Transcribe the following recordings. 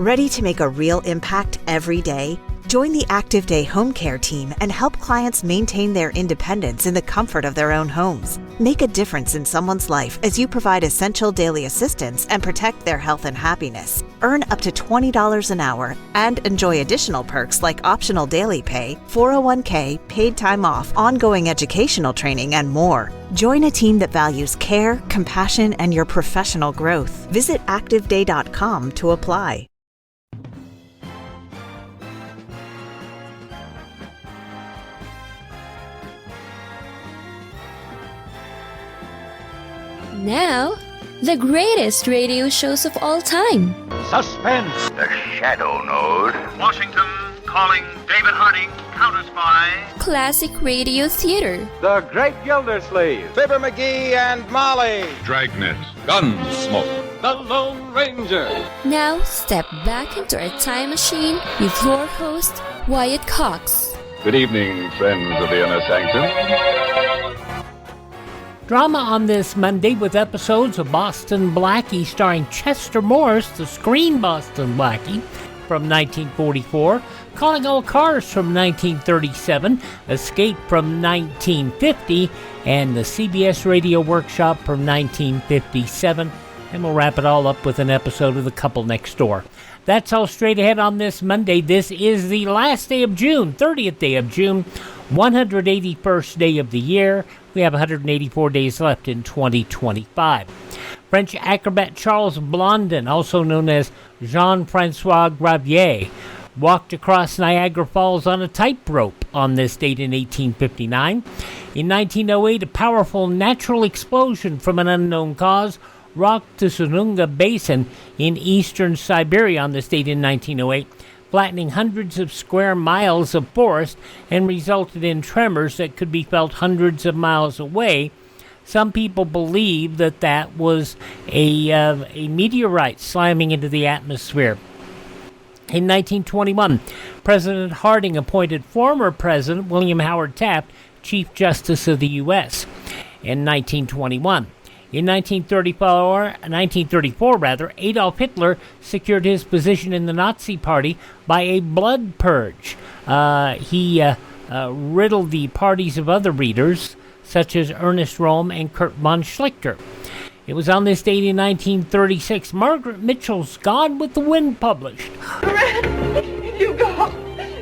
Ready to make a real impact every day? Join the Active Day Home Care team and help clients maintain their independence in the comfort of their own homes. Make a difference in someone's life as you provide essential daily assistance and protect their health and happiness. Earn up to $20 an hour and enjoy additional perks like optional daily pay, 401k, paid time off, ongoing educational training, and more. Join a team that values care, compassion, and your professional growth. Visit activeday.com to apply. Now, the greatest radio shows of all time. Suspense. The Shadow Node. Washington calling David Harding, counter-spy. Classic radio theater. The Great Gildersleeve. Fibber McGee and Molly. Dragnet. Gunsmoke. The Lone Ranger. Now, step back into our time machine with your host, Wyatt Cox. Good evening, friends of the Inner Sanctum. Drama on this Monday with episodes of Boston Blackie starring Chester Morris, the screen Boston Blackie, from 1944, Calling All Cars from 1937, Escape from 1950, and the CBS Radio Workshop from 1957. And we'll wrap it all up with an episode of The Couple Next Door. That's all straight ahead on this Monday. This is the last day of June, 30th day of June, 181st day of the year. We have 184 days left in 2025. French acrobat Charles Blondin, also known as Jean-Francois Gravier, walked across Niagara Falls on a tightrope on this date in 1859. In 1908, a powerful natural explosion from an unknown cause rocked the Sununga Basin in eastern Siberia on this date in 1908, flattening hundreds of square miles of forest and resulted in tremors that could be felt hundreds of miles away. Some people believe that that was a meteorite slamming into the atmosphere. In 1921, President Harding appointed former President William Howard Taft Chief Justice of the U.S. In 1921. In 1934, Adolf Hitler secured his position in the Nazi Party by a blood purge. He riddled the parties of other leaders, such as Ernest Röhm and Kurt von Schlichter. It was on this date in 1936, Margaret Mitchell's Gone with the Wind published. You go.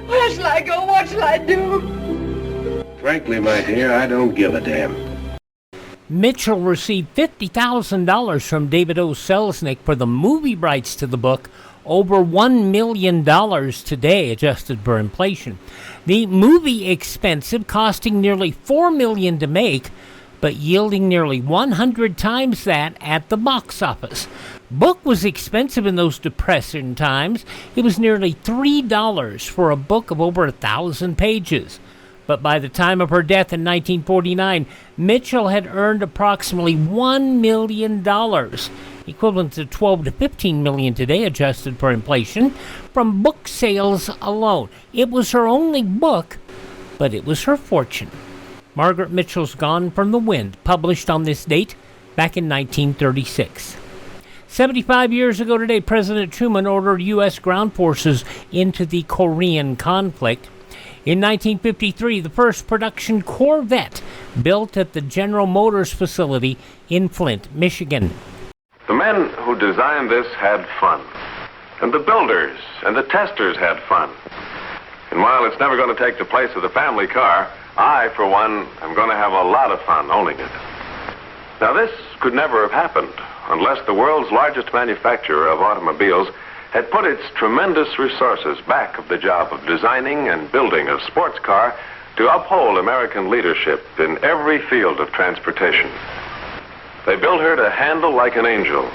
Where shall I go? What shall I do? Frankly, my dear, I don't give a damn. Mitchell received $50,000 from David O. Selznick for the movie rights to the book, over $1 million today, adjusted for inflation. The movie expensive, costing nearly $4 million to make, but yielding nearly 100 times that at the box office. Book was expensive in those depressing times. It was nearly $3 for a book of over 1,000 pages. But by the time of her death in 1949, Mitchell had earned approximately $1 million, equivalent to $12 to $15 million today, adjusted for inflation, from book sales alone. It was her only book, but it was her fortune. Margaret Mitchell's Gone from the Wind, published on this date back in 1936. 75 years ago today, President Truman ordered U.S. ground forces into the Korean conflict. In 1953, the first production Corvette built at the General Motors facility in Flint, Michigan. The men who designed this had fun, and the builders and the testers had fun. And while it's never going to take the place of the family car, I, for one, am going to have a lot of fun owning it. Now, this could never have happened unless the world's largest manufacturer of automobiles had put its tremendous resources back of the job of designing and building a sports car to uphold American leadership in every field of transportation. They built her to handle like an angel,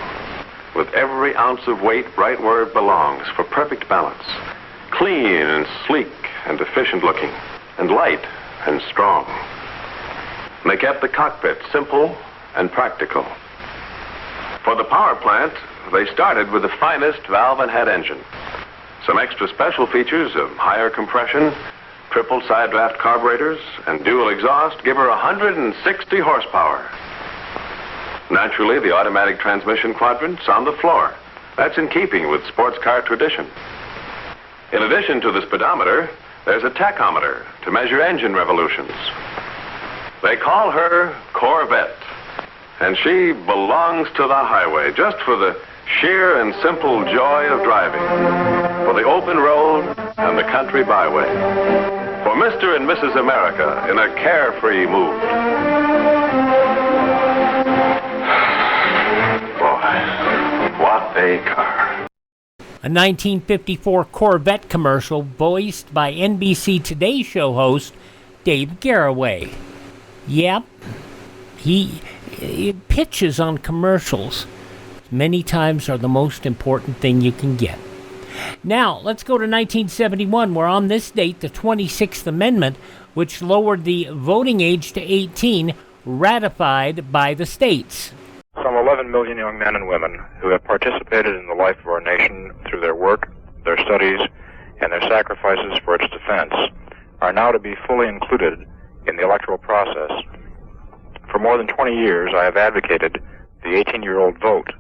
with every ounce of weight right where it belongs for perfect balance, clean and sleek and efficient looking, and light and strong. And they kept the cockpit simple and practical. For the power plant, they started with the finest valve and head engine. Some extra special features of higher compression, triple side draft carburetors, and dual exhaust give her 160 horsepower. Naturally, the automatic transmission quadrants on the floor, That's in keeping with sports car tradition. In addition to the speedometer, there's a tachometer to measure engine revolutions. They call her Corvette, and she belongs to the highway just for the sheer and simple joy of driving, for the open road and the country byway, for Mr. and Mrs. America in a carefree mood. Boy, what a car. A 1954 Corvette commercial voiced by NBC Today show host Dave Garroway. Yep, he pitches on commercials. Many times are the most important thing you can get. Now, let's go to 1971, where on this date, the 26th Amendment, which lowered the voting age to 18, ratified by the states. Some 11 million young men and women who have participated in the life of our nation through their work, their studies, and their sacrifices for its defense are now to be fully included in the electoral process. For more than 20 years, I have advocated the 18-year-old vote.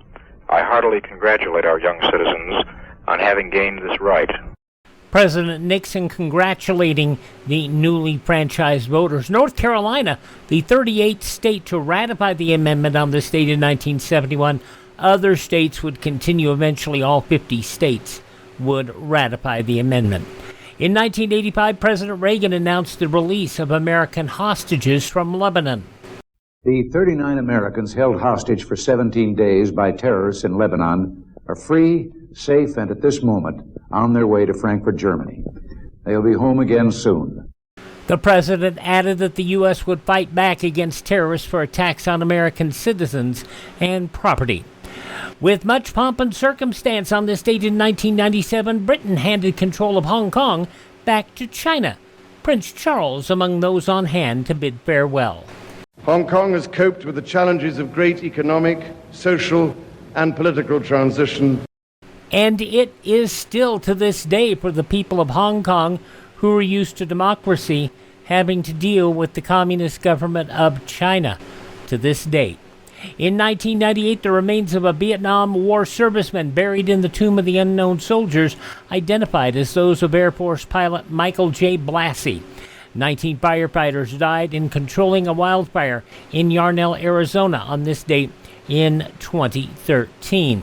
I heartily congratulate our young citizens on having gained this right. President Nixon congratulating the newly franchised voters. North Carolina, the 38th state to ratify the amendment on this date in 1971. Other states would continue. Eventually, all 50 states would ratify the amendment. In 1985, President Reagan announced the release of American hostages from Lebanon. The 39 Americans held hostage for 17 days by terrorists in Lebanon are free, safe, and at this moment on their way to Frankfurt, Germany. They'll be home again soon. The president added that the U.S. would fight back against terrorists for attacks on American citizens and property. With much pomp and circumstance on this date in 1997, Britain handed control of Hong Kong back to China. Prince Charles among those on hand to bid farewell. Hong Kong has coped with the challenges of great economic, social, and political transition. And it is still to this day for the people of Hong Kong who are used to democracy having to deal with the communist government of China to this date. In 1998, the remains of a Vietnam War serviceman buried in the Tomb of the Unknown Soldiers identified as those of Air Force pilot Michael J. Blassie. 19 firefighters died in controlling a wildfire in Yarnell, Arizona on this date in 2013.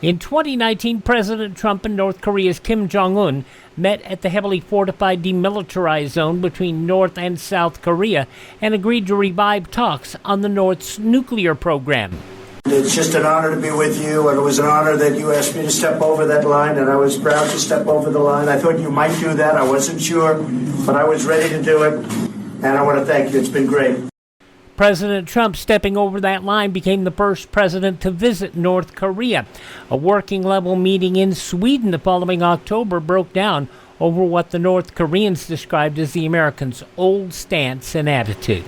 In 2019, President Trump and North Korea's Kim Jong-un met at the heavily fortified demilitarized zone between North and South Korea and agreed to revive talks on the North's nuclear program. It's just an honor to be with you, and it was an honor that you asked me to step over that line, and I was proud to step over the line. I thought you might do that. I wasn't sure, but I was ready to do it, and I want to thank you. It's been great. President Trump stepping over that line became the first president to visit North Korea. A working-level meeting in Sweden the following October broke down over what the North Koreans described as the Americans' old stance and attitude.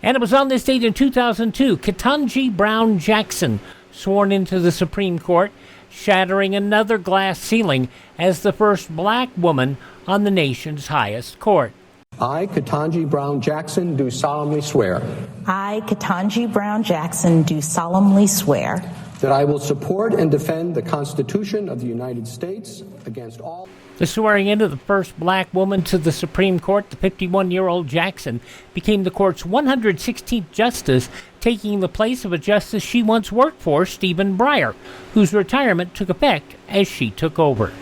And it was on this date in 2002, Ketanji Brown Jackson sworn into the Supreme Court, shattering another glass ceiling as the first black woman on the nation's highest court. I, Ketanji Brown Jackson, do solemnly swear. I, Ketanji Brown Jackson, do solemnly swear that I will support and defend the Constitution of the United States against all. The swearing in of the first black woman to the Supreme Court, the 51-year-old Jackson, became the court's 116th justice, taking the place of a justice she once worked for, Stephen Breyer, whose retirement took effect as she took over.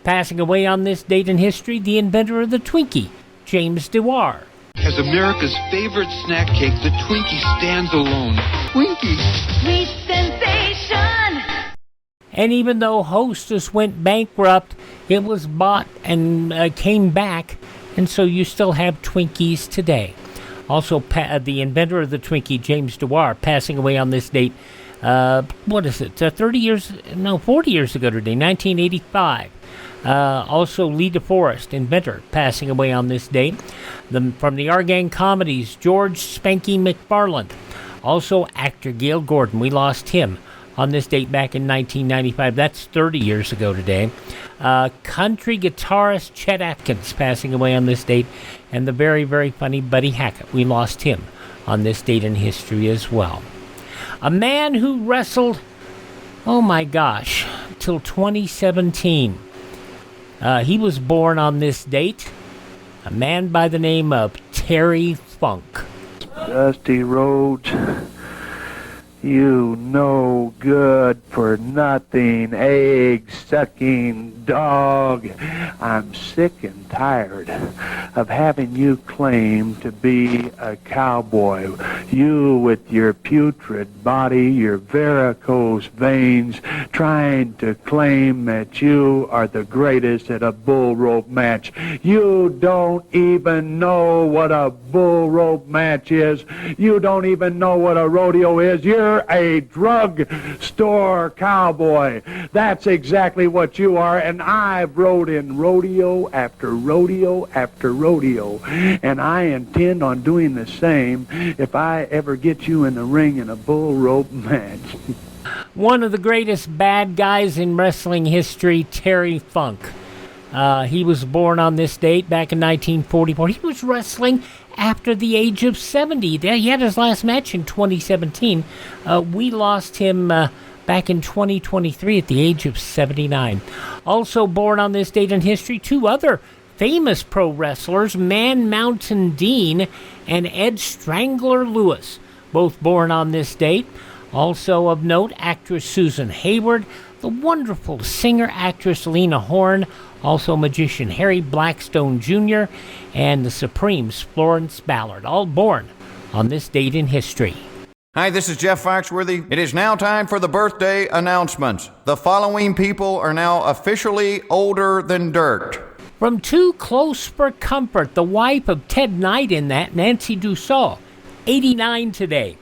Passing away on this date in history, the inventor of the Twinkie, James Dewar. As America's favorite snack cake, the Twinkie stands alone. Twinkie! Sweet sensation! And even though Hostess went bankrupt, it was bought and came back, and so you still have Twinkies today. Also, the inventor of the Twinkie, James Dewar, passing away on this date, 40 years ago today, 1985. Also, Lee DeForest, inventor, passing away on this date. From the Argang comedies, George Spanky McFarland. Also, actor Gale Gordon, we lost him on this date back in 1995. That's 30 years ago today. Country guitarist Chet Atkins, passing away on this date. And the very, very funny Buddy Hackett, we lost him on this date in history as well. A man who wrestled, oh my gosh, till 2017. He was born on this date, a man by the name of Terry Funk. Dusty Rhodes, you no good for nothing, egg-sucking dog. I'm sick and tired of having you claim to be a cowboy. You with your putrid body, your varicose veins, trying to claim that you are the greatest at a bull rope match. You don't even know what a bull rope match is. You don't even know what a rodeo is. You're a drug store cowboy. That's exactly what you are, and I've rode in rodeo after rodeo after rodeo, and I intend on doing the same if I ever get you in the ring in a bull rope match. One of the greatest bad guys in wrestling history, Terry Funk. He was born on this date back in 1944. He was wrestling after the age of 70. He had his last match in 2017. We lost him back in 2023 at the age of 79. Also born on this date in history, two other famous pro wrestlers, Man Mountain Dean and Ed Strangler Lewis, both born on this date. Also of note, actress Susan Hayward, the wonderful singer-actress Lena Horne, also magician Harry Blackstone Jr., and the Supremes Florence Ballard, all born on this date in history. Hi, this is Jeff Foxworthy. It is now time for the birthday announcements. The following people are now officially older than dirt. From Too Close for Comfort, the wife of Ted Knight in that, Nancy Dussault, 89 today.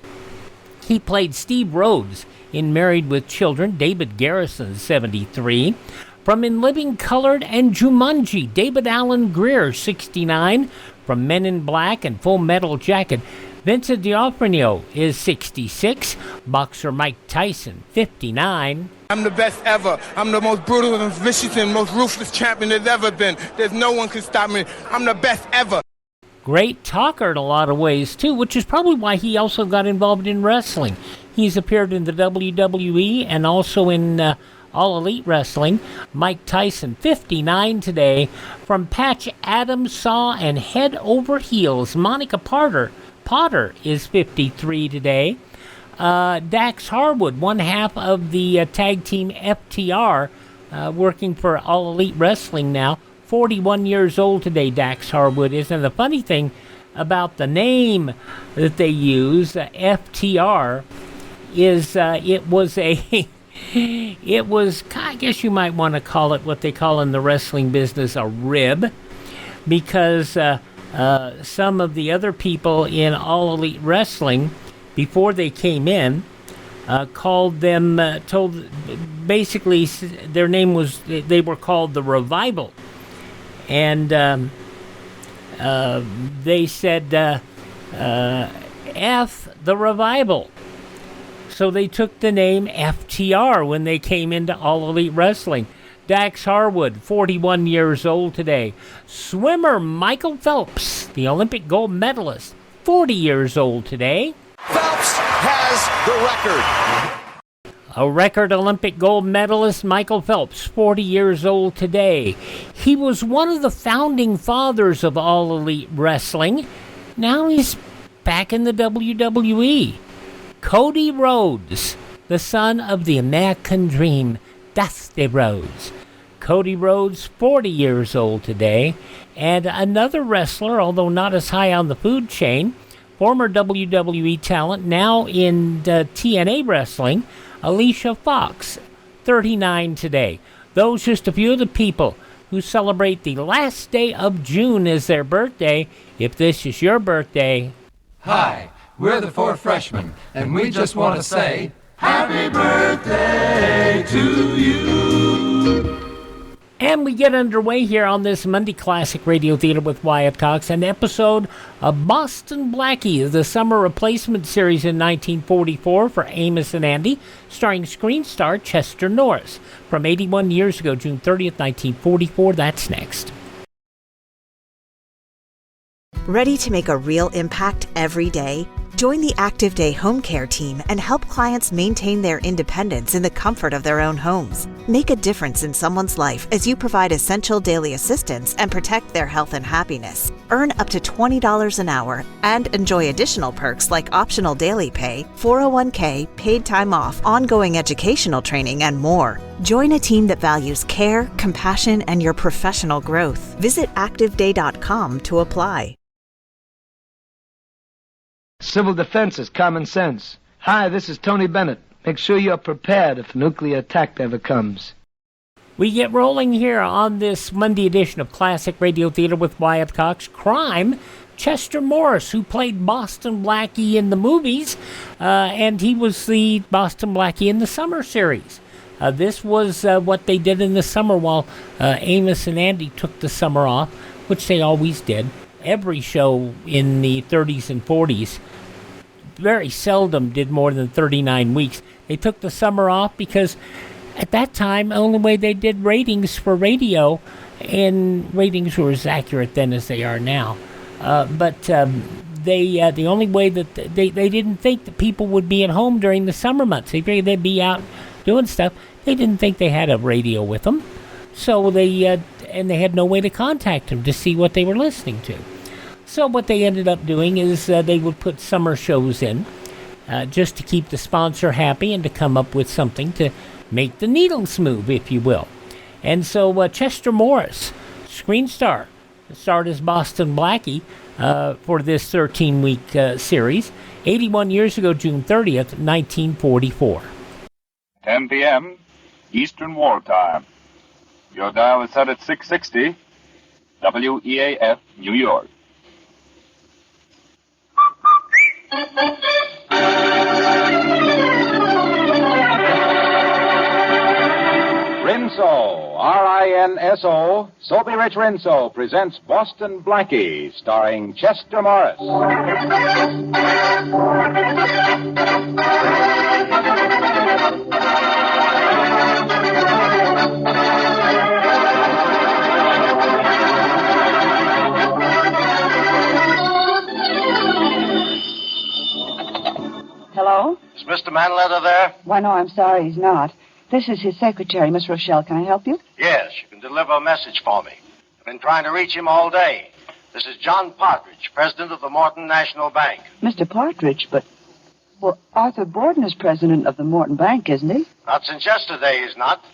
He played Steve Rhodes in Married with Children. David Garrison, 73. From In Living Colored and Jumanji, David Alan Greer, 69. From Men in Black and Full Metal Jacket, Vincent D'Onofrio is 66. Boxer Mike Tyson, 59. I'm the best ever. I'm the most brutal and vicious and most ruthless champion there's ever been. There's no one can stop me. I'm the best ever. Great talker in a lot of ways, too, which is probably why he also got involved in wrestling. He's appeared in the WWE and also in All Elite Wrestling. Mike Tyson, 59 today. From Patch Adams Saw and Head Over Heels, Monica Potter is 53 today. Dax Harwood, one half of the tag team FTR, working for All Elite Wrestling now, 41 years old today, Dax Harwood is. And the funny thing about the name that they use, FTR, is it was, I guess you might want to call it what they call in the wrestling business a rib, because some of the other people in All Elite Wrestling, before they came in, called them, basically their name was, they were called the Revival. And they said, F the Revival. So they took the name FTR when they came into All Elite Wrestling. Dax Harwood, 41 years old today. Swimmer Michael Phelps, the Olympic gold medalist, 40 years old today. Phelps has the record. A record Olympic gold medalist, Michael Phelps, 40 years old today. He was one of the founding fathers of All Elite Wrestling. Now he's back in the WWE. Cody Rhodes, the son of the American Dream, Dusty Rhodes. Cody Rhodes, 40 years old today. And another wrestler, although not as high on the food chain, former WWE talent, now in TNA Wrestling, Alicia Fox, 39 today. Those just a few of the people who celebrate the last day of June as their birthday. If this is your birthday... Hi, we're the Four Freshmen, and we just want to say, Happy birthday to you! And we get underway here on this Monday Classic Radio Theater with Wyatt Cox, an episode of Boston Blackie, the summer replacement series in 1944 for Amos and Andy, starring screen star Chester Norris. From 81 years ago, June 30th, 1944, that's next. Ready to make a real impact every day? Join the Active Day Home Care team and help clients maintain their independence in the comfort of their own homes. Make a difference in someone's life as you provide essential daily assistance and protect their health and happiness. Earn up to $20 an hour and enjoy additional perks like optional daily pay, 401k, paid time off, ongoing educational training, and more. Join a team that values care, compassion, and your professional growth. Visit ActiveDay.com to apply. Civil defense is common sense. Hi, this is Tony Bennett. Make sure you're prepared if a nuclear attack ever comes. We get rolling here on this Monday edition of Classic Radio Theater with Wyatt Cox. Crime, Chester Morris, who played Boston Blackie in the movies, and he was the Boston Blackie in the summer series. This was what they did in the summer while Amos and Andy took the summer off, which they always did. Every show in the 30s and 40s very seldom did more than 39 weeks. They took the summer off because at that time, the only way they did ratings for radio, and ratings were as accurate then as they are now, but the only way that they didn't think that people would be at home during the summer months. They figured they'd be out doing stuff. They didn't think they had a radio with them, so they had no way to contact them to see what they were listening to. So what they ended up doing is they would put summer shows in just to keep the sponsor happy and to come up with something to make the needles move, if you will. And so Chester Morris, screen star, starred as Boston Blackie for this 13-week series, 81 years ago, June 30th, 1944. 10 p.m. Eastern Wartime. Your dial is set at 660, WEAF, New York. Rinso, R-I-N-S-O, Soapy Rich Rinso presents Boston Blackie, starring Chester Morris. Hello? Is Mr. Manleder there? Why, no, I'm sorry, he's not. This is his secretary, Miss Rochelle. Can I help you? Yes, you can deliver a message for me. I've been trying to reach him all day. This is John Partridge, president of the Morton National Bank. Mr. Partridge, but... Well, Arthur Borden is president of the Morton Bank, isn't he? Not since yesterday, he's not.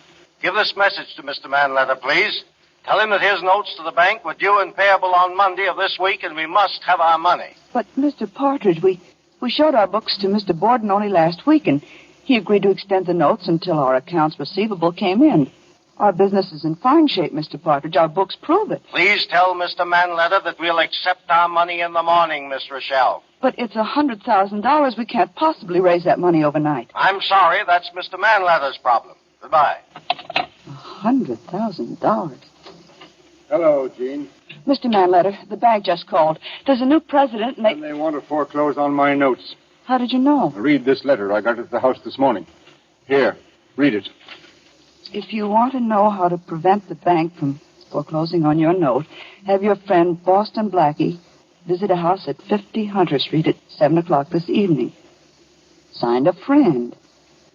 Give this message to Mr. Manleder, please. Tell him that his notes to the bank were due and payable on Monday of this week, and we must have our money. But, Mr. Partridge, we showed our books to Mr. Borden only last week, and he agreed to extend the notes until our accounts receivable came in. Our business is in fine shape, Mr. Partridge. Our books prove it. Please tell Mr. Manleder that we'll accept our money in the morning, Miss Rochelle. But it's $100,000. We can't possibly raise that money overnight. I'm sorry. That's Mr. Manleder's problem. Goodbye. $100,000. Hello, Gene. Mr. Manleder, the bank just called. There's a new president, and they want to foreclose on my notes. How did you know? Read this letter. I got it at the house this morning. Here, read it. If you want to know how to prevent the bank from foreclosing on your note, have your friend Boston Blackie visit a house at 50 Hunter Street at 7 o'clock this evening. Signed, a friend.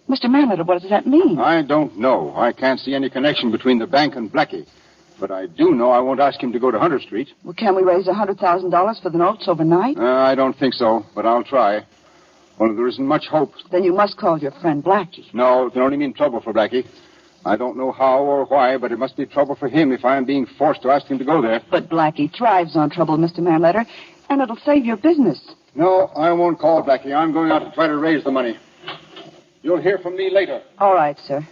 Mr. Manleder, what does that mean? I don't know. I can't see any connection between the bank and Blackie. But I do know I won't ask him to go to Hunter Street. Well, can we raise $100,000 for the notes overnight? I don't think so, but I'll try. Well, there isn't much hope. Then you must call your friend Blackie. No, it can only mean trouble for Blackie. I don't know how or why, but it must be trouble for him if I'm being forced to ask him to go there. But Blackie thrives on trouble, Mr. Manleder, and it'll save your business. No, I won't call Blackie. I'm going out to try to raise the money. You'll hear from me later. All right, sir.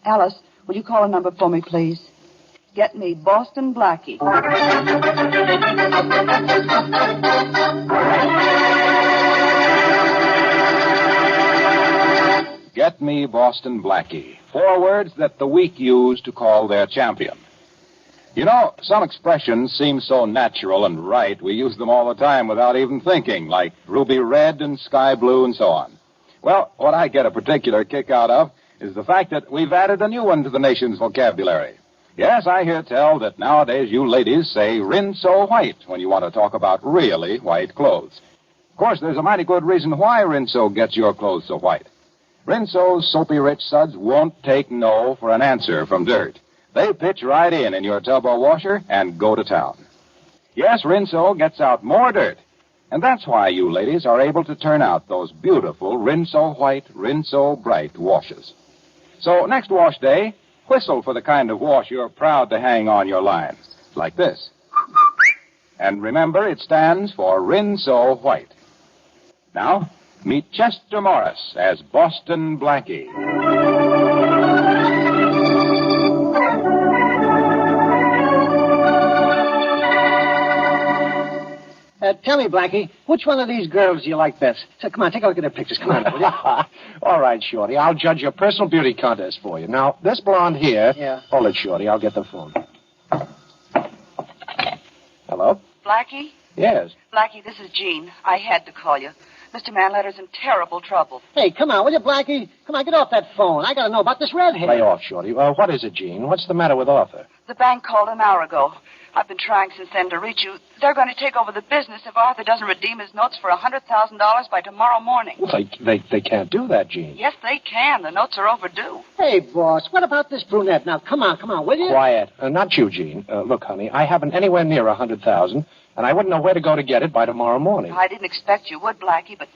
Alice, will you call a number for me, please? Get me Boston Blackie. Get me Boston Blackie. 4 words that the weak use to call their champion. You know, some expressions seem so natural and right, we use them all the time without even thinking, like ruby red and sky blue and so on. Well, what I get a particular kick out of is the fact that we've added a new one to the nation's vocabulary. Yes, I hear tell that nowadays you ladies say Rinso White when you want to talk about really white clothes. Of course, there's a mighty good reason why Rinso gets your clothes so white. Rinso's soapy rich suds won't take no for an answer from dirt. They pitch right in your tub or washer and go to town. Yes, Rinso gets out more dirt. And that's why you ladies are able to turn out those beautiful Rinso White, Rinso Bright washes. So next wash day, whistle for the kind of wash you're proud to hang on your line, like this. And remember, it stands for Rinso White. Now, meet Chester Morris as Boston Blackie. Tell me, Blackie, which one of these girls do you like best? So, come on, take a look at their pictures. Come on, will you? All right, Shorty. I'll judge your personal beauty contest for you. Now, this blonde here... Yeah. Hold it, Shorty. I'll get the phone. Hello? Blackie? Yes. Blackie, this is Jean. I had to call you. Mr. Manleder's in terrible trouble. Hey, come on, will you, Blackie? Come on, get off that phone. I gotta know about this redhead. Lay off, Shorty. What is it, Jean? What's the matter with Arthur? The bank called an hour ago. I've been trying since then to reach you. They're going to take over the business if Arthur doesn't redeem his notes for $100,000 by tomorrow morning. Well, they can't do that, Jean. Yes, they can. The notes are overdue. Hey, boss, what about this brunette? Now, come on, will you? Quiet. Not you, Jean. Look, honey, I haven't anywhere near $100,000, and I wouldn't know where to go to get it by tomorrow morning. I didn't expect you would, Blackie, but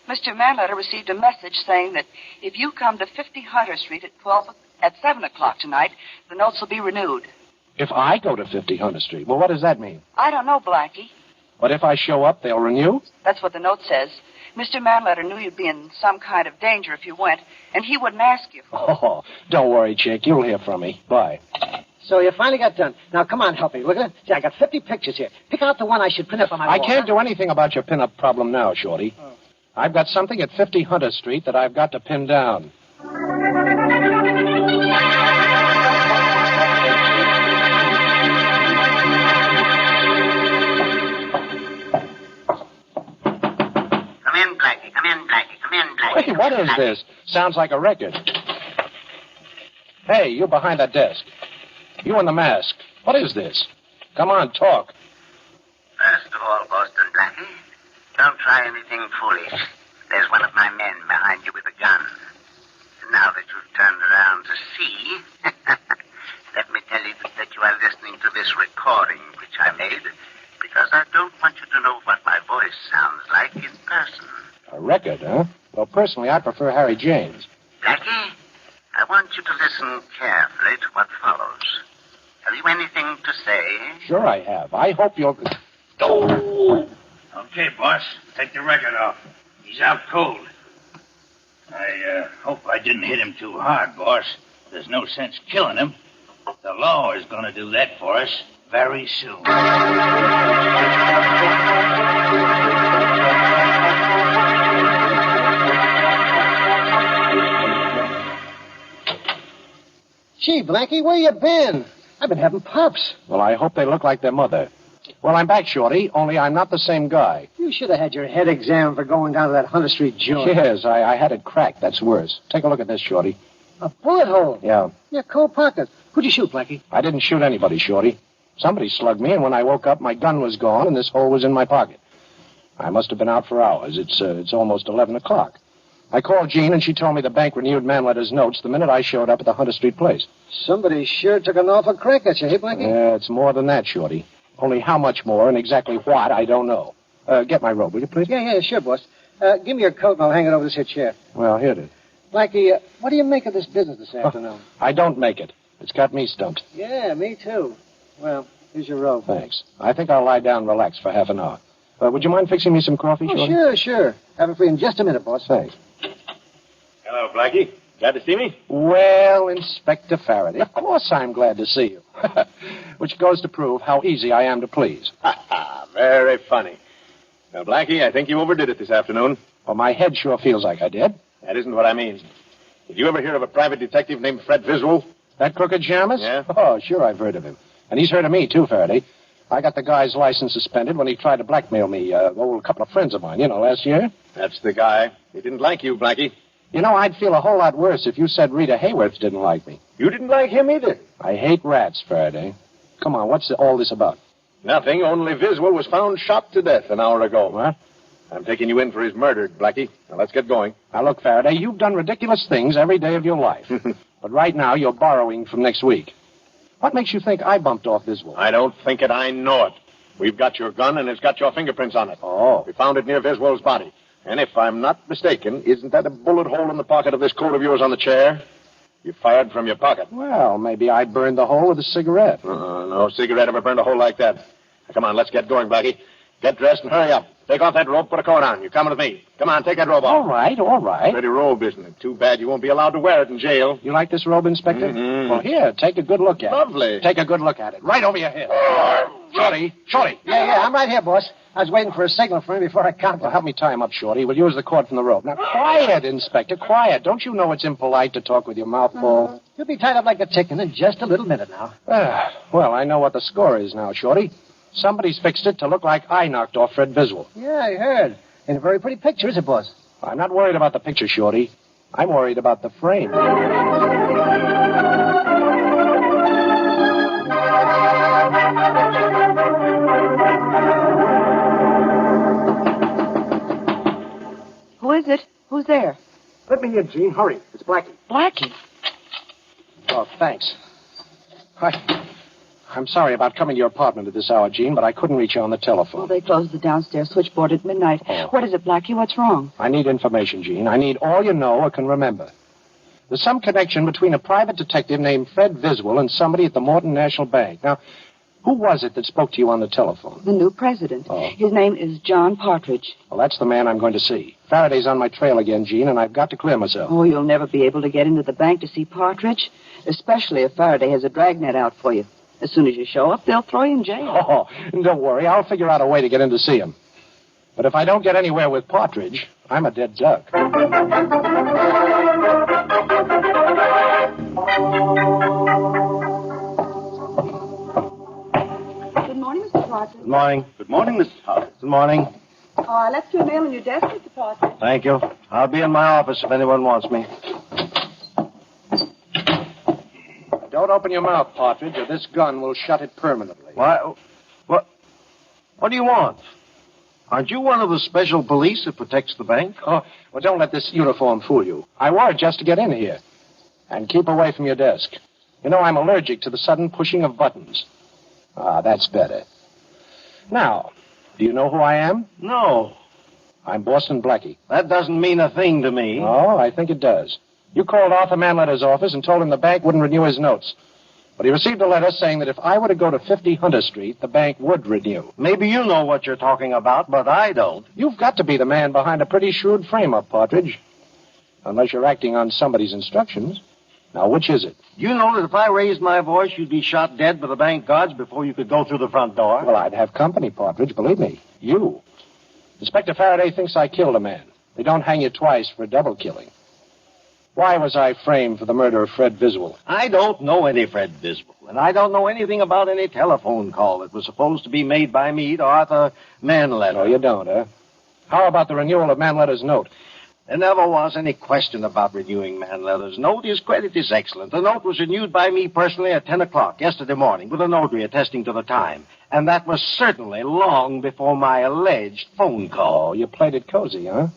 Mr. Manleder received a message saying that if you come to 50 Hunter Street at 7 o'clock tonight, the notes will be renewed. If I go to 50 Hunter Street, well, what does that mean? I don't know, Blackie. But if I show up, they'll renew? That's what the note says. Mr. Manleder knew you'd be in some kind of danger if you went, and he wouldn't ask you. Oh, don't worry, chick. You'll hear from me. Bye. So you finally got done. Now, come on, help me. Look at it. See, I got 50 pictures here. Pick out the one I should pin up on my wall. I can't do anything about your pin-up problem now, Shorty. Oh. I've got something at 50 Hunter Street that I've got to pin down. Hey, what is this? Sounds like a record. Hey, you behind that desk. You in the mask. What is this? Come on, talk. First of all, Boston Blackie, don't try anything foolish. There's one of my men behind you with a gun. Now that you've turned around to see, let me tell you that you are listening to this recording which I made, because I don't want you to know what my voice sounds like in person. A record, huh? Well, personally, I prefer Harry James. Blackie, I want you to listen carefully to what follows. Have you anything to say? Sure I have. I hope you'll... Oh! Okay, boss. Take the record off. He's out cold. I hope I didn't hit him too hard, boss. There's no sense killing him. The law is going to do that for us very soon. Gee, Blackie, where you been? I've been having pups. Well, I hope they look like their mother. Well, I'm back, Shorty, only I'm not the same guy. You should have had your head examined for going down to that Hunter Street joint. Yes, I had it cracked. That's worse. Take a look at this, Shorty. A bullet hole? Yeah. Your coat pocket. Who'd you shoot, Blackie? I didn't shoot anybody, Shorty. Somebody slugged me, and when I woke up, my gun was gone, and this hole was in my pocket. I must have been out for hours. It's almost 11 o'clock. I called Jean, and she told me the bank renewed Manleder's notes the minute I showed up at the Hunter Street place. Somebody sure took an awful crack at you, hey, Blackie? Yeah, it's more than that, Shorty. Only how much more and exactly what, I don't know. Get my robe, will you, please? Yeah, sure, boss. Give me your coat, and I'll hang it over this here chair. Well, here it is. Blackie, what do you make of this business this afternoon? I don't make it. It's got me stumped. Yeah, me too. Well, here's your robe. Thanks. I think I'll lie down and relax for half an hour. Would you mind fixing me some coffee, Shorty? Sure. Have it for you in just a minute, boss. Thanks. Hello, Blackie. Glad to see me? Well, Inspector Faraday, of course I'm glad to see you. Which goes to prove how easy I am to please. Very funny. Now, Blackie, I think you overdid it this afternoon. Well, my head sure feels like I did. That isn't what I mean. Did you ever hear of a private detective named Fred Visual? That crooked Shamus? Yeah. Oh, sure I've heard of him. And he's heard of me, too, Faraday. I got the guy's license suspended when he tried to blackmail me, a couple of friends of mine, last year. That's the guy. He didn't like you, Blackie. You know, I'd feel a whole lot worse if you said Rita Hayworth didn't like me. You didn't like him either. I hate rats, Faraday. Come on, what's all this about? Nothing, only Viswell was found shot to death an hour ago. What? I'm taking you in for his murder, Blackie. Now, let's get going. Now, look, Faraday, you've done ridiculous things every day of your life. But right now, you're borrowing from next week. What makes you think I bumped off Viswell? I don't think it, I know it. We've got your gun, and it's got your fingerprints on it. Oh. We found it near Viswell's body. And if I'm not mistaken, isn't that a bullet hole in the pocket of this coat of yours on the chair? You fired from your pocket. Well, maybe I burned the hole with a cigarette. No cigarette ever burned a hole like that. Now, come on, let's get going, Blackie. Get dressed and hurry up. Take off that rope, put a coat on. You're coming with me. Come on, take that robe off. All right. Pretty robe, isn't it? Too bad you won't be allowed to wear it in jail. You like this robe, Inspector? Mm-hmm. Well, here, take a good look at it. Lovely. Take a good look at it. Right over your head. Shorty. Yeah, I'm right here, boss. I was waiting for a signal from him before I counted. Well, help me tie him up, Shorty. We'll use the cord from the rope. Now, quiet, Inspector, quiet. Don't you know it's impolite to talk with your mouth full? You'll be tied up like a chicken in just a little minute now. Well, I know what the score is now, Shorty. Somebody's fixed it to look like I knocked off Fred Viswell. Yeah, I heard. And a very pretty picture, is it, boss? I'm not worried about the picture, Shorty. I'm worried about the frame. Who is it? Who's there? Let me in, Gene. Hurry. It's Blackie. Blackie. Oh, thanks. I'm sorry about coming to your apartment at this hour, Gene, but I couldn't reach you on the telephone. Well, they closed the downstairs switchboard at midnight. Oh. What is it, Blackie? What's wrong? I need information, Gene. I need all you know or can remember. There's some connection between a private detective named Fred Viswell and somebody at the Morton National Bank. Now, who was it that spoke to you on the telephone? The new president. Oh. His name is John Partridge. Well, that's the man I'm going to see. Faraday's on my trail again, Gene, and I've got to clear myself. Oh, you'll never be able to get into the bank to see Partridge, especially if Faraday has a dragnet out for you. As soon as you show up, they'll throw you in jail. Oh, don't worry. I'll figure out a way to get in to see him. But if I don't get anywhere with Partridge, I'm a dead duck. Good morning, Mr. Partridge. Good morning. Good morning, Mrs. Howard. Good morning. Oh, I left you a mail on your desk, Mr. Partridge. Thank you. I'll be in my office if anyone wants me. Don't open your mouth, Partridge, or this gun will shut it permanently. Why? What do you want? Aren't you one of the special police that protects the bank? Oh, well, don't let this uniform fool you. I wore it just to get in here. And keep away from your desk. You know, I'm allergic to the sudden pushing of buttons. Ah, that's better. Now, do you know who I am? No. I'm Boston Blackie. That doesn't mean a thing to me. Oh, I think it does. You called Arthur Manleder's office and told him the bank wouldn't renew his notes. But he received a letter saying that if I were to go to 50 Hunter Street, the bank would renew. Maybe you know what you're talking about, but I don't. You've got to be the man behind a pretty shrewd frame-up, Partridge. Unless you're acting on somebody's instructions. Now, which is it? You know that if I raised my voice, you'd be shot dead by the bank guards before you could go through the front door. Well, I'd have company, Partridge, believe me. You. Inspector Faraday thinks I killed a man. They don't hang you twice for double killing. Why was I framed for the murder of Fred Viswell? I don't know any Fred Viswell, and I don't know anything about any telephone call that was supposed to be made by me to Arthur Manleder. Oh, you don't, huh? How about the renewal of Manleder's note? There never was any question about renewing Manleder's note. His credit is excellent. The note was renewed by me personally at 10 o'clock yesterday morning with a notary attesting to the time. And that was certainly long before my alleged phone call. Oh, you played it cozy, huh?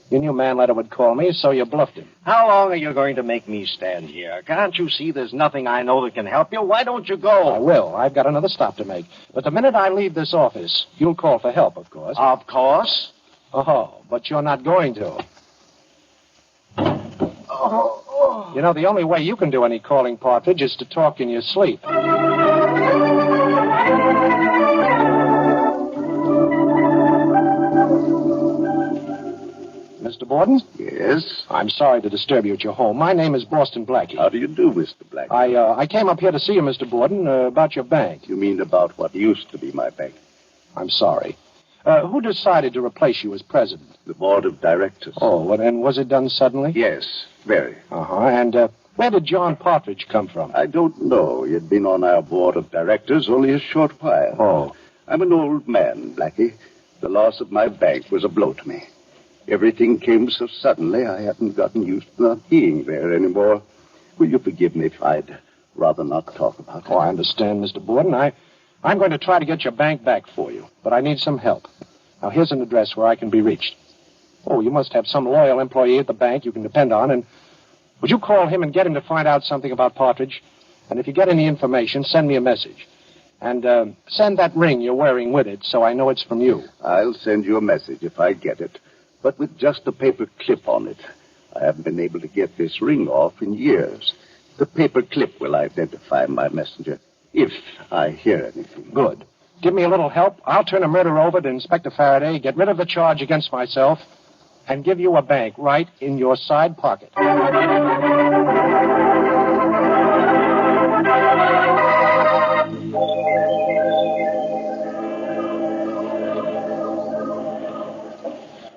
You knew Manleder would call me, so you bluffed him. How long are you going to make me stand here? Can't you see there's nothing I know that can help you? Why don't you go? I will. I've got another stop to make. But the minute I leave this office, you'll call for help, of course. Of course. Oh, but you're not going to. Oh. You know, the only way you can do any calling, Partridge, is to talk in your sleep. Mr. Borden? Yes? I'm sorry to disturb you at your home. My name is Boston Blackie. How do you do, Mr. Blackie? I came up here to see you, Mr. Borden, about your bank. You mean about what used to be my bank? I'm sorry. Who decided to replace you as president? The board of directors. Oh, and was it done suddenly? Yes, very. Uh-huh. And where did John Partridge come from? I don't know. He had been on our board of directors only a short while. Oh. I'm an old man, Blackie. The loss of my bank was a blow to me. Everything came so suddenly, I hadn't gotten used to not being there anymore. Will you forgive me if I'd rather not talk about it? Oh, I understand, Mr. Borden. I'm going to try to get your bank back for you, but I need some help. Now, here's an address where I can be reached. Oh, you must have some loyal employee at the bank you can depend on, and would you call him and get him to find out something about Partridge? And if you get any information, send me a message. And send that ring you're wearing with it so I know it's from you. I'll send you a message if I get it, but with just a paper clip on it. I haven't been able to get this ring off in years. The paper clip will identify my messenger if I hear anything. Good. Give me a little help. I'll turn a murder over to Inspector Faraday, get rid of the charge against myself, and give you a bank right in your side pocket.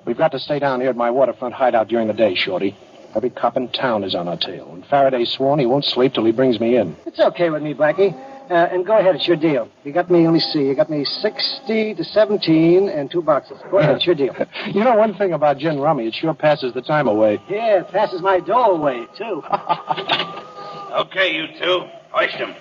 We've got to stay down here at my waterfront hideout during the day, Shorty. Every cop in town is on our tail, and Faraday's sworn he won't sleep till he brings me in. It's okay with me, Blackie. And go ahead, it's your deal. You got me, let me see, you got me 60 to 17 and 2 boxes. Go ahead, it's your deal. You know one thing about gin rummy, it sure passes the time away. Yeah, it passes my dough away, too. Okay, you two. Hoist him.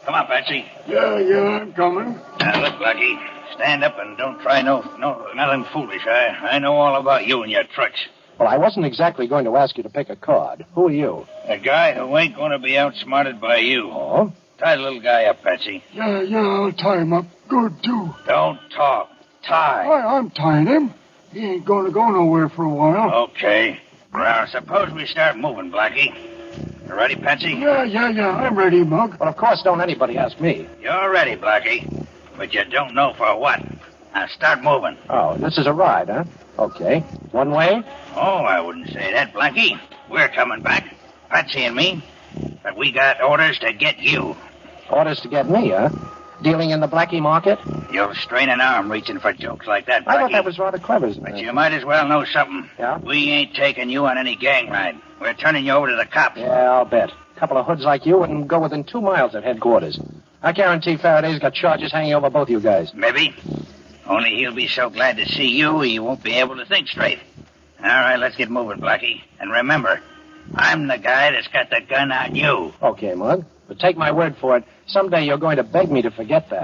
Come on, Patsy. Yeah, I'm coming. Now, look, Blackie. Stand up and don't try nothing foolish. I know all about you and your tricks. Well, I wasn't exactly going to ask you to pick a card. Who are you? A guy who ain't going to be outsmarted by you. Oh? Tie the little guy up, Patsy. Yeah, I'll tie him up good, too. Don't talk. Tie. I'm tying him. He ain't going to go nowhere for a while. Okay. Now, suppose we start moving, Blackie. You ready, Patsy? Yeah, I'm ready, Mug. Well, of course, don't anybody ask me. You're ready, Blackie. But you don't know for what. Now, start moving. Oh, this is a ride, huh? Okay. One way? Oh, I wouldn't say that, Blackie. We're coming back. Patsy and me. But we got orders to get you. Orders to get me, huh? Dealing in the Blackie market? You'll strain an arm reaching for jokes like that, Blackie. I thought that was rather clever. But you might as well know something. Yeah? We ain't taking you on any gang ride. We're turning you over to the cops. Yeah, I'll bet. A couple of hoods like you wouldn't go within 2 miles of headquarters. I guarantee Faraday's got charges hanging over both you guys. Maybe. Only he'll be so glad to see you, he won't be able to think straight. All right, let's get moving, Blackie. And remember, I'm the guy that's got the gun on you. Okay, Mug. But take my word for it, someday you're going to beg me to forget that.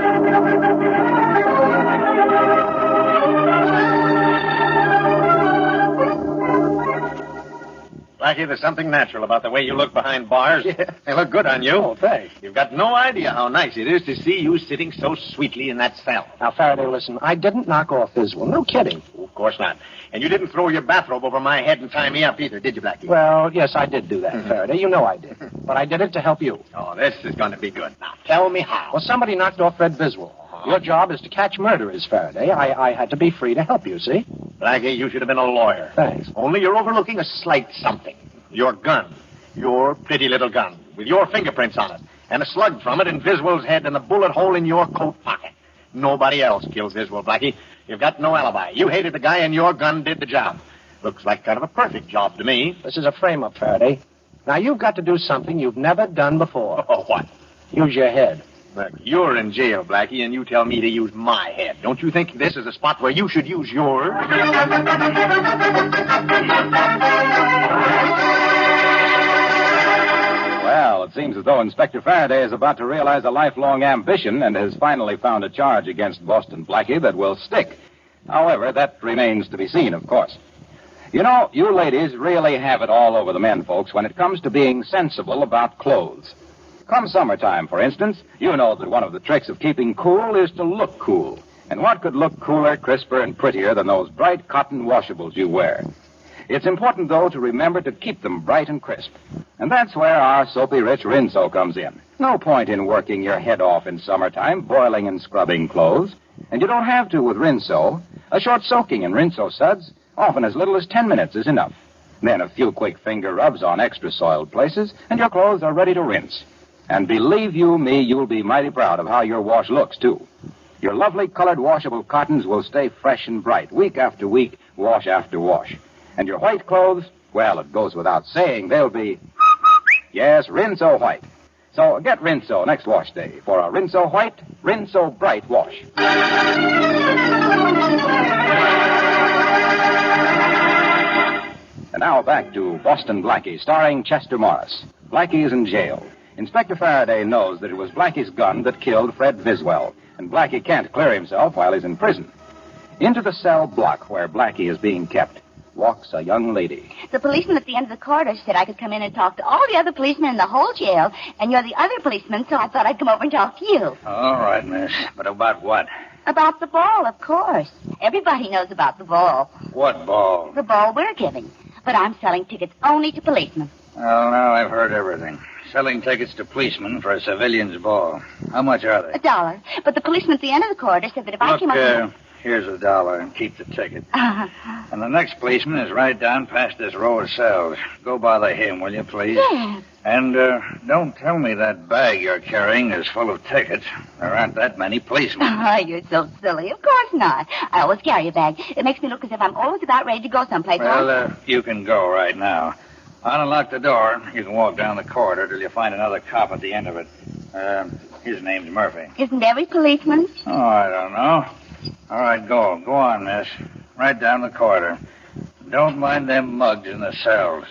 Blackie, there's something natural about the way you look behind bars. Yeah. They look good on you. Oh, thanks. You've got no idea how nice it is to see you sitting so sweetly in that cell. Now, Faraday, listen, I didn't knock off Iswell. No kidding. Oh, of course not. And you didn't throw your bathrobe over my head and tie me up either, did you, Blackie? Well, yes, I did do that, Faraday. You know I did. But I did it to help you. Oh, this is going to be good. Now, tell me how. Well, somebody knocked off Fred Biswell. Your job is to catch murderers, Faraday. I had to be free to help you, see? Blackie, you should have been a lawyer. Thanks. Only you're overlooking a slight something. Your gun. Your pretty little gun. With your fingerprints on it. And a slug from it in Viswell's head and a bullet hole in your coat pocket. Nobody else kills Viswell, Blackie. You've got no alibi. You hated the guy and your gun did the job. Looks like kind of a perfect job to me. This is a frame-up, Faraday. Now, you've got to do something you've never done before. Oh, what? Use your head. Look, you're in jail, Blackie, and you tell me to use my head. Don't you think this is a spot where you should use yours? Well, it seems as though Inspector Faraday is about to realize a lifelong ambition and has finally found a charge against Boston Blackie that will stick. However, that remains to be seen, of course. You know, you ladies really have it all over the men, folks, when it comes to being sensible about clothes. Come summertime, for instance, you know that one of the tricks of keeping cool is to look cool. And what could look cooler, crisper, and prettier than those bright cotton washables you wear? It's important, though, to remember to keep them bright and crisp. And that's where our soapy-rich Rinso comes in. No point in working your head off in summertime, boiling and scrubbing clothes. And you don't have to with Rinso. A short soaking in Rinso suds, often as little as 10 minutes, is enough. Then a few quick finger rubs on extra soiled places, and your clothes are ready to rinse. And believe you me, you'll be mighty proud of how your wash looks, too. Your lovely colored washable cottons will stay fresh and bright, week after week, wash after wash. And your white clothes, well, it goes without saying, they'll be, yes, Rinso white. So get Rinso next wash day for a Rinso white, Rinso bright wash. And now back to Boston Blackie, starring Chester Morris. Blackie is in jail. Inspector Faraday knows that it was Blackie's gun that killed Fred Viswell, and Blackie can't clear himself while he's in prison. Into the cell block where Blackie is being kept walks a young lady. The policeman at the end of the corridor said I could come in and talk to all the other policemen in the whole jail, and you're the other policeman, so I thought I'd come over and talk to you. All right, miss. But about what? About the ball, of course. Everybody knows about the ball. What ball? The ball we're giving. But I'm selling tickets only to policemen. Well, now I've heard everything. Selling tickets to policemen for a civilian's ball. How much are they? $1. But the policeman at the end of the corridor said that if I came up... Here's $1 and keep the ticket. And the next policeman is right down past this row of cells. Go bother him, will you, please? Yes. And don't tell me that bag you're carrying is full of tickets. There aren't that many policemen. Oh, you're so silly. Of course not. I always carry a bag. It makes me look as if I'm always about ready to go someplace. Well, you can go right now. I'll unlock the door. You can walk down the corridor till you find another cop at the end of it. His name's Murphy. Isn't every policeman? Oh, I don't know. All right, go. Go on, miss. Right down the corridor. Don't mind them mugs in the cells.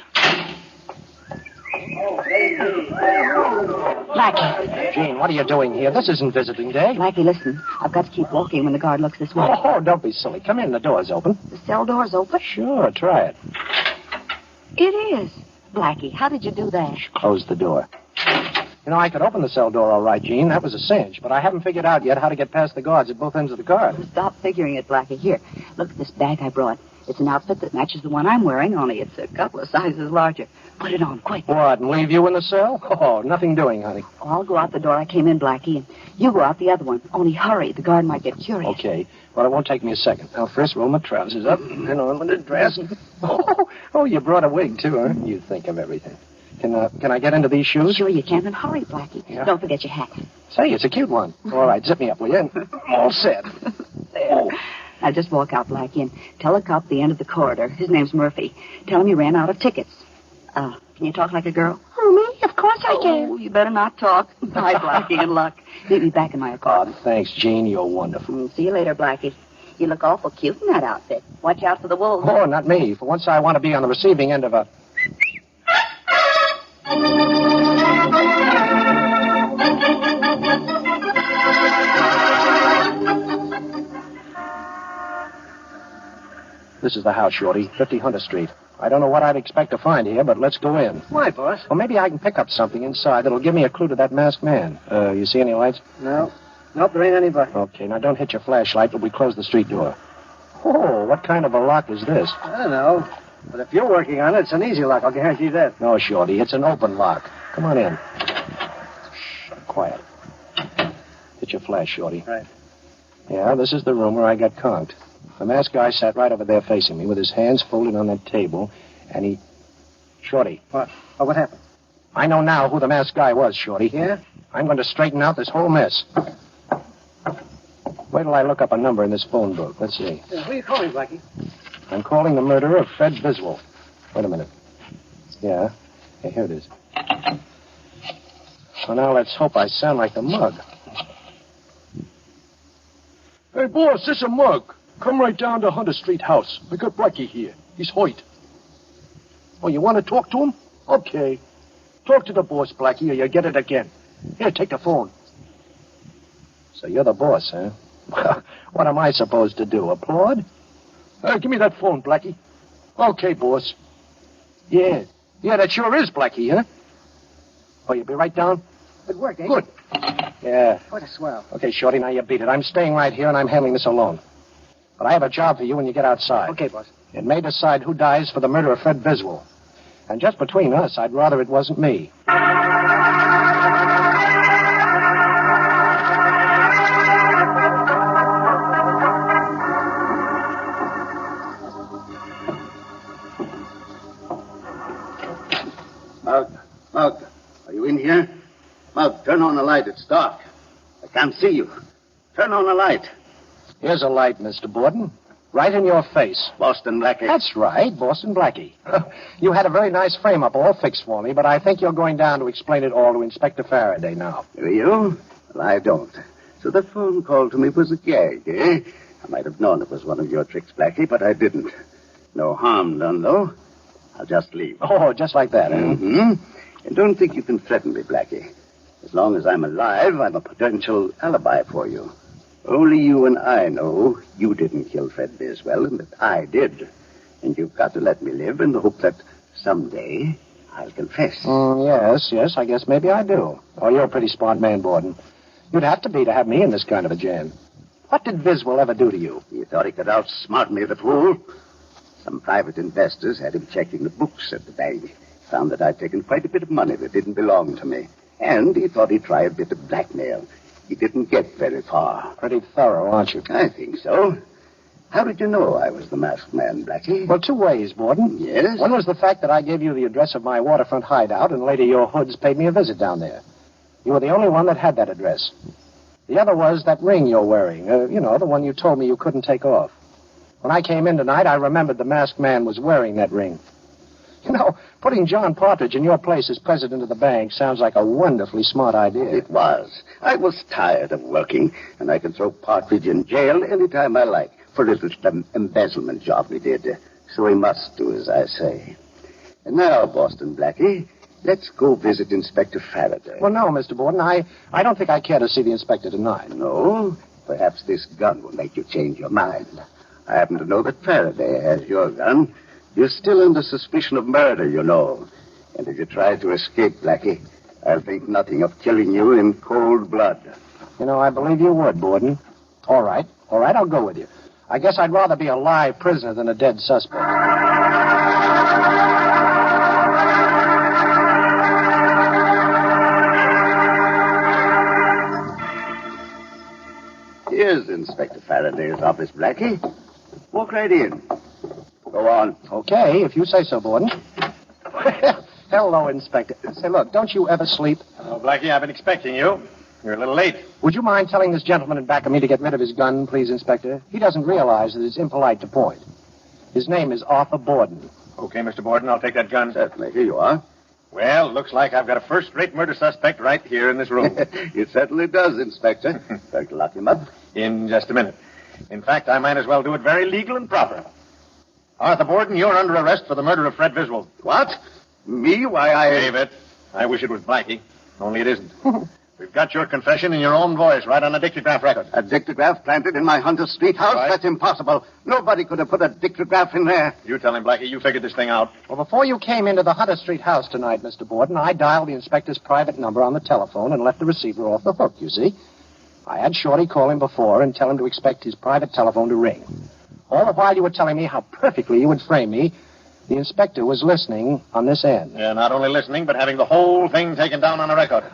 Blackie. Gene, what are you doing here? This isn't visiting day. Blackie, listen. I've got to keep walking when the guard looks this way. Oh, don't be silly. Come in. The door's open. The cell door's open? Sure, try it. It is. Blackie, how did you do that? Close the door. You know, I could open the cell door all right, Gene. That was a cinch. But I haven't figured out yet how to get past the guards at both ends of the guard. Stop figuring it, Blackie. Here, look at this bag I brought. It's an outfit that matches the one I'm wearing, only it's a couple of sizes larger. Put it on, quick. What, and leave you in the cell? Oh, nothing doing, honey. Oh, I'll go out the door I came in, Blackie, and you go out the other one. Only hurry. The guard might get curious. Okay. Well, it won't take me a second. I'll first roll my trousers up, and then on with the dress. Oh, you brought a wig, too, huh? You think of everything. Can I get into these shoes? Sure you can, and hurry, Blackie. Yeah. Don't forget your hat. Say, it's a cute one. All right, zip me up, will you? I'm all set. There. Now just walk out, Blackie, and tell the cop at the end of the corridor. His name's Murphy. Tell him you ran out of tickets. Can you talk like a girl? Oh, me? Of course I can. Oh, you better not talk. Bye, Blackie, and luck. Meet me back in my apartment. Oh, thanks, Gene. You're wonderful. See you later, Blackie. You look awful cute in that outfit. Watch out for the wolves. Oh, not me. For once I want to be on the receiving end of a... This is the house, Shorty, 50 Hunter Street. I don't know what I'd expect to find here, but let's go in. Why, boss? Well, maybe I can pick up something inside that'll give me a clue to that masked man. You see any lights? No. Nope, there ain't anybody. Okay, now don't hit your flashlight till we close the street door. Oh, what kind of a lock is this? I don't know. But if you're working on it, it's an easy lock. I'll guarantee that. No, Shorty, it's an open lock. Come on in. Shh, quiet. Hit your flash, Shorty. Right. Yeah, this is the room where I got conked. The masked guy sat right over there facing me with his hands folded on that table, and he... Shorty. What? Oh, what happened? I know now who the masked guy was, Shorty. Yeah? I'm going to straighten out this whole mess. Wait till I look up a number in this phone book. Let's see. Who are you calling, Blackie? I'm calling the murderer of Fred Viswell. Wait a minute. Yeah, here it is. Well, now let's hope I sound like the mug. Hey, boss, this is a mug. Come right down to Hunter Street house. We got Blackie here. He's hurt. Oh, you want to talk to him? Okay. Talk to the boss, Blackie, or you'll get it again. Here, take the phone. So you're the boss, huh? What am I supposed to do, applaud? Give me that phone, Blackie. Okay, boss. Yeah, that sure is Blackie, huh? Oh, you'll be right down? Good work, eh? Good. Yeah. What a swell. Okay, Shorty, now you beat it. I'm staying right here, and I'm handling this alone. But I have a job for you when you get outside. Okay, boss. It may decide who dies for the murder of Fred Viswell. And just between us, I'd rather it wasn't me. Mug, are you in here? Mug, turn on the light. It's dark. I can't see you. Turn on the light. Here's a light, Mr. Borden. Right in your face. Boston Blackie. That's right, Boston Blackie. You had a very nice frame-up all fixed for me, but I think you're going down to explain it all to Inspector Faraday now. Do you? Well, I don't. So the phone call to me was a gag, eh? I might have known it was one of your tricks, Blackie, but I didn't. No harm done, though. I'll just leave. Oh, just like that, eh? Mm-hmm. And don't think you can threaten me, Blackie. As long as I'm alive, I'm a potential alibi for you. Only you and I know you didn't kill Fred Biswell, and that I did. And you've got to let me live in the hope that someday I'll confess. Yes, I guess maybe I do. Oh, you're a pretty smart man, Borden. You'd have to be to have me in this kind of a jam. What did Biswell ever do to you? He thought he could outsmart me, the fool. Some private investors had him checking the books at the bank. Found that I'd taken quite a bit of money that didn't belong to me. And he thought he'd try a bit of blackmail. He didn't get very far. Pretty thorough, aren't you? I think so. How did you know I was the masked man, Blackie? Well, 2 ways, Borden. Yes? One was the fact that I gave you the address of my waterfront hideout, and later your hoods paid me a visit down there. You were the only one that had that address. The other was that ring you're wearing. The one you told me you couldn't take off. When I came in tonight, I remembered the masked man was wearing that ring. Putting John Partridge in your place as president of the bank sounds like a wonderfully smart idea. It was. I was tired of working, and I can throw Partridge in jail any time I like for a little embezzlement job we did. So he must do as I say. And now, Boston Blackie, let's go visit Inspector Faraday. Well, no, Mr. Borden, I don't think I care to see the inspector tonight. No? Perhaps this gun will make you change your mind. I happen to know that Faraday has your gun. You're still under suspicion of murder, you know. And if you try to escape, Blackie, I'll think nothing of killing you in cold blood. I believe you would, Borden. All right, I'll go with you. I guess I'd rather be a live prisoner than a dead suspect. Here's Inspector Faraday's office, Blackie. Walk right in. Go on. Okay, if you say so, Borden. Hello, Inspector. Say, look, don't you ever sleep? Oh, Blackie, I've been expecting you. You're a little late. Would you mind telling this gentleman in back of me to get rid of his gun, please, Inspector? He doesn't realize that it's impolite to point. His name is Arthur Borden. Okay, Mr. Borden, I'll take that gun. Certainly. Here you are. Well, looks like I've got a first-rate murder suspect right here in this room. It certainly does, Inspector. Going to lock him up? In just a minute. In fact, I might as well do it very legal and proper. Arthur Borden, you're under arrest for the murder of Fred Viswell. What? Me? Why, Save it. I wish it was Blackie. Only it isn't. We've got your confession in your own voice right on a dictograph record. A dictograph planted in my Hunter Street house? Right. That's impossible. Nobody could have put a dictograph in there. You tell him, Blackie. You figured this thing out. Well, before you came into the Hunter Street house tonight, Mr. Borden, I dialed the inspector's private number on the telephone and left the receiver off the hook, you see. I had Shorty call him before and tell him to expect his private telephone to ring. All the while you were telling me how perfectly you would frame me, the inspector was listening on this end. Yeah, not only listening, but having the whole thing taken down on a record.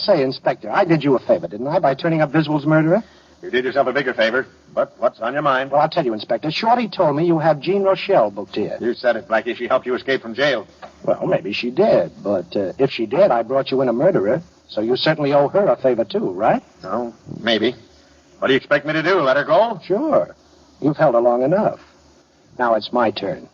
Say, Inspector, I did you a favor, didn't I, by turning up Viswell's murderer? You did yourself a bigger favor, but what's on your mind? Well, I'll tell you, Inspector. Shorty told me you have Jean Rochelle booked here. You said it, Blackie. She helped you escape from jail. Well, maybe she did, but if she did, I brought you in a murderer, so you certainly owe her a favor, too, right? No, maybe. What do you expect me to do, let her go? Sure. You've held her long enough. Now it's my turn.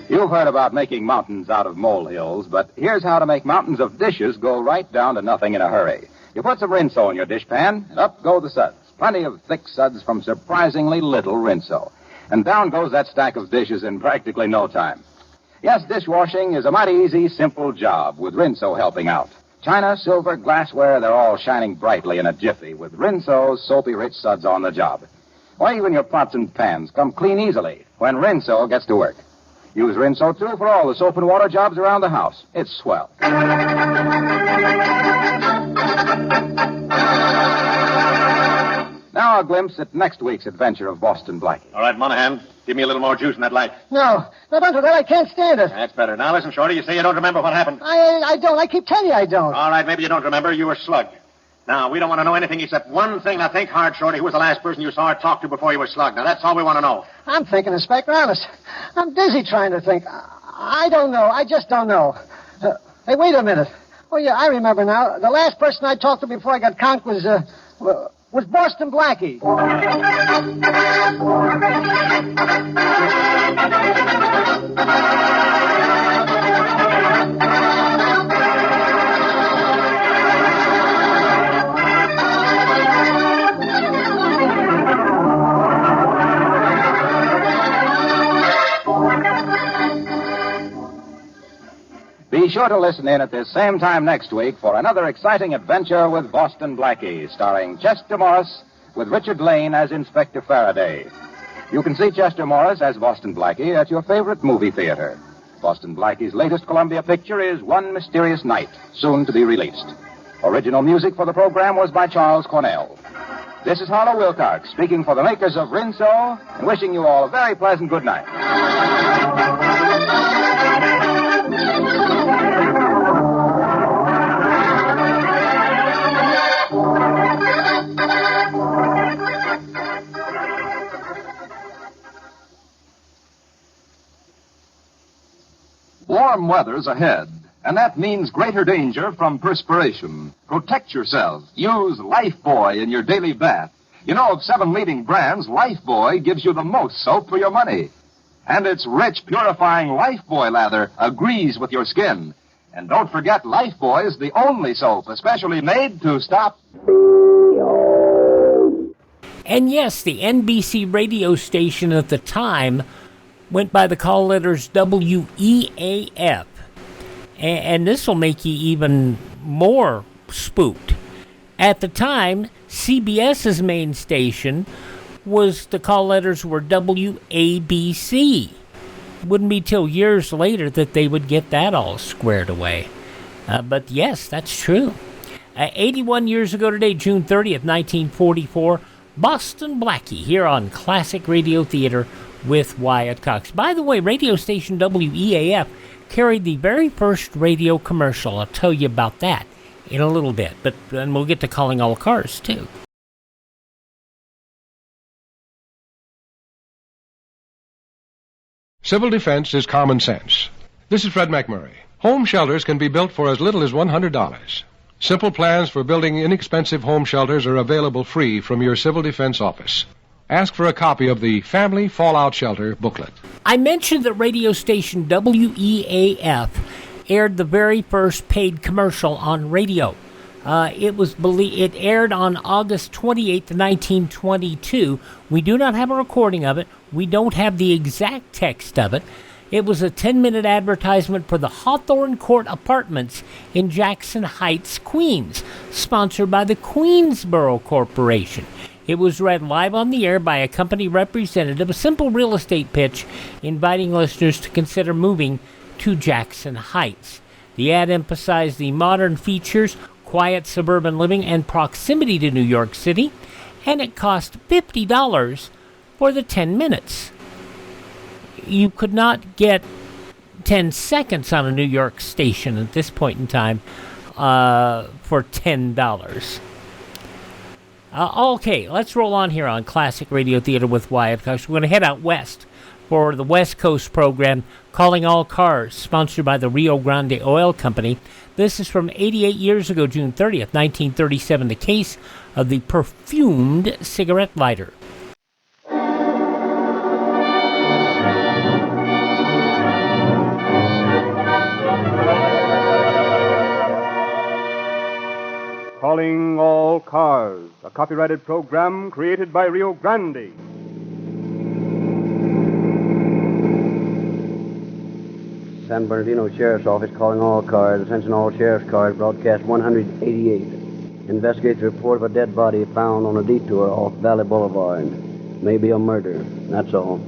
You've heard about making mountains out of molehills, but here's how to make mountains of dishes go right down to nothing in a hurry. You put some Rinso in your dishpan, and up go the suds. Plenty of thick suds from surprisingly little Rinso. And down goes that stack of dishes in practically no time. Yes, dishwashing is a mighty easy, simple job with Rinso helping out. China, silver, glassware, they're all shining brightly in a jiffy with Rinso's soapy-rich suds on the job. Why, even your pots and pans come clean easily when Rinso gets to work. Use Rinso, too, for all the soap and water jobs around the house. It's swell. Now a glimpse at next week's adventure of Boston Blackie. All right, Monahan, give me a little more juice in that light. No, don't do that. I can't stand it. That's better. Now listen, Shorty, you say you don't remember what happened. I don't. I keep telling you I don't. All right, maybe you don't remember. You were slugged. Now, we don't want to know anything except one thing. Now, think hard, Shorty. Who was the last person you saw or talked to before you were slugged? Now, that's all we want to know. I'm thinking, Inspector, honest. I'm busy trying to think. I don't know. I just don't know. Hey, wait a minute. Oh, yeah, I remember now. The last person I talked to before I got conked was Boston Blackie. Be sure to listen in at this same time next week for another exciting adventure with Boston Blackie, starring Chester Morris with Richard Lane as Inspector Faraday. You can see Chester Morris as Boston Blackie at your favorite movie theater. Boston Blackie's latest Columbia picture is One Mysterious Night, soon to be released. Original music for the program was by Charles Cornell. This is Harlow Wilcox speaking for the makers of Rinso and wishing you all a very pleasant good night. Warm weather's ahead, and that means greater danger from perspiration. Protect yourself. Use Lifebuoy in your daily bath. You know, of 7 leading brands, Lifebuoy gives you the most soap for your money. And its rich, purifying Lifebuoy lather agrees with your skin. And don't forget, Lifebuoy is the only soap especially made to stop... And yes, the NBC radio station at the time went by the call letters WEAF. And this will make you even more spooked. At the time, CBS's main station was the call letters were WABC. Wouldn't be till years later that they would get that all squared away. But yes, that's true. 81 years ago today, June 30th, 1944, Boston Blackie here on Classic Radio Theater with Wyatt Cox. By the way, radio station WEAF carried the very first radio commercial. I'll tell you about that in a little bit, but then we'll get to calling all cars, too. Civil defense is common sense. This is Fred McMurray. Home shelters can be built for as little as $100. Simple plans for building inexpensive home shelters are available free from your civil defense office. Ask for a copy of the Family Fallout Shelter booklet. I mentioned that radio station WEAF aired the very first paid commercial on radio. It aired on August 28th, 1922. We do not have a recording of it. We don't have the exact text of it. It was a 10-minute advertisement for the Hawthorne Court Apartments in Jackson Heights, Queens, sponsored by the Queensboro Corporation. It was read live on the air by a company representative, a simple real estate pitch inviting listeners to consider moving to Jackson Heights. The ad emphasized the modern features, quiet suburban living, and proximity to New York City, and it cost $50 for the 10 minutes. You could not get 10 seconds on a New York station at this point in time for $10. Okay, let's roll on here on Classic Radio Theater with Wyatt Cox. We're going to head out west for the West Coast program, Calling All Cars, sponsored by the Rio Grande Oil Company. This is from 88 years ago, June 30th, 1937, the case of the Perfumed Cigarette Lighter. Calling All Cars, a copyrighted program created by Rio Grande. San Bernardino Sheriff's Office calling all cars. Attention all sheriff's cars. Broadcast 188. Investigates the report of a dead body found on a detour off Valley Boulevard. Maybe a murder. That's all.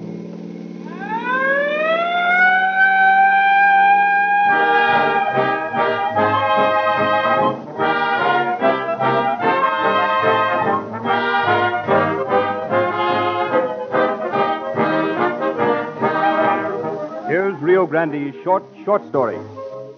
Rio Grande's short story.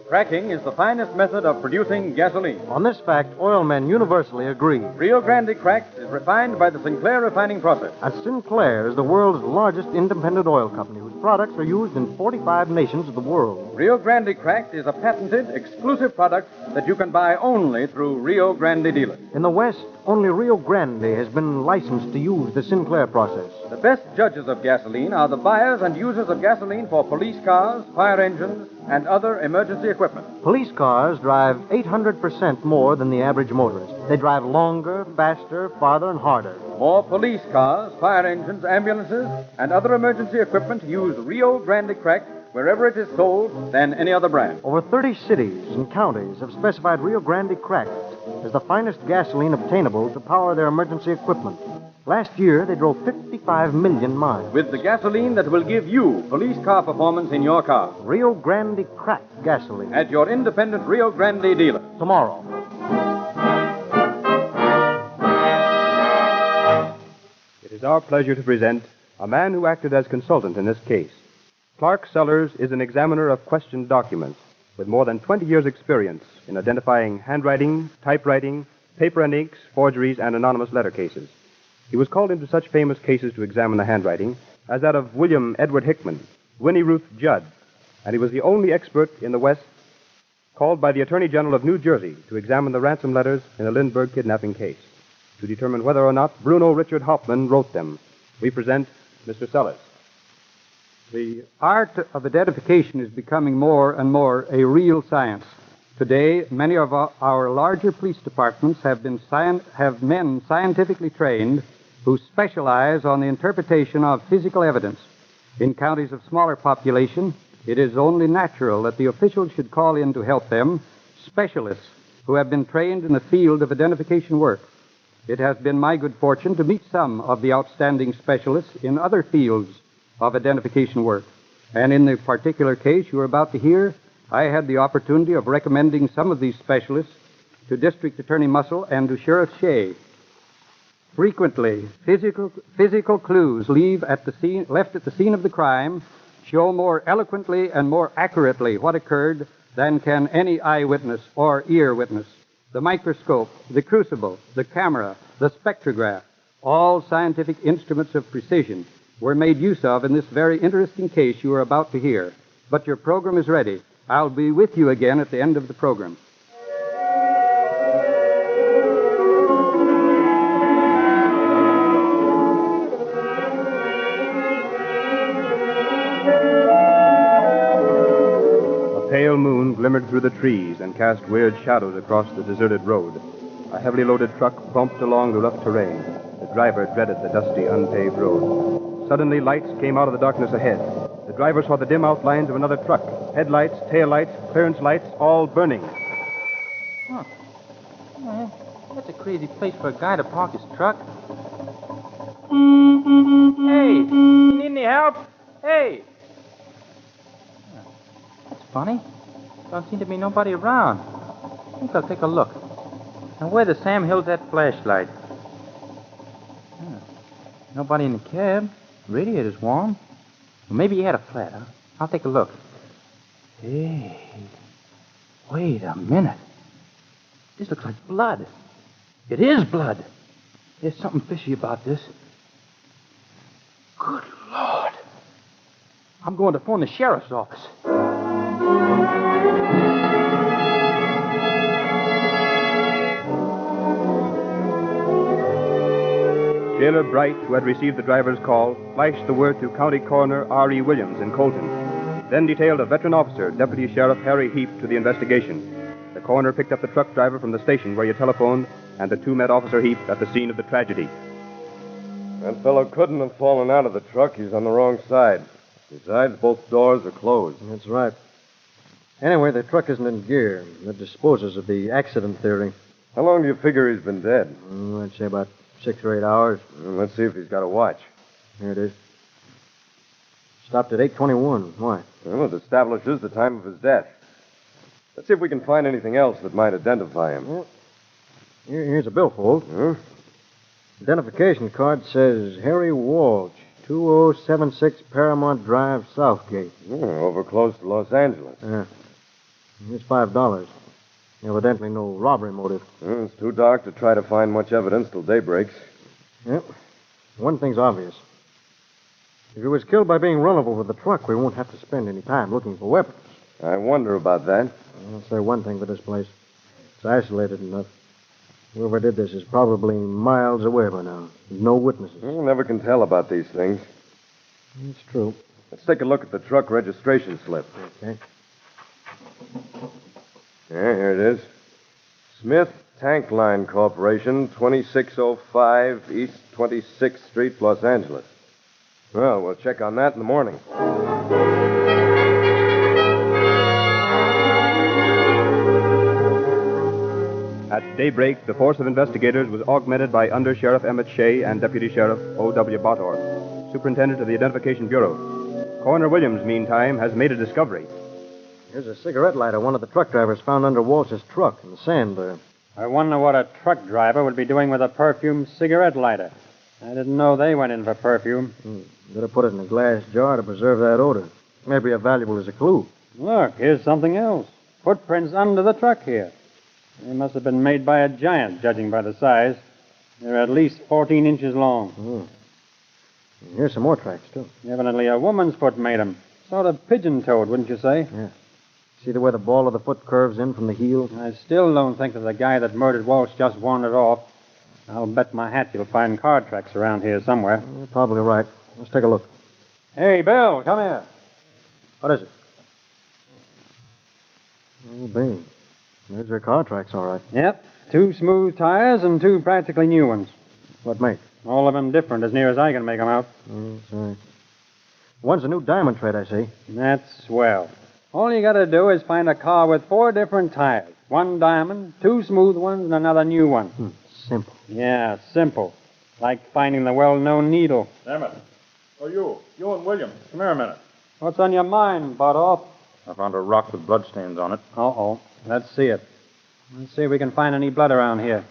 Cracking is the finest method of producing gasoline. On this fact, oil men universally agree. Rio Grande Cracked is refined by the Sinclair refining process. And Sinclair is the world's largest independent oil company whose products are used in 45 nations of the world. Rio Grande Cracked is a patented, exclusive product that you can buy only through Rio Grande dealers. In the West, only Rio Grande has been licensed to use the Sinclair process. The best judges of gasoline are the buyers and users of gasoline for police cars, fire engines, and other emergency equipment. Police cars drive 800% more than the average motorist. They drive longer, faster, farther, and harder. More police cars, fire engines, ambulances, and other emergency equipment use Rio Grande Cracked wherever it is sold than any other brand. Over 30 cities and counties have specified Rio Grande Cracked as the finest gasoline obtainable to power their emergency equipment. Last year, they drove 55 million miles. With the gasoline that will give you police car performance in your car. Rio Grande Cracked gasoline. At your independent Rio Grande dealer. Tomorrow. It is our pleasure to present a man who acted as consultant in this case. Clark Sellers is an examiner of questioned documents with more than 20 years' experience in identifying handwriting, typewriting, paper and inks, forgeries, and anonymous letter cases. He was called into such famous cases to examine the handwriting as that of William Edward Hickman, Winnie Ruth Judd, and he was the only expert in the West called by the Attorney General of New Jersey to examine the ransom letters in the Lindbergh kidnapping case, to determine whether or not Bruno Richard Hoffman wrote them. We present Mr. Sellers. The art of identification is becoming more and more a real science. Today, many of our larger police departments have men scientifically trained who specialize on the interpretation of physical evidence. In counties of smaller population, it is only natural that the officials should call in to help them specialists who have been trained in the field of identification work. It has been my good fortune to meet some of the outstanding specialists in other fields of identification work. And in the particular case you are about to hear, I had the opportunity of recommending some of these specialists to District Attorney Muscle and to Sheriff Shea. Frequently, physical clues left at the scene of the crime show more eloquently and more accurately what occurred than can any eyewitness or ear witness. The microscope, the crucible, the camera, the spectrograph, all scientific instruments of precision were made use of in this very interesting case you are about to hear. But your program is ready. I'll be with you again at the end of the program. A pale moon glimmered through the trees and cast weird shadows across the deserted road. A heavily loaded truck bumped along the rough terrain. The driver dreaded the dusty, unpaved road. Suddenly, lights came out of the darkness ahead. The driver saw the dim outlines of another truck. Headlights, taillights, clearance lights, all burning. Huh. Well, that's a crazy place for a guy to park his truck. Hey, you need any help? Hey! That's funny. Don't seem to be nobody around. I think I'll take a look. Now, where the Sam Hill's that flashlight? Nobody in the cab. Radiator's warm. Well, maybe he had a flat, huh? I'll take a look. Hey, wait a minute. This looks like blood. It is blood. There's something fishy about this. Good Lord. I'm going to phone the sheriff's office. Jailer Bright, who had received the driver's call, flashed the word to County Coroner R.E. Williams in Colton, then detailed a veteran officer, Deputy Sheriff Harry Heap, to the investigation. The coroner picked up the truck driver from the station where he telephoned, and the two met Officer Heap at the scene of the tragedy. That fellow couldn't have fallen out of the truck. He's on the wrong side. Besides, both doors are closed. That's right. Anyway, the truck isn't in gear. That disposes of the accident theory. How long do you figure he's been dead? I'd say about 6 or 8 hours. Let's see if he's got a watch. Here it is. Stopped at 8:21. Why? Well, it establishes the time of his death. Let's see if we can find anything else that might identify him. Well, here's a billfold. Identification card says Harry Walsh, 2076 Paramount Drive, Southgate. Over close to Los Angeles. Here's $5. Evidently no robbery motive. It's too dark to try to find much evidence till day breaks. Yep. One thing's obvious. If he was killed by being run over with the truck, we won't have to spend any time looking for weapons. I wonder about that. I'll say one thing for this place. It's isolated enough. Whoever did this is probably miles away by now. No witnesses. You never can tell about these things. It's true. Let's take a look at the truck registration slip. Okay. Yeah, here it is. Smith Tank Line Corporation, 2605 East 26th Street, Los Angeles. Well, we'll check on that in the morning. At daybreak, the force of investigators was augmented by Under Sheriff Emmett Shea and Deputy Sheriff O.W. Bottorff, Superintendent of the Identification Bureau. Coroner Williams, meantime, has made a discovery. Here's a cigarette lighter one of the truck drivers found under Walsh's truck in the sand there. I wonder what a truck driver would be doing with a perfumed cigarette lighter. I didn't know they went in for perfume. Better put it in a glass jar to preserve that odor. Maybe as valuable as a clue. Look, here's something else. Footprints under the truck here. They must have been made by a giant, judging by the size. They're at least 14 inches long. Here's some more tracks, too. Evidently a woman's foot made them. Sort of pigeon-toed, wouldn't you say? Yeah. See the way the ball of the foot curves in from the heel? I still don't think that the guy that murdered Walsh just wandered off. I'll bet my hat you'll find car tracks around here somewhere. You're probably right. Let's take a look. Hey, Bill, come here. What is it? Oh, Bing. There's their car tracks, all right. Yep. 2 smooth tires and 2 practically new ones. What make? All of them different, as near as I can make them out. Sorry. One's a new diamond tread, I see. That's swell. All you got to do is find a car with 4 different tires. 1 diamond, 2 smooth ones, and another new one. Simple. Yeah, simple. Like finding the well-known needle. Emmett. Oh, you and William. Come here a minute. What's on your mind, Bottorff? I found a rock with bloodstains on it. Uh-oh. Let's see it. Let's see if we can find any blood around here.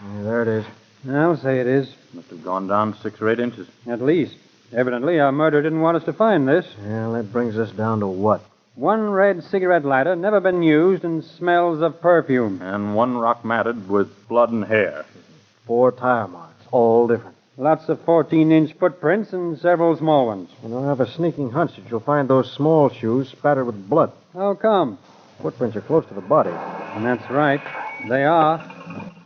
Yeah, there it is. I'll say it is. Must have gone down 6 or 8 inches. At least. Evidently, our murderer didn't want us to find this. Yeah, that brings us down to what? 1 red cigarette lighter, never been used, and smells of perfume. And 1 rock matted with blood and hair. 4 tire marks, all different. Lots of 14-inch footprints and several small ones. I have a sneaking hunch that you'll find those small shoes spattered with blood. How come? Footprints are close to the body. And that's right. They are.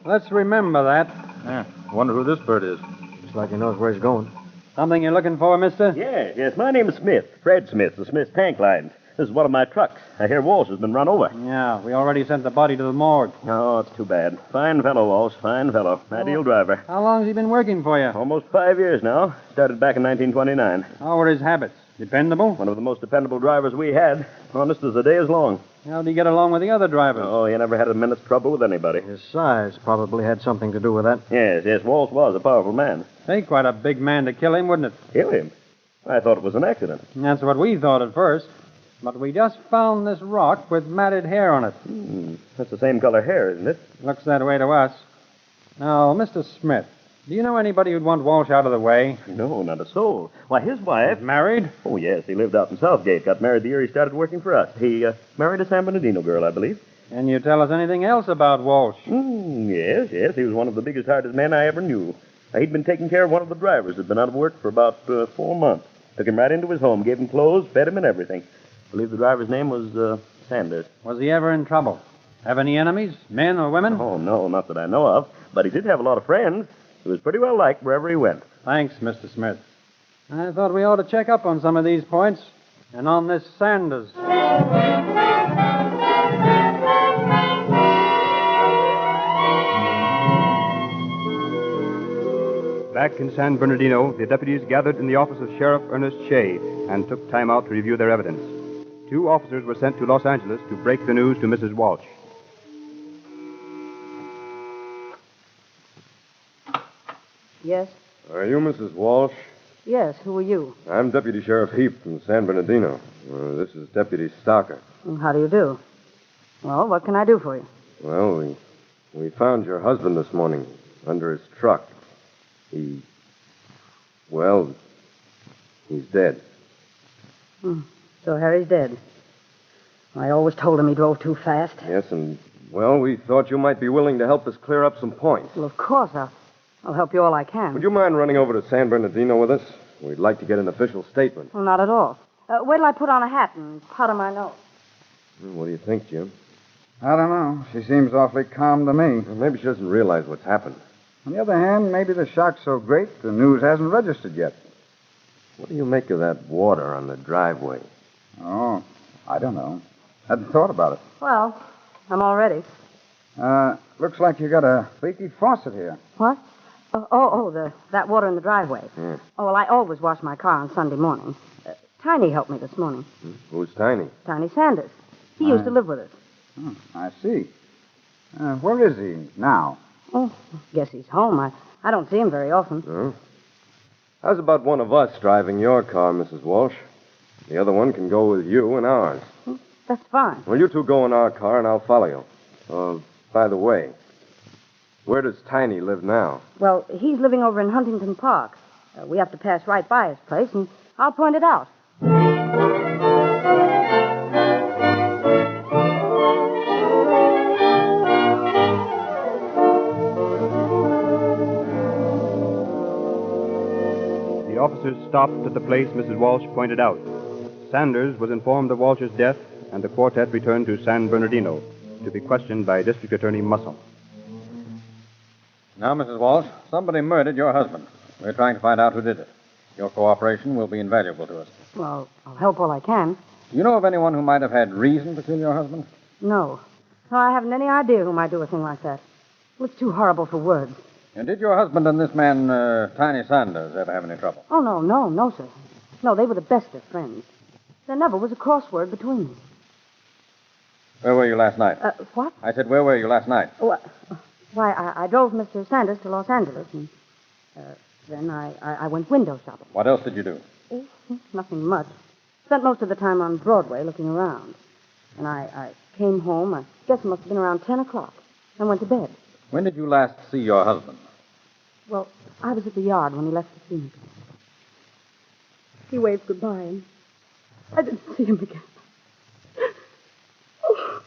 Let's remember that. Yeah, wonder who this bird is. Looks like he knows where he's going. Something you're looking for, mister? Yes. My name is Smith. Fred Smith, the Smith Tank Lines. This is one of my trucks. I hear Walsh has been run over. Yeah, we already sent the body to the morgue. Oh, it's too bad. Fine fellow, Walsh. Fine fellow. Ideal driver. How long's he been working for you? Almost 5 years now. Started back in 1929. How were his habits? Dependable? One of the most dependable drivers we had. Honest as the day is long. How'd he get along with the other drivers? Oh, he never had a minute's trouble with anybody. His size probably had something to do with that. Yes. Walsh was a powerful man. Take quite a big man to kill him, wouldn't it? Kill him? I thought it was an accident. That's what we thought at first. But we just found this rock with matted hair on it. That's the same color hair, isn't it? Looks that way to us. Now, Mr. Smith, do you know anybody who'd want Walsh out of the way? No, not a soul. Why, his wife... Married? Oh, yes. He lived out in Southgate. Got married the year he started working for us. He married a San Bernardino girl, I believe. Can you tell us anything else about Walsh? Yes. He was one of the biggest-hearted men I ever knew. He'd been taking care of one of the drivers who'd been out of work for about 4 months. Took him right into his home, gave him clothes, fed him, and everything. I believe the driver's name was Sanders. Was he ever in trouble? Have any enemies, men or women? Oh, no, not that I know of. But he did have a lot of friends. He was pretty well liked wherever he went. Thanks, Mr. Smith. I thought we ought to check up on some of these points. And on this Sanders. Back in San Bernardino, the deputies gathered in the office of Sheriff Ernest Shea and took time out to review their evidence. 2 officers were sent to Los Angeles to break the news to Mrs. Walsh. Yes? Are you Mrs. Walsh? Yes, who are you? I'm Deputy Sheriff Heap from San Bernardino. This is Deputy Stocker. How do you do? Well, what can I do for you? Well, we found your husband this morning under his truck. He's dead. So Harry's dead. I always told him he drove too fast. Yes, and, we thought you might be willing to help us clear up some points. Well, of course, I'll help you all I can. Would you mind running over to San Bernardino with us? We'd like to get an official statement. Well, not at all. Wait till I put on a hat and powder my nose. What do you think, Jim? I don't know. She seems awfully calm to me. Well, maybe she doesn't realize what's happened. On the other hand, maybe the shock's so great the news hasn't registered yet. What do you make of that water on the driveway? Oh, I don't know. Hadn't thought about it. Well, I'm all ready. Looks like you got a leaky faucet here. What? That water in the driveway. Yeah. Oh, well, I always wash my car on Sunday morning. Tiny helped me this morning. Who's Tiny? Tiny Sanders. He used to live with us. I see. Where is he now? Oh, guess he's home. I don't see him very often. Hmm? How's about one of us driving your car, Mrs. Walsh? The other one can go with you in ours. That's fine. Well, you two go in our car, and I'll follow you. By the way, where does Tiny live now? Well, he's living over in Huntington Park. We have to pass right by his place, and I'll point it out. The officers stopped at the place Mrs. Walsh pointed out. Sanders was informed of Walsh's death, and the quartet returned to San Bernardino to be questioned by District Attorney Muscle. Now, Mrs. Walsh, somebody murdered your husband. We're trying to find out who did it. Your cooperation will be invaluable to us. Well, I'll help all I can. Do you know of anyone who might have had reason to kill your husband? No. No, I haven't any idea who might do a thing like that. Well, it's too horrible for words. And did your husband and this man, Tiny Sanders, ever have any trouble? Oh, no, sir. No, they were the best of friends. There never was a crossword between them. Where were you last night? What? I said, where were you last night? Why, I drove Mr. Sanders to Los Angeles, and then I went window shopping. What else did you do? Nothing much. Spent most of the time on Broadway looking around. And I came home, I guess it must have been around 10 o'clock, and went to bed. When did you last see your husband? Well, I was at the yard when he left the scene. He waved goodbye, and I didn't see him again. Oh,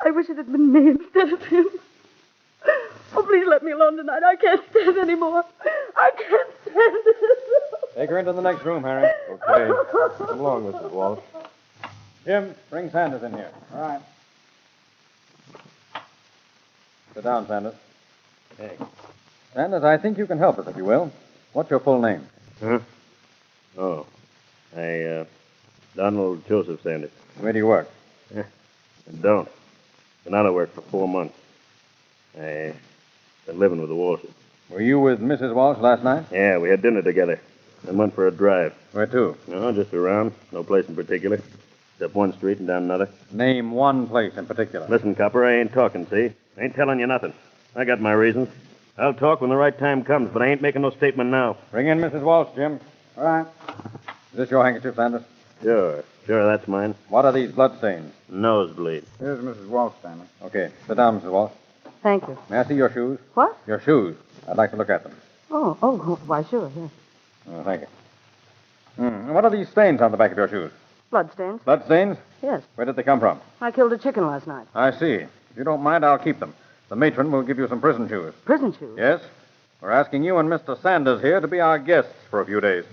I wish it had been me instead of him. Oh, please let me alone tonight. I can't stand anymore. I can't stand it. Take her into the next room, Harry. Okay. Come along, Mrs. Walsh. Jim, bring Sanders in here. All right. Sit down, Sanders. Hey. Sanders, I think you can help us, if you will. What's your full name? Huh? Oh. Donald Joseph Sanders. Where do you work? I don't. Been out of work for 4 months. Been living with the Walshes. Were you with Mrs. Walsh last night? Yeah, we had dinner together. Then went for a drive. Where to? No, just around. No place in particular. Except one street and down another. Name one place in particular. Listen, Copper, I ain't talking, see? I ain't telling you nothing. I got my reasons. I'll talk when the right time comes, but I ain't making no statement now. Bring in Mrs. Walsh, Jim. All right. Is this your handkerchief, Sanders? Sure, that's mine. What are these bloodstains? Nosebleed. Here's Mrs. Walsh, Stanley. Okay. Sit down, Mrs. Walsh. Thank you. May I see your shoes? What? Your shoes. I'd like to look at them. Oh, why, sure, yes. Oh, thank you. What are these stains on the back of your shoes? Bloodstains? Bloodstains? Yes. Where did they come from? I killed a chicken last night. I see. If you don't mind, I'll keep them. The matron will give you some prison shoes. Prison shoes? Yes. We're asking you and Mr. Sanders here to be our guests for a few days.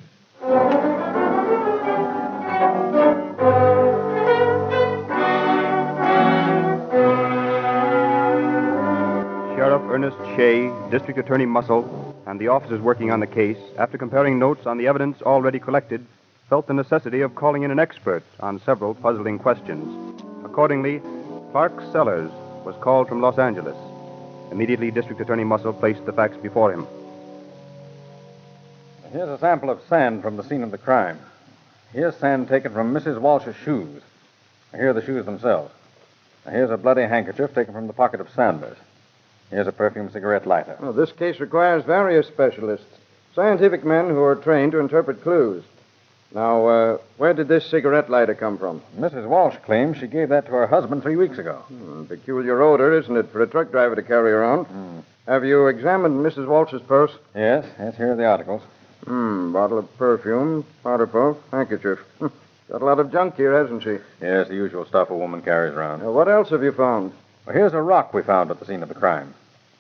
Sheriff Ernest Shea, District Attorney Muscle, and the officers working on the case, after comparing notes on the evidence already collected, felt the necessity of calling in an expert on several puzzling questions. Accordingly, Clark Sellers was called from Los Angeles. Immediately, District Attorney Muscle placed the facts before him. Here's a sample of sand from the scene of the crime. Here's sand taken from Mrs. Walsh's shoes. Here are the shoes themselves. Here's a bloody handkerchief taken from the pocket of Sanders. Here's a perfumed cigarette lighter. Well, this case requires various specialists, scientific men who are trained to interpret clues. Now, where did this cigarette lighter come from? Mrs. Walsh claims she gave that to her husband 3 weeks ago. Peculiar odor, isn't it, for a truck driver to carry around? Have you examined Mrs. Walsh's purse? Yes, here are the articles. Bottle of perfume, powder puff, handkerchief. Got a lot of junk here, hasn't she? Yes, the usual stuff a woman carries around. What else have you found? Well, here's a rock we found at the scene of the crime.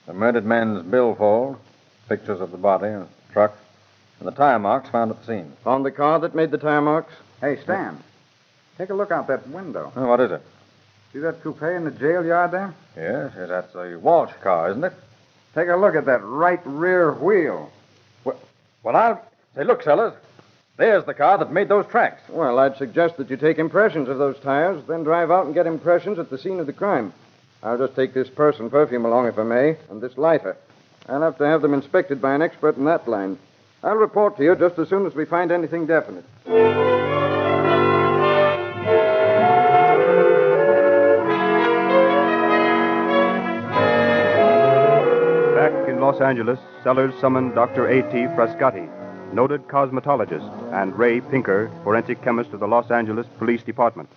The murdered man's billfold, pictures of the body, a truck, and the tire marks found at the scene. Found the car that made the tire marks? Hey, Stan, take a look out that window. Oh, what is it? See that coupe in the jail yard there? Yes, that's a Walsh car, isn't it? Take a look at that right rear wheel. Well, I'll... Say, look, Sellers. There's the car that made those tracks. Well, I'd suggest that you take impressions of those tires, then drive out and get impressions at the scene of the crime. I'll just take this purse and perfume along, if I may, and this lighter. I'll have to have them inspected by an expert in that line. I'll report to you just as soon as we find anything definite. Los Angeles, Sellers summoned Dr. A.T. Frascati, noted cosmetologist, and Ray Pinker, forensic chemist of the Los Angeles Police Department.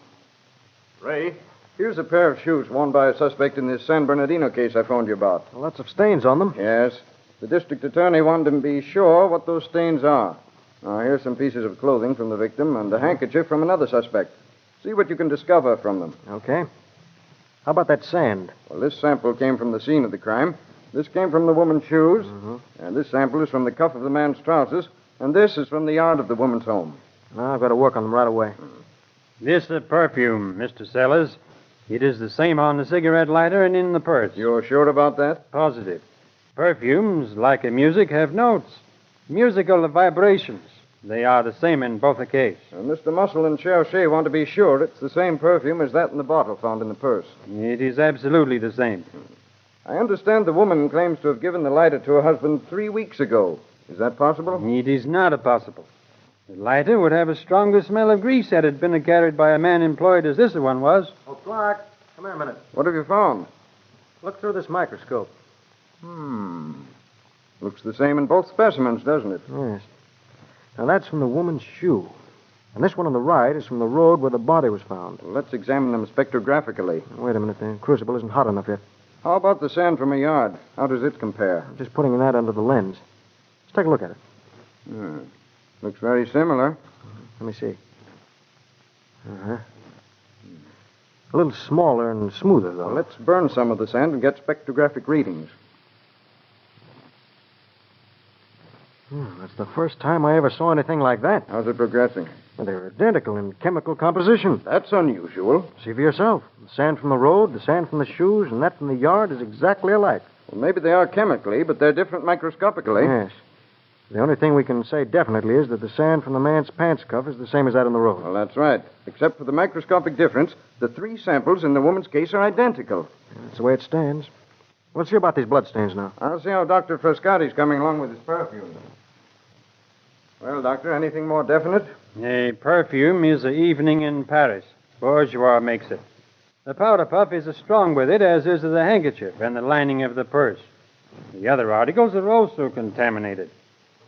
Ray, here's a pair of shoes worn by a suspect in this San Bernardino case I phoned you about. Lots of stains on them. Yes. The district attorney wanted to be sure what those stains are. Now, here's some pieces of clothing from the victim and a handkerchief from another suspect. See what you can discover from them. Okay. How about that sand? Well, this sample came from the scene of the crime. This came from the woman's shoes. And this sample is from the cuff of the man's trousers. And this is from the yard of the woman's home. Now, I've got to work on them right away. This is perfume, Mr. Sellers. It is the same on the cigarette lighter and in the purse. You're sure about that? Positive. Perfumes, like in music, have notes. Musical vibrations. They are the same in both the cases. Mr. Muscle and Sheriff Shea want to be sure it's the same perfume as that in the bottle found in the purse. It is absolutely the same. I understand the woman claims to have given the lighter to her husband 3 weeks ago. Is that possible? It is not possible. The lighter would have a stronger smell of grease had it been carried by a man employed as this one was. Oh, Clark, come here a minute. What have you found? Look through this microscope. Looks the same in both specimens, doesn't it? Yes. Now, that's from the woman's shoe. And this one on the right is from the road where the body was found. Well, let's examine them spectrographically. Wait a minute. The crucible isn't hot enough yet. How about the sand from a yard? How does it compare? I'm just putting that under the lens. Let's take a look at it. Looks very similar. Let me see. A little smaller and smoother, though. Well, let's burn some of the sand and get spectrographic readings. That's the first time I ever saw anything like that. How's it progressing? Well, they're identical in chemical composition. That's unusual. See for yourself. The sand from the road, the sand from the shoes, and that from the yard is exactly alike. Well, maybe they are chemically, but they're different microscopically. Yes. The only thing we can say definitely is that the sand from the man's pants cuff is the same as that on the road. Well, that's right. Except for the microscopic difference, the 3 samples in the woman's case are identical. That's the way it stands. Let's see about these bloodstains now. I'll see how Dr. Frascati's coming along with his perfume. Well, Doctor, anything more definite? A perfume is an evening in Paris. Bourgeois makes it. The powder puff is as strong with it as is the handkerchief and the lining of the purse. The other articles are also contaminated.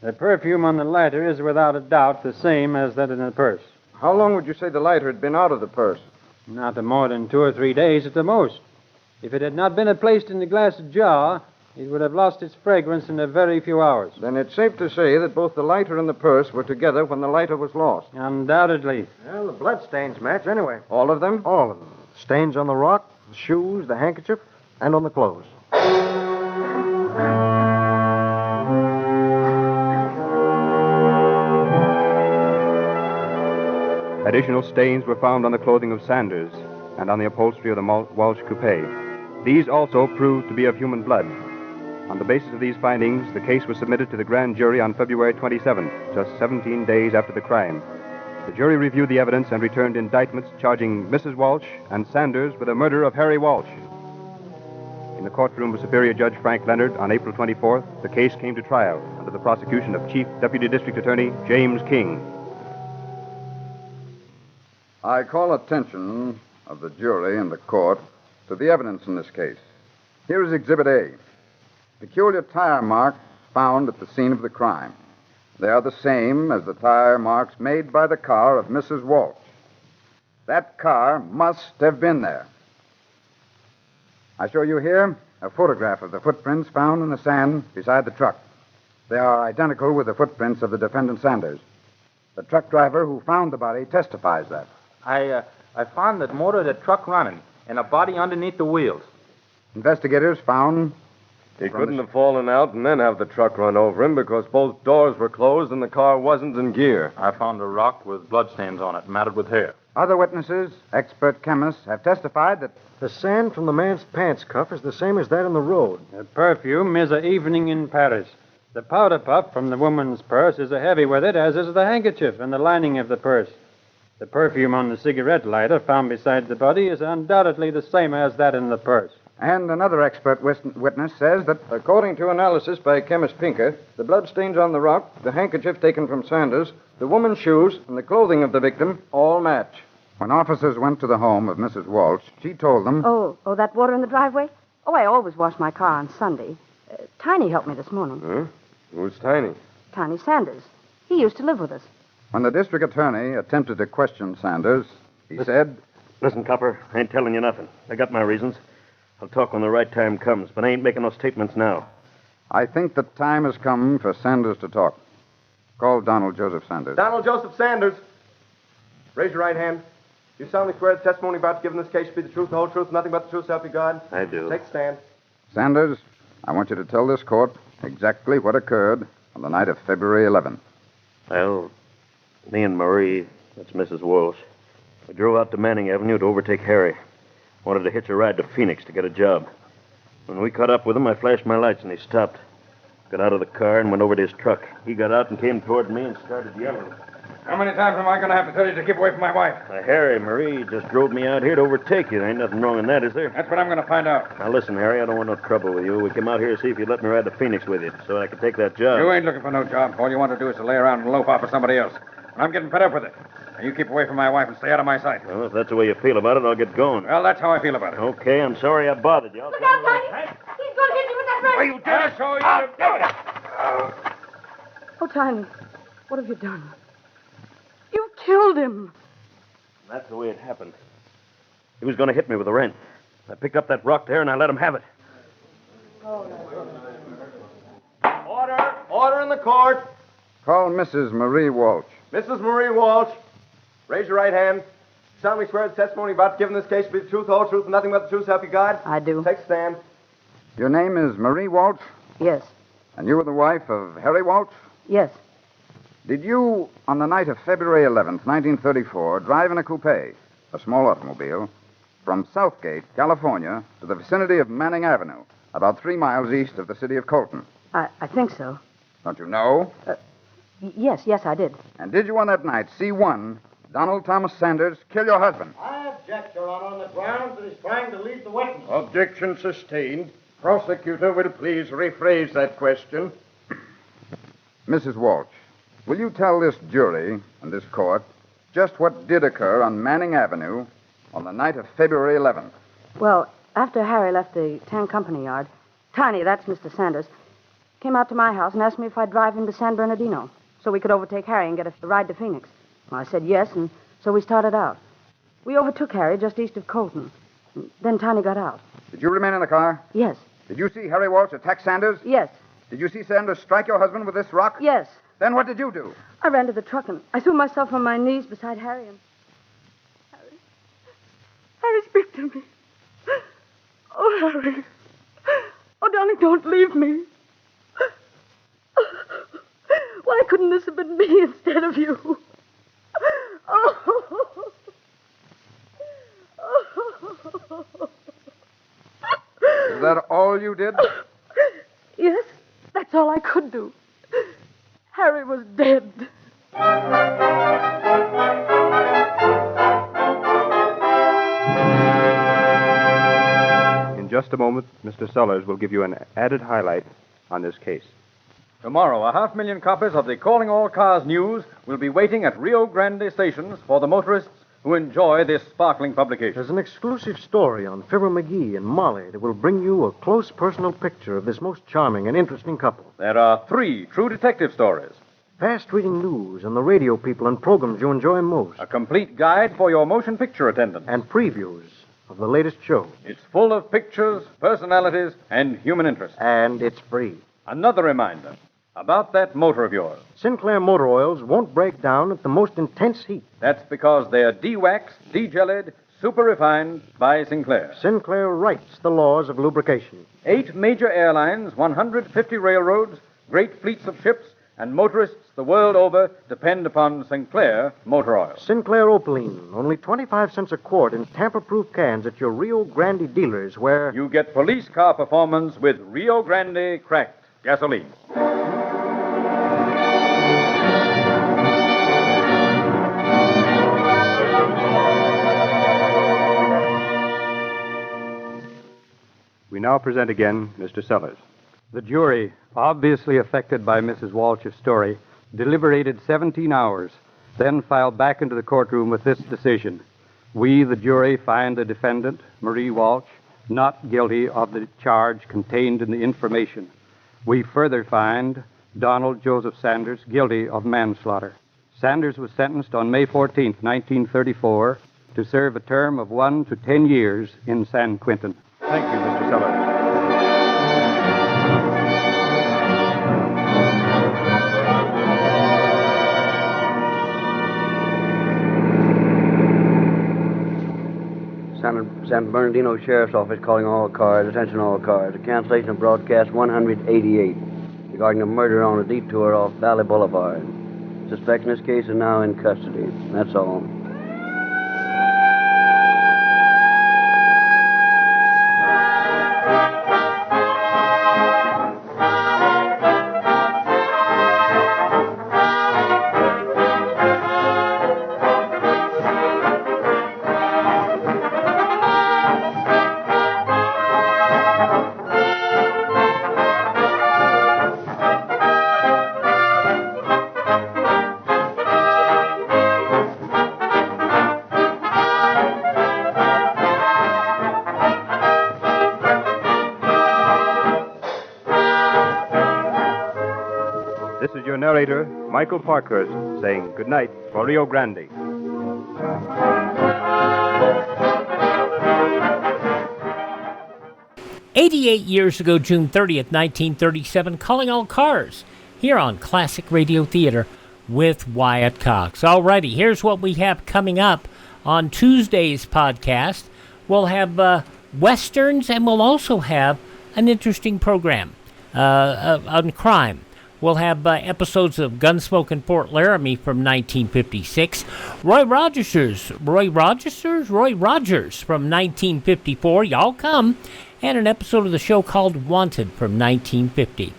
The perfume on the lighter is without a doubt the same as that in the purse. How long would you say the lighter had been out of the purse? Not more than 2 or 3 days at the most. If it had not been placed in the glass jar, it would have lost its fragrance in a very few hours. Then it's safe to say that both the lighter and the purse were together when the lighter was lost. Undoubtedly. Well, the bloodstains match anyway. All of them? All of them. Stains on the rock, the shoes, the handkerchief, and on the clothes. Additional stains were found on the clothing of Sanders and on the upholstery of the Walsh coupe. These also proved to be of human blood. On the basis of these findings, the case was submitted to the grand jury on February 27th, just 17 days after the crime. The jury reviewed the evidence and returned indictments charging Mrs. Walsh and Sanders with the murder of Harry Walsh. In the courtroom of Superior Judge Frank Leonard on April 24th, the case came to trial under the prosecution of Chief Deputy District Attorney James King. I call attention of the jury and the court to the evidence in this case. Here is Exhibit A. Peculiar tire marks found at the scene of the crime. They are the same as the tire marks made by the car of Mrs. Walsh. That car must have been there. I show you here a photograph of the footprints found in the sand beside the truck. They are identical with the footprints of the defendant Sanders. The truck driver who found the body testifies that. I found that motor of the truck running and a body underneath the wheels. Investigators found... He couldn't have fallen out and then have the truck run over him because both doors were closed and the car wasn't in gear. I found a rock with bloodstains on it, matted with hair. Other witnesses, expert chemists, have testified that... The sand from the man's pants cuff is the same as that in the road. The perfume is an evening in Paris. The powder puff from the woman's purse is a heavy with it, as is the handkerchief and the lining of the purse. The perfume on the cigarette lighter found beside the body is undoubtedly the same as that in the purse. And another expert witness says that... According to analysis by chemist Pinker, the bloodstains on the rock, the handkerchief taken from Sanders, the woman's shoes, and the clothing of the victim all match. When officers went to the home of Mrs. Walsh, she told them... Oh, that water in the driveway? Oh, I always wash my car on Sunday. Tiny helped me this morning. Huh? Who's Tiny? Tiny Sanders. He used to live with us. When the district attorney attempted to question Sanders, he said, Listen, Copper, I ain't telling you nothing. I got my reasons. I'll talk when the right time comes, but I ain't making no statements now. I think the time has come for Sanders to talk. Call Donald Joseph Sanders. Donald Joseph Sanders. Raise your right hand. You solemnly swear the testimony about to give in this case should be the truth, the whole truth, nothing but the truth, so help you God? I do. Take a stand. Sanders, I want you to tell this court exactly what occurred on the night of February 11th. Well, me and Marie, that's Mrs. Walsh, we drove out to Manning Avenue to overtake Harry. Wanted to hitch a ride to Phoenix to get a job. When we caught up with him, I flashed my lights and he stopped. Got out of the car and went over to his truck. He got out and came toward me and started yelling. How many times am I going to have to tell you to keep away from my wife? Harry, Marie just drove me out here to overtake you. There ain't nothing wrong in that, is there? That's what I'm going to find out. Now, listen, Harry, I don't want no trouble with you. We came out here to see if you'd let me ride to Phoenix with you so I could take that job. You ain't looking for no job. All you want to do is to lay around and loaf off for somebody else. I'm getting fed up with it. Now, you keep away from my wife and stay out of my sight. Well, if that's the way you feel about it, I'll get going. Well, that's how I feel about it. Okay, I'm sorry I bothered you. Look out, Tiny! He's going to hit you with that knife! Are you dead? I'll show you. Oh, Tiny, what have you done? You killed him. That's the way it happened. He was going to hit me with a wrench. I picked up that rock there and I let him have it. Order! Order in the court. Call Mrs. Marie Walsh. Mrs. Marie Walsh. Raise your right hand. Solemnly swear the testimony about to give in this case should be the truth, the whole truth, and nothing but the truth, so help you God? I do. Take a stand. Your name is Marie Walsh? Yes. And you were the wife of Harry Walsh? Yes. Did you, on the night of February 11th, 1934, drive in a coupe, a small automobile, from Southgate, California, to the vicinity of Manning Avenue, about 3 miles east of the city of Colton? I think so. Don't you know? Yes, I did. And did you on that night see one, Donald Thomas Sanders, kill your husband? I object, Your Honor, on the grounds that he's trying to lead the witness. Objection sustained. Prosecutor will please rephrase that question. Mrs. Walsh, will you tell this jury and this court just what did occur on Manning Avenue on the night of February 11th? Well, after Harry left the Tank Company yard, Tiny, that's Mr. Sanders, came out to my house and asked me if I'd drive him to San Bernardino so we could overtake Harry and get a ride to Phoenix. Well, I said yes, and so we started out. We overtook Harry just east of Colton. Then Tiny got out. Did you remain in the car? Yes. Did you see Harry Walsh attack Sanders? Yes. Did you see Sanders strike your husband with this rock? Yes. Then what did you do? I ran to the truck and I threw myself on my knees beside Harry and... Harry, speak to me. Oh, Harry. Oh, darling, don't leave me. Why couldn't this have been me instead of you? Oh. Is that all you did? Yes, that's all I could do. Harry was dead. In just a moment, Mr. Sellers will give you an added highlight on this case. Tomorrow, 500,000 copies of the Calling All Cars news will be waiting at Rio Grande stations for the motorists who enjoy this sparkling publication. There's an exclusive story on Fibber McGee and Molly that will bring you a close personal picture of this most charming and interesting couple. There are 3 true detective stories. Fast-reading news and the radio people and programs you enjoy most. A complete guide for your motion picture attendant. And previews of the latest show. It's full of pictures, personalities, and human interest. And it's free. Another reminder about that motor of yours. Sinclair motor oils won't break down at the most intense heat. That's because they're de-waxed, de-jellied, super refined by Sinclair. Sinclair writes the laws of lubrication. 8 major airlines, 150 railroads, great fleets of ships, and motorists the world over depend upon Sinclair motor oil. Sinclair Opaline, only 25 cents a quart in tamper-proof cans at your Rio Grande dealers where... You get police car performance with Rio Grande cracked gasoline. We now present again Mr. Sellers. The jury, obviously affected by Mrs. Walsh's story, deliberated 17 hours, then filed back into the courtroom with this decision. We, the jury, find the defendant, Marie Walsh, not guilty of the charge contained in the information we further find Donald Joseph Sanders guilty of manslaughter. Sanders was sentenced on May 14, 1934, to serve a term of 1 to 10 years in San Quentin. Thank you, Mr. Sellers. San Bernardino Sheriff's Office calling all cars. Attention all cars. A cancellation of broadcast 188 regarding a murder on a detour off Valley Boulevard. Suspect in this case is now in custody. That's all. This is your narrator, Michael Parkhurst, saying good night for Rio Grande. Years ago, June 30th, 1937, Calling All Cars, here on Classic Radio Theater with Wyatt Cox. Alrighty, here's what we have coming up on Tuesday's podcast. We'll have westerns, and we'll also have an interesting program on crime. We'll have episodes of Gunsmoke in Fort Laramie from 1956. Roy Rogers from 1954. Y'all come. And an episode of the show called Wanted from 1950.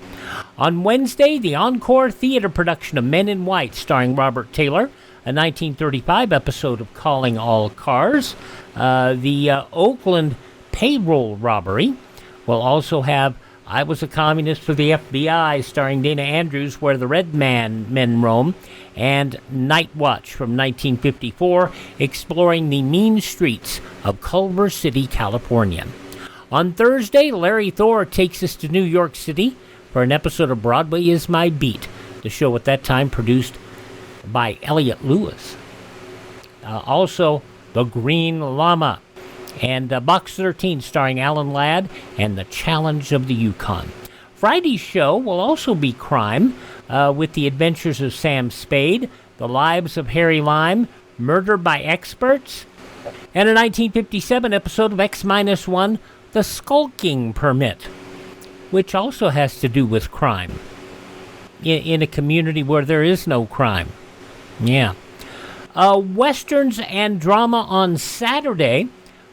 On Wednesday, the Encore Theater production of Men in White starring Robert Taylor, a 1935 episode of Calling All Cars, the Oakland payroll robbery. We'll also have I Was a Communist for the FBI starring Dana Andrews, Where the Red Men Roam, and Night Watch from 1954, exploring the mean streets of Culver City, California. On Thursday, Larry Thor takes us to New York City for an episode of Broadway Is My Beat, the show at that time produced by Elliot Lewis. Also, The Green Llama, and Box 13 starring Alan Ladd, and The Challenge of the Yukon. Friday's show will also be crime, with The Adventures of Sam Spade, The Lives of Harry Lime, Murder by Experts, and a 1957 episode of X-1, The Skulking Permit, which also has to do with crime in a community where there is no crime. Yeah. Westerns and drama on Saturday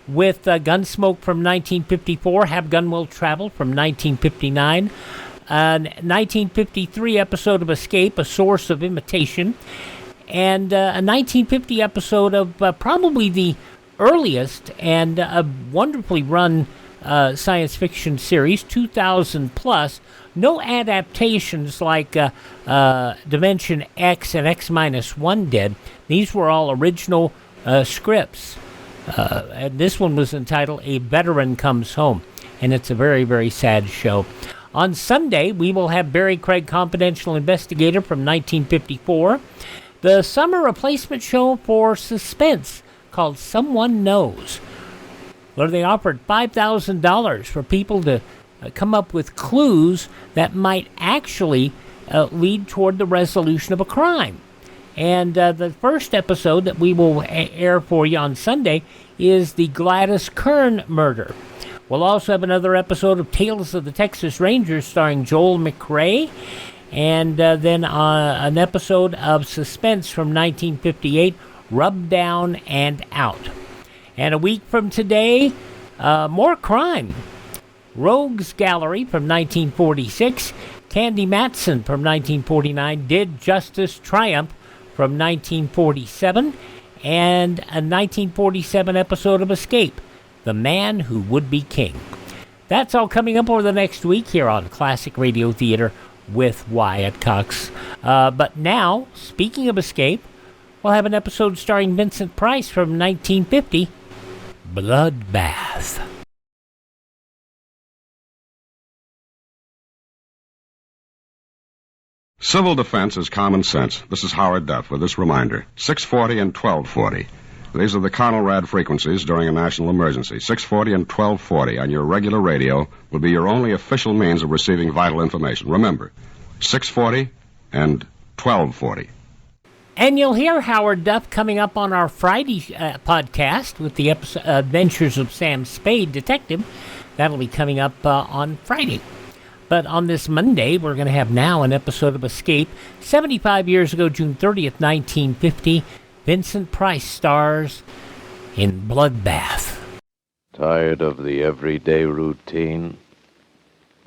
with Gunsmoke from 1954, Have Gun Will Travel from 1959, a 1953 episode of Escape, A Source of Imitation, and a 1950 episode of probably the earliest and a wonderfully run science fiction series, 2000 plus. No adaptations like Dimension X and X-1 did. These were all original scripts. And this one was entitled A Veteran Comes Home, and it's a very, very sad show. On Sunday, we will have Barry Craig, Confidential Investigator from 1954, the summer replacement show for Suspense called Someone Knows, where they offered $5,000 for people to come up with clues that might actually lead toward the resolution of a crime. And the first episode that we will air for you on Sunday is the Gladys Kern murder. We'll also have another episode of Tales of the Texas Rangers starring Joel McRae, and then an episode of Suspense from 1958, Rub Down and Out. And a week from today, more crime. Rogues Gallery from 1946, Candy Matson from 1949, Did Justice Triumph from 1947, and a 1947 episode of Escape, The Man Who Would Be King. That's all coming up over the next week here on Classic Radio Theater with Wyatt Cox. But now, speaking of Escape, we'll have an episode starring Vincent Price from 1950, Bloodbath. Civil defense is common sense. This is Howard Duff with this reminder. 640 and 1240. These are the Conelrad frequencies during a national emergency. 640 and 1240 on your regular radio will be your only official means of receiving vital information. Remember, 640 and 1240. And you'll hear Howard Duff coming up on our Friday podcast with the Adventures of Sam Spade, Detective. That'll be coming up on Friday. But on this Monday, we're going to have now an episode of Escape. 75 years ago, June 30th, 1950, Vincent Price stars in Bloodbath. Tired of the everyday routine?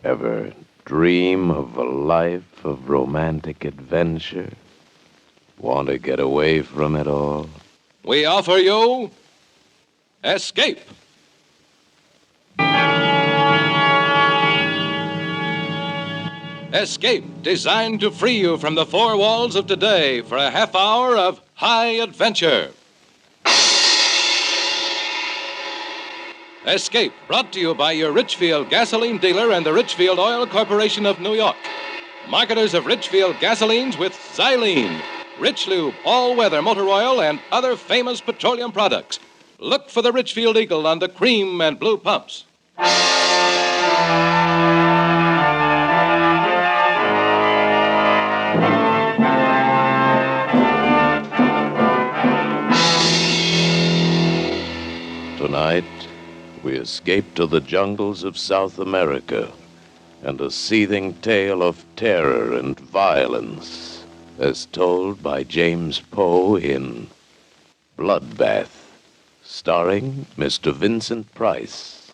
Ever dream of a life of romantic adventure? Want to get away from it all? We offer you Escape. Escape, designed to free you from the four walls of today for a half hour of high adventure. Escape, brought to you by your Richfield gasoline dealer and the Richfield Oil Corporation of New York. Marketers of Richfield gasolines with Xylene, Rich Lube, all-weather motor oil, and other famous petroleum products. Look for the Richfield Eagle on the cream and blue pumps. Tonight, we escape to the jungles of South America and a seething tale of terror and violence, as told by James Poe in Bloodbath, starring Mr. Vincent Price.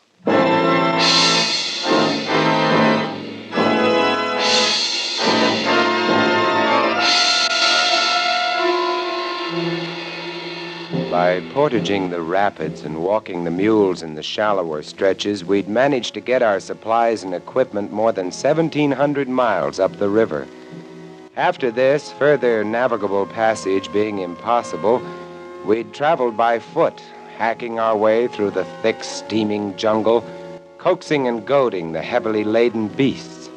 By portaging the rapids and walking the mules in the shallower stretches, we'd managed to get our supplies and equipment more than 1,700 miles up the river. After this, further navigable passage being impossible, we'd traveled by foot, hacking our way through the thick, steaming jungle, coaxing and goading the heavily laden beasts.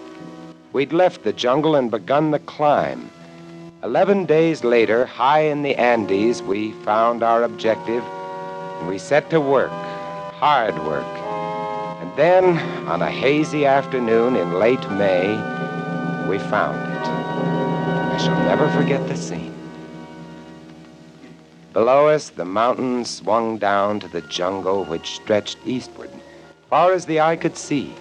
We'd left the jungle and begun the climb. 11 days later, high in the Andes, we found our objective, and we set to work, hard work. And then, on a hazy afternoon in late May, we found it. I shall never forget the scene. Below us, the mountains swung down to the jungle which stretched eastward, far as the eye could see.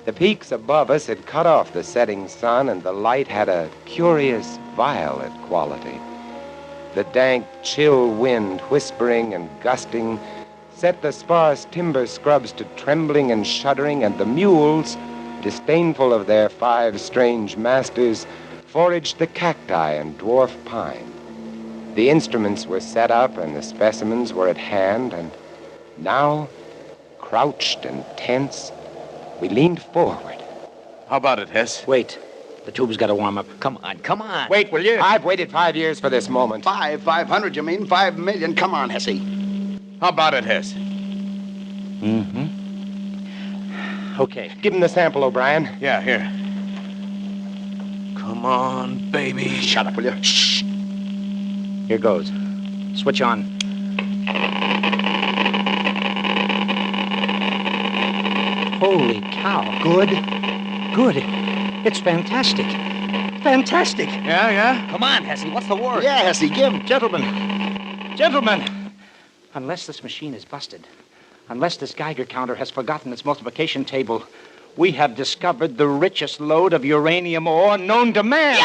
The peaks above us had cut off the setting sun, and the light had a curious violet quality. The dank, chill wind, whispering and gusting, set the sparse timber scrubs to trembling and shuddering, and the mules, disdainful of their 5 strange masters, foraged the cacti and dwarf pine. The instruments were set up and the specimens were at hand, and now, crouched and tense, we leaned forward. How about it, Hess? Wait. The tube's got to warm up. Come on, come on. Wait, will you? I've waited 5 years for this moment. 500, you mean? 5 million. Come on, Hessie. How about it, Hess? Mm-hmm. Okay. Give him the sample, O'Brien. Yeah, here. Come on, baby. Shut up, will you? Shh. Here goes. Switch on. Holy cow. Good. Good. It's fantastic. Fantastic. Yeah? Come on, Hessie. What's the word? Yeah, Hessie, give him. Gentlemen. Unless this machine is busted, unless this Geiger counter has forgotten its multiplication table, we have discovered the richest lode of uranium ore known to man.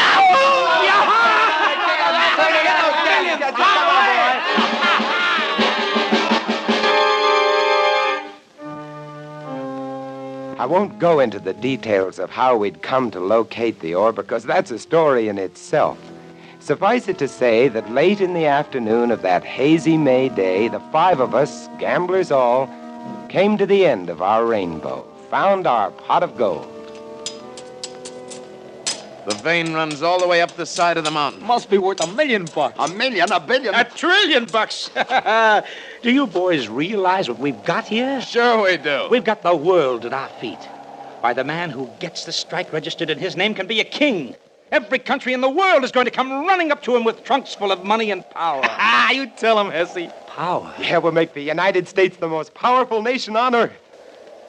I won't go into the details of how we'd come to locate the ore, because that's a story in itself. Suffice it to say that late in the afternoon of that hazy May day, the 5 of us, gamblers all, came to the end of our rainbow, found our pot of gold. The vein runs all the way up the side of the mountain. Must be worth $1 million. $1 million? $1 billion? $1 trillion. Do you boys realize what we've got here? Sure we do. We've got the world at our feet. Why, the man who gets the strike registered in his name can be a king. Every country in the world is going to come running up to him with trunks full of money and power. Ah, you tell him, Hesse. Power? Yeah, we'll make the United States the most powerful nation on earth.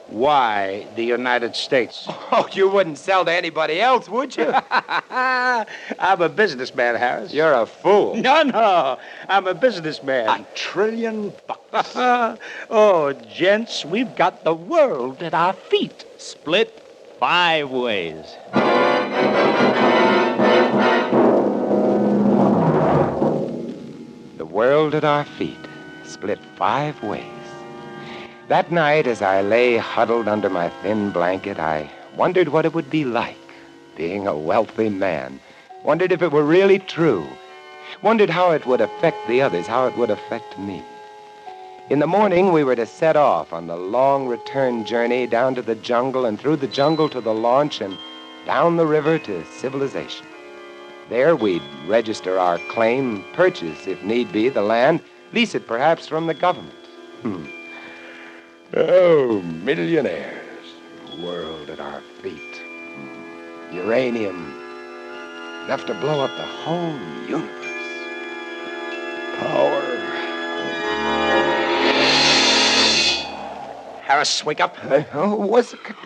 Why the United States? Oh, you wouldn't sell to anybody else, would you? I'm a businessman, Harris. You're a fool. No, I'm a businessman. $1 trillion. Oh, gents, we've got the world at our feet. Split 5 ways. The world at our feet, split 5 ways. That night, as I lay huddled under my thin blanket, I wondered what it would be like, being a wealthy man. Wondered if it were really true. Wondered how it would affect the others, how it would affect me. In the morning, we were to set off on the long return journey down to the jungle and through the jungle to the launch and down the river to civilization. There, we'd register our claim, purchase, if need be, the land, lease it perhaps from the government. Oh, millionaires, world at our feet. Uranium, enough to blow up the whole universe. Power. Harris, wake up.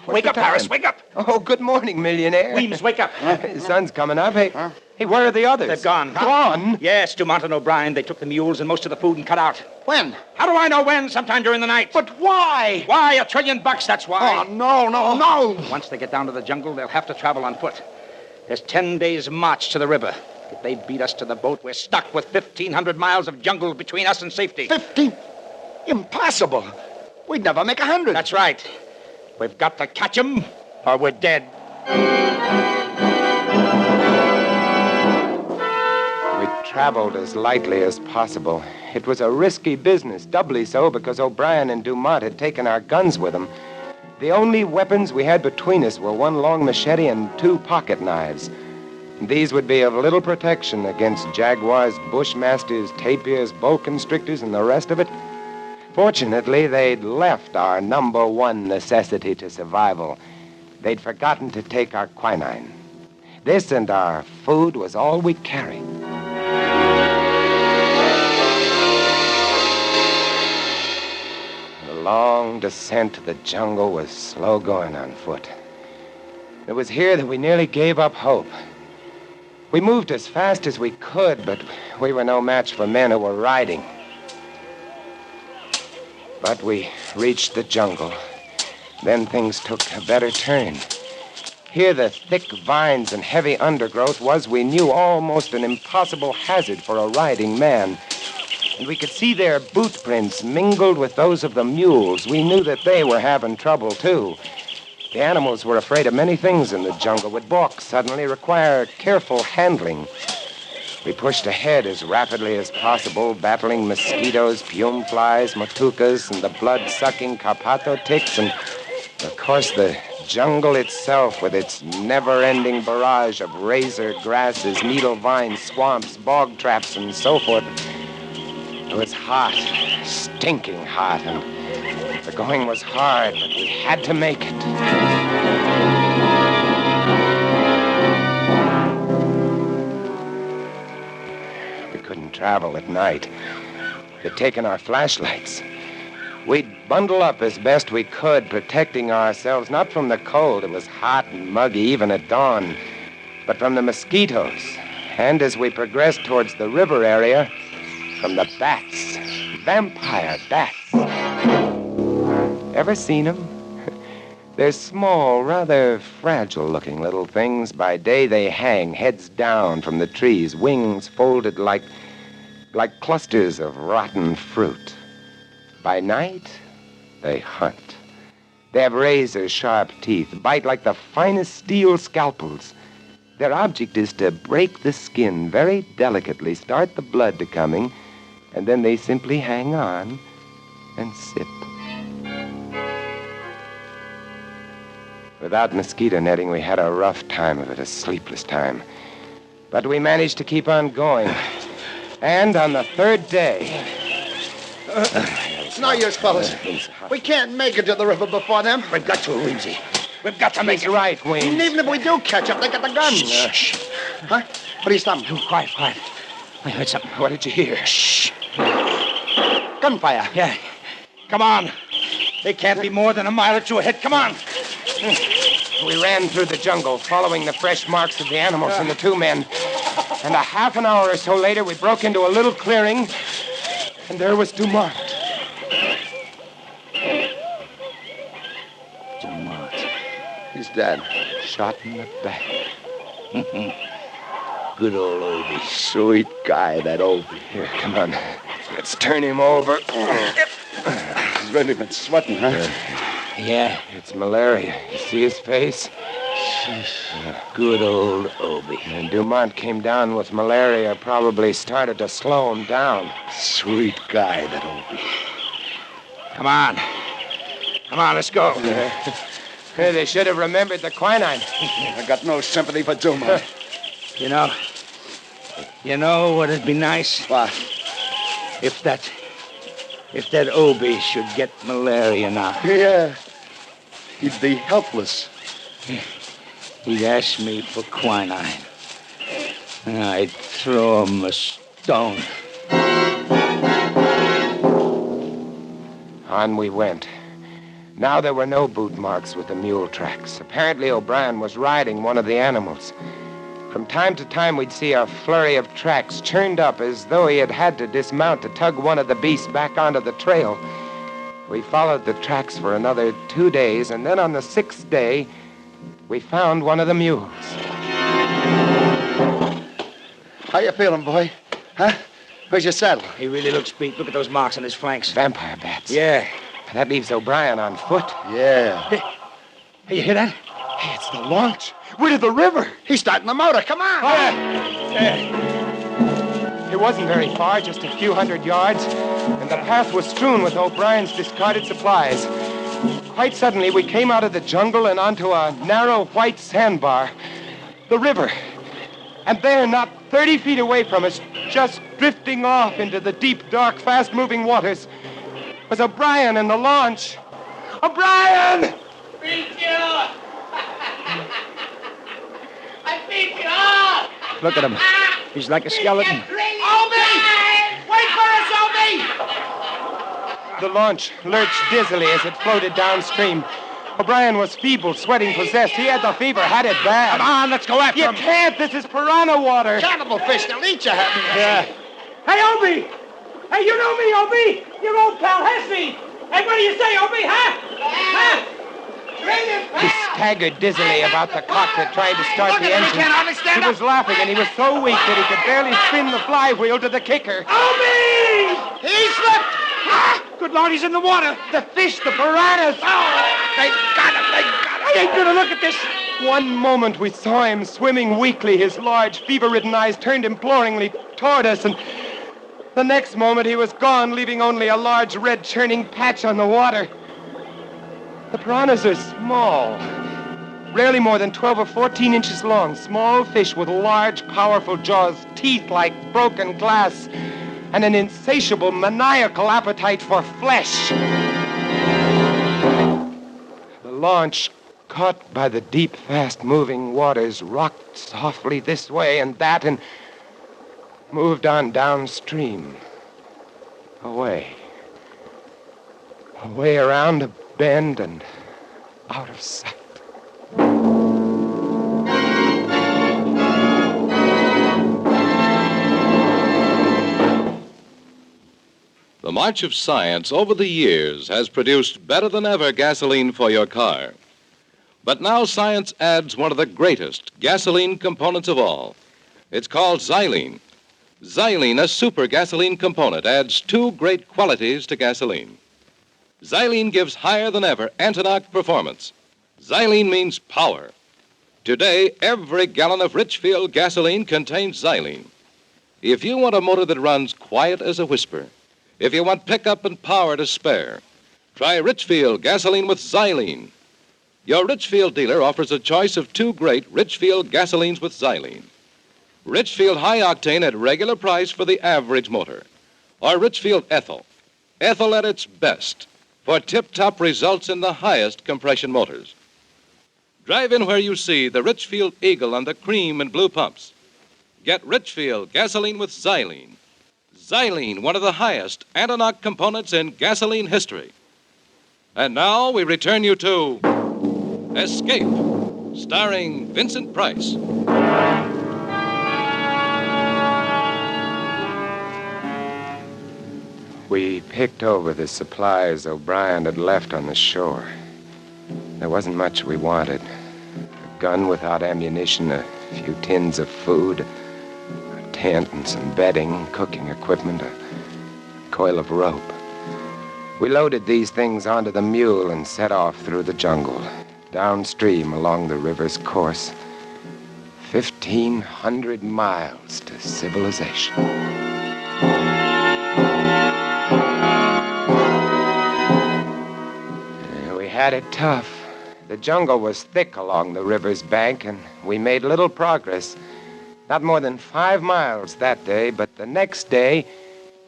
Wake up, Harris, wake up. Oh, good morning, millionaire. Weems, wake up. The sun's coming up. Hey, where are the others? They've gone. Gone? Yes, Dumont and O'Brien. They took the mules and most of the food and cut out. When? How do I know when? Sometime during the night. But why? Why? $1 trillion, that's why. Oh, no. Once they get down to the jungle, they'll have to travel on foot. There's 10 days' march to the river. If they beat us to the boat, we're stuck with 1,500 miles of jungle between us and safety. 50? Impossible. We'd never make 100. That's right. We've got to catch 'em, or we're dead. We traveled as lightly as possible. It was a risky business, doubly so because O'Brien and Dumont had taken our guns with them. The only weapons we had between us were one long machete and 2 pocket knives. These would be of little protection against jaguars, bushmasters, tapirs, boa constrictors, and the rest of it. Fortunately, they'd left our number 1 necessity to survival. They'd forgotten to take our quinine. This and our food was all we carried. The long descent to the jungle was slow going on foot. It was here that we nearly gave up hope. We moved as fast as we could, but we were no match for men who were riding. But we reached the jungle. Then things took a better turn. Here, the thick vines and heavy undergrowth was, we knew, almost an impossible hazard for a riding man. And we could see their boot prints mingled with those of the mules. We knew that they were having trouble, too. The animals were afraid of many things in the jungle, would balk suddenly, require careful handling. We pushed ahead as rapidly as possible, battling mosquitoes, pume flies, matucas, and the blood-sucking carpato ticks, and, of course, the jungle itself with its never-ending barrage of razor grasses, needle vines, swamps, bog traps, and so forth. It was hot, stinking hot, and the going was hard, but we had to make it. Couldn't travel at night. They'd taken our flashlights. We'd bundle up as best we could, protecting ourselves not from the cold, it was hot and muggy even at dawn, but from the mosquitoes, and as we progressed towards the river area, from the bats, vampire bats. Ever seen them? They're small, rather fragile-looking little things. By day, they hang, heads down from the trees, wings folded like clusters of rotten fruit. By night, they hunt. They have razor-sharp teeth, bite like the finest steel scalpels. Their object is to break the skin very delicately, start the blood to coming, and then they simply hang on and sip. Without mosquito netting, we had a rough time of it, a sleepless time. But we managed to keep on going. And on the 3rd day... It's no use, fellas. We can't make it to the river before them. We've got to, Weemsy. We've got to make it. Right, Weems. And even if we do catch up, they got the guns. Shh. Huh? What are you stopping? Oh, quiet. I heard something. What did you hear? Shh. Gunfire. Yeah. Come on. They can't be more than a mile or two ahead. Come on. We ran through the jungle, following the fresh marks of the animals and the two men. And a half an hour or so later, we broke into a little clearing, and there was Dumont. Dumont. He's dead. Shot in the back. Good old Obie. Sweet guy, that Obie. Here, come on. Let's turn him over. He's really been sweating, huh? Yeah. It's malaria. You see his face? Good old Obie. And Dumont came down with malaria, probably started to slow him down. Sweet guy, that Obie. Come on. Come on, let's go. Hey, they should have remembered the quinine. I got no sympathy for Dumont. You know what'd be nice? What? If that Obie should get malaria now. Yeah. He'd be helpless. He'd ask me for quinine. And I'd throw him a stone. On we went. Now there were no boot marks with the mule tracks. Apparently O'Brien was riding one of the animals. From time to time, we'd see a flurry of tracks churned up as though he had to dismount to tug one of the beasts back onto the trail. We followed the tracks for another 2 days, and then on the 6th day, we found one of the mules. How you feeling, boy? Huh? Where's your saddle? He really looks beat. Look at those marks on his flanks. Vampire bats. Yeah. That leaves O'Brien on foot. Yeah. Hey, you hear that? Hey, it's the launch. We're to the river. He's starting the motor. Come on. It wasn't very far, just a few hundred yards, and the path was strewn with O'Brien's discarded supplies. Quite suddenly, we came out of the jungle and onto a narrow white sandbar. The river. And there, not 30 feet away from us, just drifting off into the deep, dark, fast-moving waters, was O'Brien in the launch. O'Brien! Beat you! I beat you up! Look at him. He's like a skeleton. Obie! Wait for us, Obie! The launch lurched dizzily as it floated downstream. O'Brien was feeble, sweating, possessed. He had the fever, had it bad. Come on, let's go after him. You can't. This is piranha water. Cannibal fish, they'll eat you, happy. Yeah. Hey, Obie! Hey, you know me, Obie! Your old pal Hesby! Hey, what do you say, Obie, huh? Huh? He staggered dizzily about the cockpit, trying to start the engine. He can't hardly stand He was laughing, and he was so weak that he could barely spin the flywheel to the kicker. Obie! He slipped! Ah! Good Lord, he's in the water! The fish, the piranhas! Oh! They got him! I ain't gonna look at this! One moment we saw him swimming weakly, his large, fever-ridden eyes turned imploringly toward us, and the next moment he was gone, leaving only a large red churning patch on the water. The piranhas are small, rarely more than 12 or 14 inches long, small fish with large, powerful jaws, teeth like broken glass, and an insatiable, maniacal appetite for flesh. The launch, caught by the deep, fast-moving waters, rocked softly this way and that and moved on downstream. Away. Away around a bend and out of sight. The march of science over the years has produced better than ever gasoline for your car. But now science adds one of the greatest gasoline components of all. It's called xylene. Xylene, a super gasoline component, adds two great qualities to gasoline. Xylene gives higher than ever anti-knock performance. Xylene means power. Today, every gallon of Richfield gasoline contains xylene. If you want a motor that runs quiet as a whisper, if you want pickup and power to spare, try Richfield gasoline with xylene. Your Richfield dealer offers a choice of two great Richfield gasolines with xylene. Richfield High Octane at regular price for the average motor, or Richfield Ethyl. Ethyl at its best for tip-top results in the highest compression motors. Drive in where you see the Richfield Eagle on the cream and blue pumps, Get Richfield gasoline with xylene. Xylene, one of the highest anti-knock components in gasoline history. And now we return you to Escape, starring Vincent Price. We picked over the supplies O'Brien had left on the shore. There wasn't much we wanted. A gun without ammunition, a few tins of food, a tent and some bedding, cooking equipment, a coil of rope. We loaded these things onto the mule and set off through the jungle, downstream along the river's course. 1,500 miles to civilization. We had it tough. The jungle was thick along the river's bank, and we made little progress. Not more than 5 miles that day, but the next day,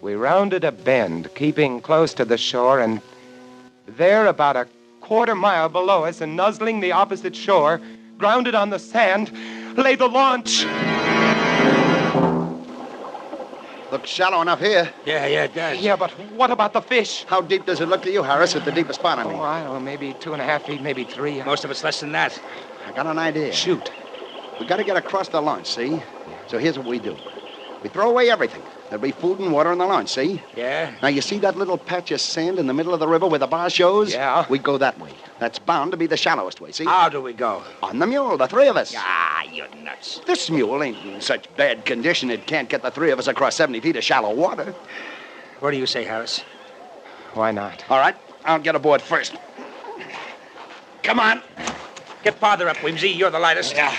we rounded a bend, keeping close to the shore, and there, about a quarter mile below us and nuzzling the opposite shore, grounded on the sand, lay the launch. Looks shallow enough here. Yeah, it does. Yeah, but what about the fish? How deep does it look to you, Harris, at the deepest spot, I mean? Oh, I don't know, maybe 2.5 feet, maybe 3. Most of it's less than that. I got an idea. Shoot. We got to get across the launch, see? So here's what we do. We throw away everything. There'll be food and water in the launch, see? Yeah? Now, you see that little patch of sand in the middle of the river where the bar shows? Yeah. We go that way. That's bound to be the shallowest way, see? How do we go? On the mule, the three of us. Ah, you're nuts. This mule ain't in such bad condition it can't get the three of us across 70 feet of shallow water. What do you say, Harris? Why not? All right, I'll get aboard first. Come on. Get farther up, Weemsy. You're the lightest. Yeah.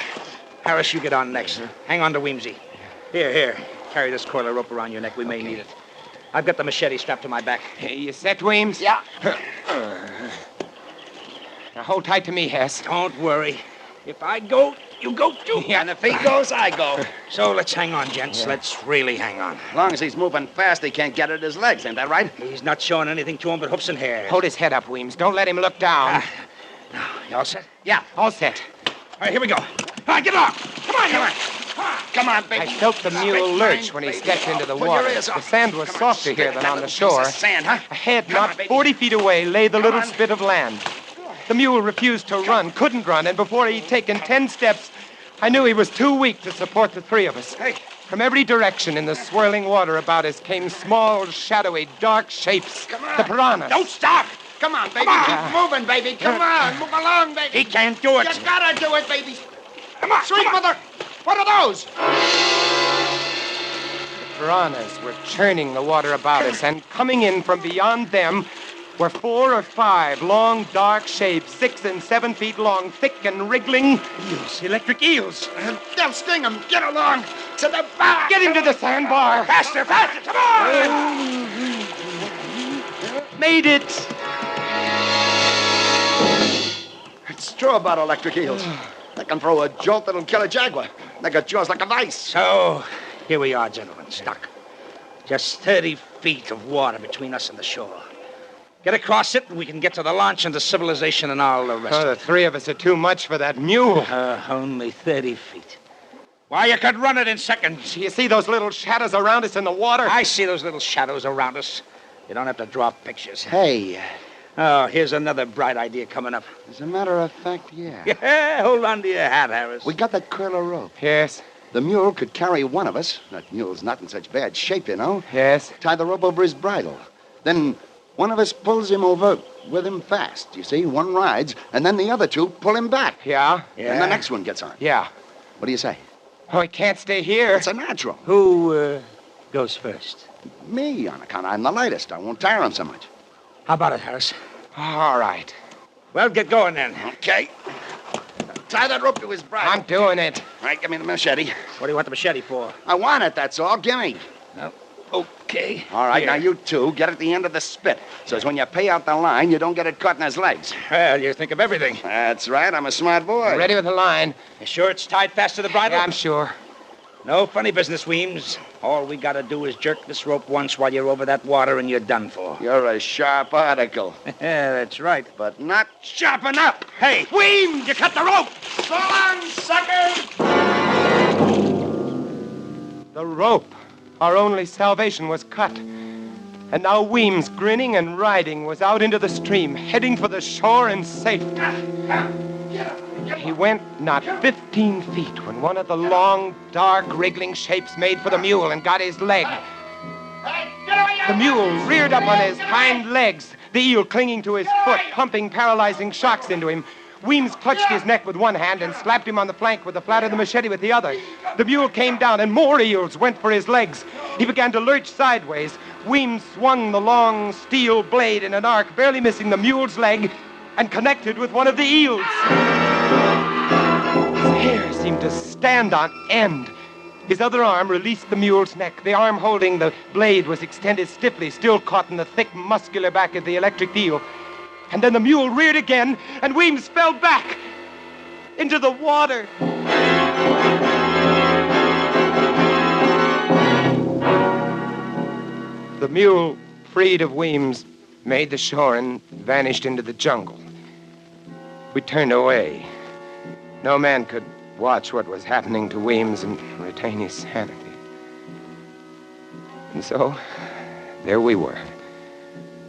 Harris, you get on next. Hang on to Weemsy. Here. Carry this coil of rope around your neck. We may need it. I've got the machete strapped to my back. Hey, you set, Weems? Yeah. Now hold tight to me, Hess. Don't worry. If I go, you go too. And if he goes, I go. So let's hang on, gents. Yeah. Let's really hang on. As long as he's moving fast, he can't get at his legs. Ain't that right? He's not showing anything to him but hoofs and hair. Hold his head up, Weems. Don't let him look down. Now, you all set? Yeah. All set. All right, here we go. All right, get off. Come on. Come on, baby. I felt the mule lurch when he stepped into the water. The sand was softer here than on the shore. Sand, huh? Ahead, not 40 feet away, lay the little spit of land. The mule refused to run, couldn't run, and before he'd taken 10 steps, I knew he was too weak to support the three of us. Hey. From every direction in the swirling water about us came small, shadowy, dark shapes. Come on. The piranhas. Don't stop. Come on, baby. Keep moving, baby. Come on. Move along, baby. He can't do it. You gotta do it, baby. Come on. Sweet mother. What are those? The piranhas were churning the water about us, and coming in from beyond them were 4 or 5 long, dark shapes, 6 and 7 feet long, thick and wriggling. Eels, electric eels. They'll sting him. Get along to the bar. Get him to the sandbar. Faster. Come on. Made it. It's true about electric eels. They can throw a jolt that'll kill a jaguar. They got jaws like a vice. So, here we are, gentlemen, stuck. Just 30 feet of water between us and the shore. Get across it, and we can get to the launch and to civilization and all the rest. Oh, the three of us are too much for that mule. Only 30 feet. Why, you could run it in seconds. You see those little shadows around us in the water? I see those little shadows around us. You don't have to draw pictures. Hey. Oh, here's another bright idea coming up. As a matter of fact, yeah. Yeah, hold on to your hat, Harris. We got that coil of rope. Yes. The mule could carry one of us. That mule's not in such bad shape, you know. Yes. Tie the rope over his bridle. Then one of us pulls him over with him fast, you see. One rides, and then the other two pull him back. Yeah? And the next one gets on. Yeah. What do you say? Oh, he can't stay here. It's a natural. Who goes first? Me, on account I'm the lightest. I won't tire him so much. How about it, Harris? All right. Well, get going then. Okay. Tie that rope to his bridle. I'm doing it. All right, give me the machete. What do you want the machete for? I want it, that's all. Give me. No. Okay. All right, Here. now you two get at the end of the spit. So as when you pay out the line, you don't get it caught in his legs. Well, you think of everything. That's right. I'm a smart boy. Ready with the line. You sure it's tied fast to the bridle? Yeah, I'm sure. No funny business, Weems. All we gotta do is jerk this rope once while you're over that water and you're done for. You're a sharp article. Yeah, that's right. But not sharp enough. Hey, Weems, you cut the rope! So long, sucker! The rope, our only salvation, was cut. And now Weems, grinning and riding, was out into the stream, heading for the shore and safe. He went not 15 feet when one of the long, dark, wriggling shapes made for the mule and got his leg. The mule reared up on his hind legs, the eel clinging to his foot, pumping paralyzing shocks into him. Weems clutched his neck with one hand and slapped him on the flank with the flat of the machete with the other. The mule came down, and more eels went for his legs. He began to lurch sideways. Weems swung the long steel blade in an arc, barely missing the mule's leg, and connected with one of the eels. His hair seemed to stand on end. His other arm released the mule's neck. The arm holding the blade was extended stiffly, still caught in the thick, muscular back of the electric eel. And then the mule reared again, and Weems fell back into the water. The mule, freed of Weems, made the shore and vanished into the jungle. We turned away. No man could watch what was happening to Weems and retain his sanity. And so, there we were.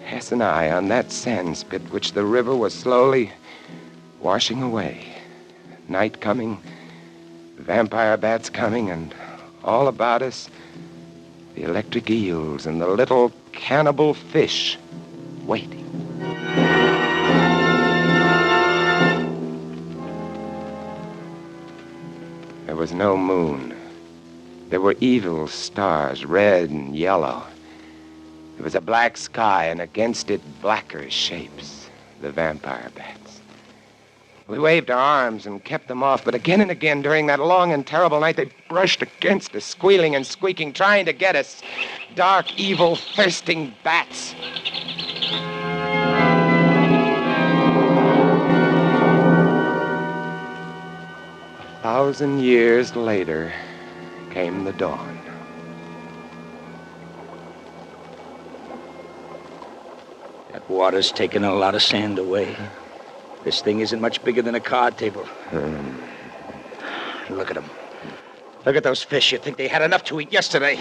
Hess and I on that sand spit which the river was slowly washing away. Night coming, vampire bats coming, and all about us, the electric eels and the little cannibal fish waiting. There was no moon. There were evil stars, red and yellow. There was a black sky, and against it, blacker shapes, the vampire bats. We waved our arms and kept them off, but again and again during that long and terrible night, they brushed against us, squealing and squeaking, trying to get us. Dark, evil, thirsting bats. A 1,000 years later came the dawn. That water's taken a lot of sand away. This thing isn't much bigger than a card table. Look at them. Look at those fish. You'd think they had enough to eat yesterday.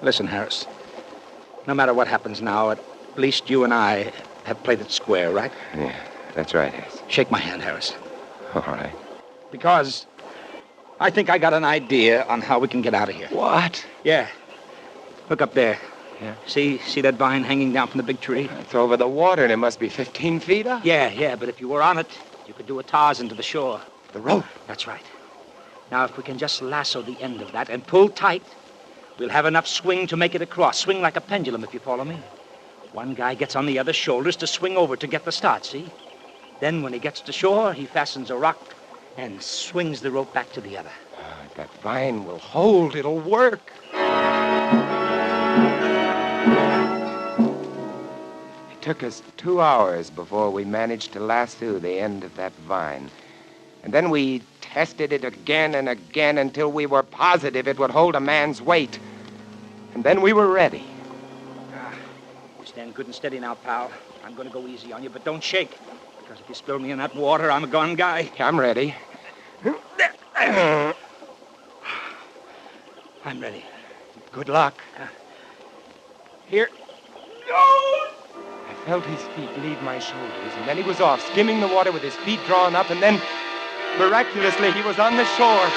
Listen, Harris. No matter what happens now, at least you and I have played it square, right? Yeah, that's right, Hess. Shake my hand, Harris. All right. Because I think I got an idea on how we can get out of here. What? Yeah. Look up there. Yeah. See that vine hanging down from the big tree? It's over the water, and it must be 15 feet up. Yeah, but if you were on it, you could do a Tarzan to the shore. The rope? That's right. Now, if we can just lasso the end of that and pull tight, we'll have enough swing to make it across. Swing like a pendulum, if you follow me. One guy gets on the other's shoulders to swing over to get the start, see? Then when he gets to shore, he fastens a rock and swings the rope back to the other. That vine will hold. It'll work. It took us 2 hours before we managed to lasso the end of that vine. And then we tested it again and again until we were positive it would hold a man's weight. And then we were ready. You stand good and steady now, pal. I'm going to go easy on you, but don't shake. Because if you spill me in that water, I'm a gone guy. I'm ready. I'm ready. Good luck. Here. I felt his feet leave my shoulders, and then he was off, skimming the water with his feet drawn up, and then, miraculously, he was on the shore.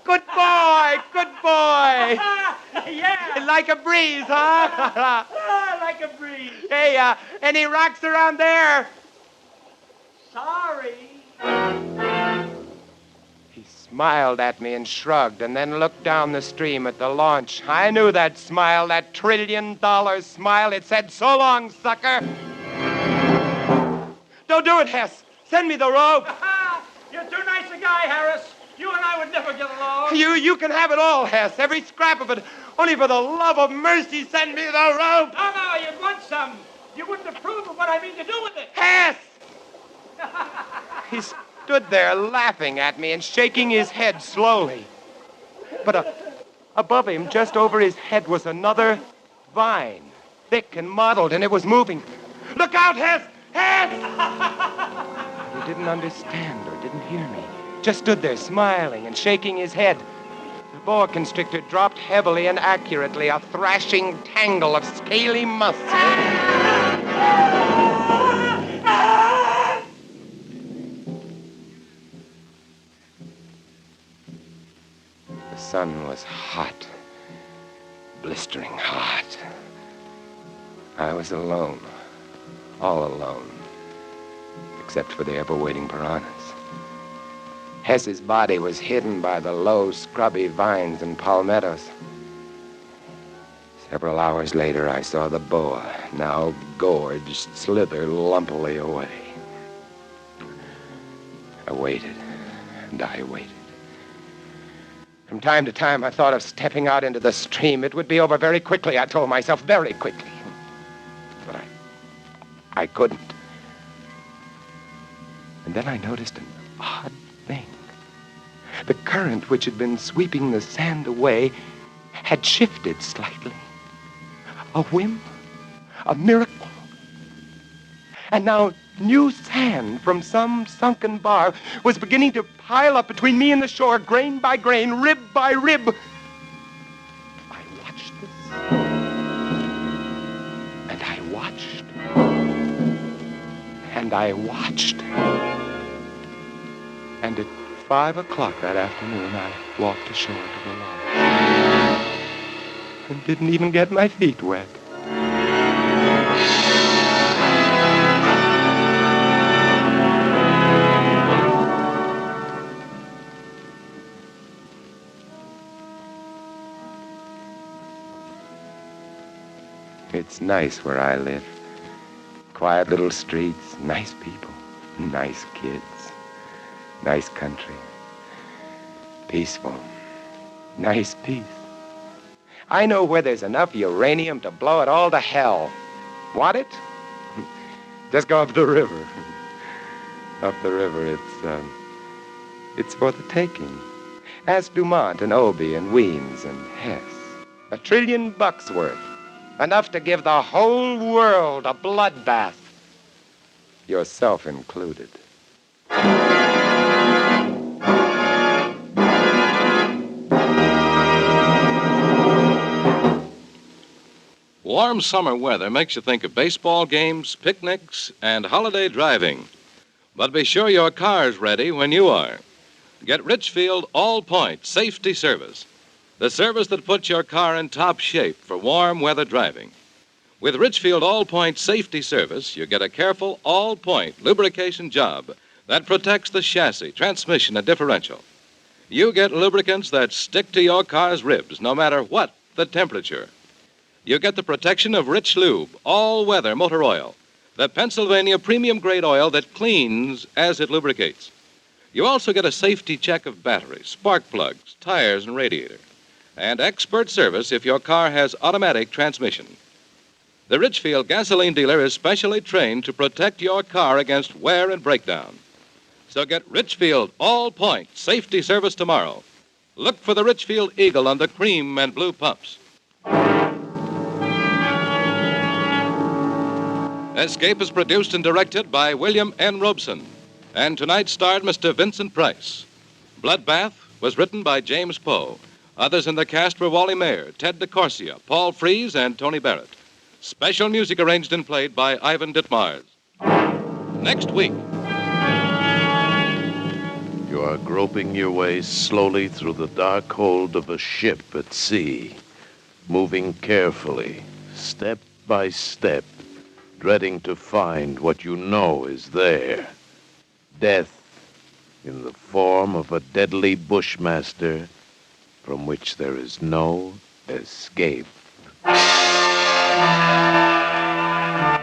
Good boy! Good boy! Yeah! Like a breeze, huh? Like a breeze. Hey, any rocks around there? Sorry. He smiled at me and shrugged, and then looked down the stream at the launch. I knew that smile, that $1 trillion smile. It said, "So long, sucker." Don't do it, Hess. Send me the rope. You're too nice a guy, Harris. You and I would never get along. You can have it all, Hess. Every scrap of it. Only for the love of mercy, send me the rope. No, you'd want some. You wouldn't approve of what I mean to do with it. Hess! He stood there laughing at me and shaking his head slowly. But above him, just over his head, was another vine, thick and mottled, and it was moving. Look out, Hess! Hess! He didn't understand or didn't hear me. just stood there smiling and shaking his head. The boa constrictor dropped heavily and accurately, a thrashing tangle of scaly muscle. The sun was hot, blistering hot. I was alone, all alone, except for the ever-waiting piranhas. Hess's body was hidden by the low, scrubby vines and palmettos. Several hours later, I saw the boa, now gorged, slither lumpily away. I waited, and I waited. From time to time, I thought of stepping out into the stream. It would be over very quickly, I told myself, very quickly. But I couldn't. And then I noticed an odd thing. The current which had been sweeping the sand away had shifted slightly. A whim, a miracle. And now new sand from some sunken bar was beginning to pile up between me and the shore, grain by grain, rib by rib. I watched this. And I watched. And I watched. And at 5 o'clock that afternoon, I walked ashore to the lodge. And didn't even get my feet wet. It's nice where I live. Quiet little streets, nice people, nice kids, nice country. Peaceful, nice peace. I know where there's enough uranium to blow it all to hell. Want it? Just go up the river. Up the river, it's for the taking. Ask Dumont and Obie and Weems and Hess. $1 trillion worth. Enough to give the whole world a bloodbath. Yourself included. Warm summer weather makes you think of baseball games, picnics, and holiday driving. But be sure your car's ready when you are. Get Richfield All-Point Safety Service. The service that puts your car in top shape for warm weather driving. With Richfield All-Point Safety Service, you get a careful all-point lubrication job that protects the chassis, transmission, and differential. You get lubricants that stick to your car's ribs no matter what the temperature. You get the protection of Rich Lube, all-weather motor oil, the Pennsylvania premium-grade oil that cleans as it lubricates. You also get a safety check of batteries, spark plugs, tires, and radiator. And expert service if your car has automatic transmission. The Richfield gasoline dealer is specially trained to protect your car against wear and breakdown. So get Richfield All-Point Safety Service tomorrow. Look for the Richfield Eagle on the cream and blue pumps. Escape is produced and directed by William N. Robeson. And tonight starred Mr. Vincent Price. Bloodbath was written by James Poe. Others in the cast were Wally Mayer, Ted DeCorsia, Paul Frees, and Tony Barrett. Special music arranged and played by Ivan Ditmars. Next week. You are groping your way slowly through the dark hold of a ship at sea, moving carefully, step by step, dreading to find what you know is there. Death in the form of a deadly bushmaster from which there is no escape.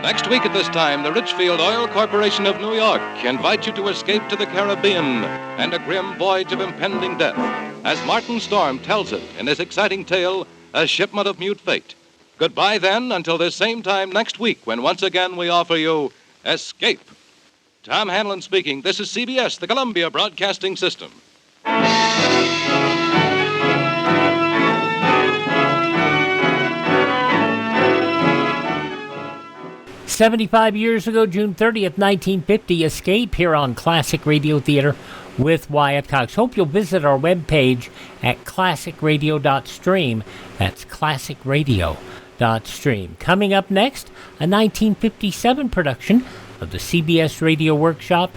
Next week at this time, the Richfield Oil Corporation of New York invite you to escape to the Caribbean and a grim voyage of impending death, as Martin Storm tells it in his exciting tale, A Shipment of Mute Fate. Goodbye then, until this same time next week, when once again we offer you Escape. Tom Hanlon speaking. This is CBS, the Columbia Broadcasting System. 75 years ago, June 30th, 1950, Escape here on Classic Radio Theater, with Wyatt Cox. Hope you'll visit our webpage at classicradio.stream. That's classicradio.stream. Coming up next, a 1957 production of the CBS Radio Workshop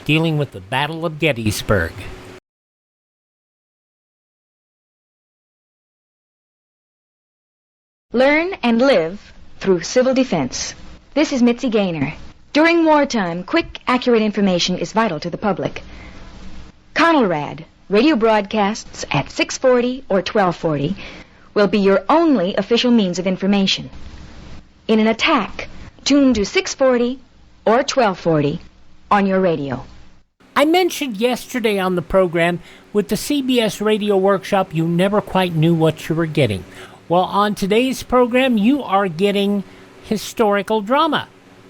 dealing with the Battle of Gettysburg. Learn and live through civil defense. This is Mitzi Gaynor. During wartime, quick, accurate information is vital to the public. Conelrad, radio broadcasts at 6:40 or 12:40, will be your only official means of information. In an attack, tune to 6:40 or 12:40 on your radio. I mentioned yesterday on the program, with the CBS Radio Workshop, you never quite knew what you were getting. Well, on today's program, you are getting historical drama.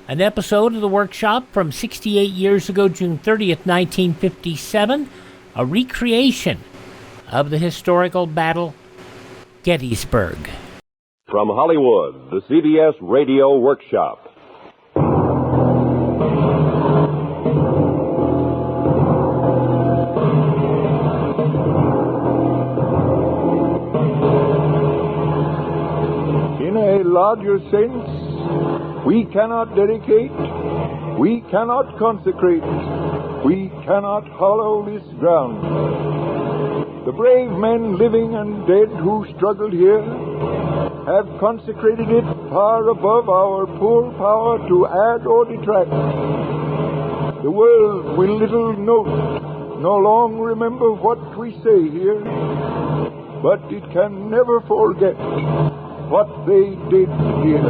An episode of the workshop from 68 years ago, June 30th, 1957, a recreation of the historical battle, Gettysburg. From Hollywood, the CBS Radio Workshop. In a larger sense, we cannot dedicate, we cannot consecrate, we cannot hallow this ground. The brave men living and dead who struggled here have consecrated it far above our poor power to add or detract. The world will little note, nor long remember what we say here, but it can never forget what they did here.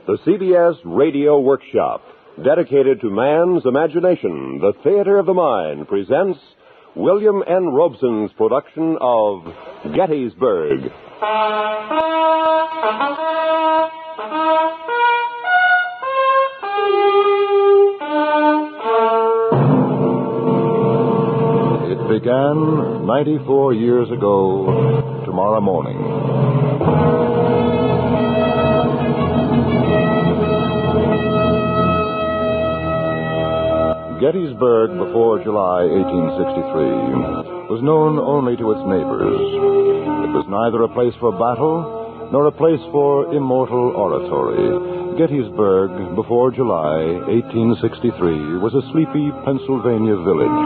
The CBS Radio Workshop, dedicated to man's imagination, the theater of the mind, presents William N. Robeson's production of Gettysburg. It began 94 years ago tomorrow morning. Gettysburg, before July 1863, was known only to its neighbors. It was neither a place for battle nor a place for immortal oratory. Gettysburg, before July 1863, was a sleepy Pennsylvania village,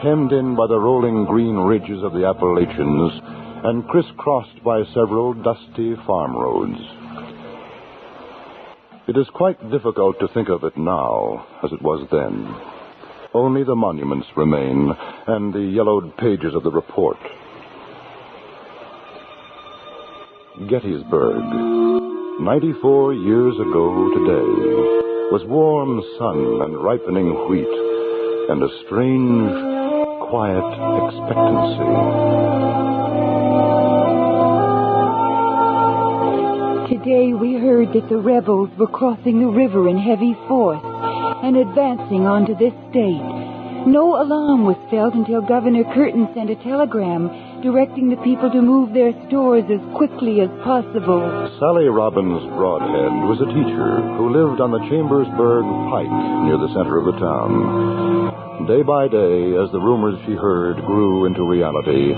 hemmed in by the rolling green ridges of the Appalachians and crisscrossed by several dusty farm roads. It is quite difficult to think of it now as it was then. Only the monuments remain and the yellowed pages of the report. Gettysburg, 94 years ago today, was warm sun and ripening wheat and a strange, quiet expectancy. Today we heard that the rebels were crossing the river in heavy force and advancing onto this state. No alarm was felt until Governor Curtin sent a telegram directing the people to move their stores as quickly as possible. Sally Robbins Broadhead was a teacher who lived on the Chambersburg Pike near the center of the town. Day by day, as the rumors she heard grew into reality,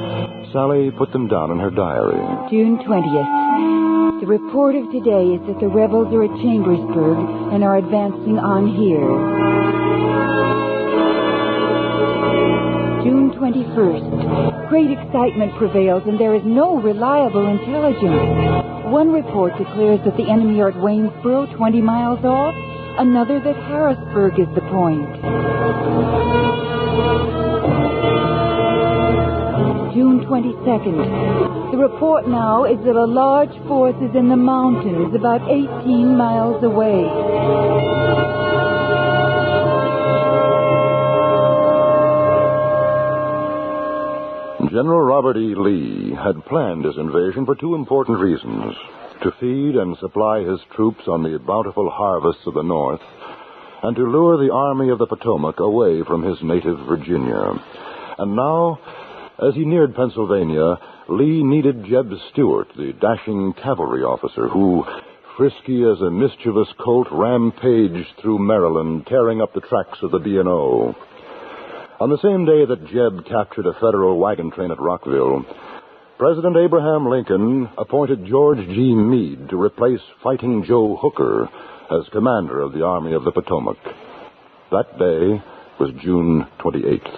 Sally put them down in her diary. June 20th. The report of today is that the rebels are at Chambersburg and are advancing on here. June 21st. Great excitement prevails and there is no reliable intelligence. One report declares that the enemy are at Waynesboro, 20 miles off. Another that Harrisburg is the point. June 22nd. The report now is that a large force is in the mountains about 18 miles away. General Robert E. Lee had planned his invasion for two important reasons: to feed and supply his troops on the bountiful harvests of the North, and to lure the Army of the Potomac away from his native Virginia. And now, as he neared Pennsylvania, Lee needed Jeb Stuart, the dashing cavalry officer who, frisky as a mischievous colt, rampaged through Maryland, tearing up the tracks of the B&O. On the same day that Jeb captured a federal wagon train at Rockville, President Abraham Lincoln appointed George G. Meade to replace Fighting Joe Hooker as commander of the Army of the Potomac. That day was June 28th.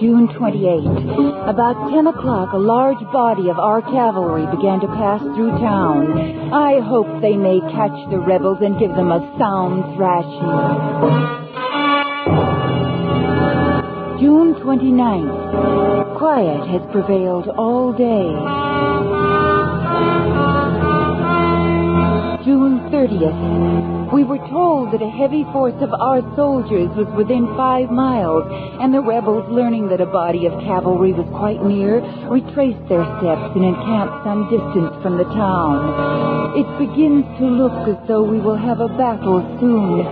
June 28th. About 10 o'clock, a large body of our cavalry began to pass through town. I hope they may catch the rebels and give them a sound thrashing. June 29th. Quiet has prevailed all day. June 30th. We were told that a heavy force of our soldiers was within 5 miles, and the rebels, learning that a body of cavalry was quite near, retraced their steps and encamped some distance from the town. It begins to look as though we will have a battle soon,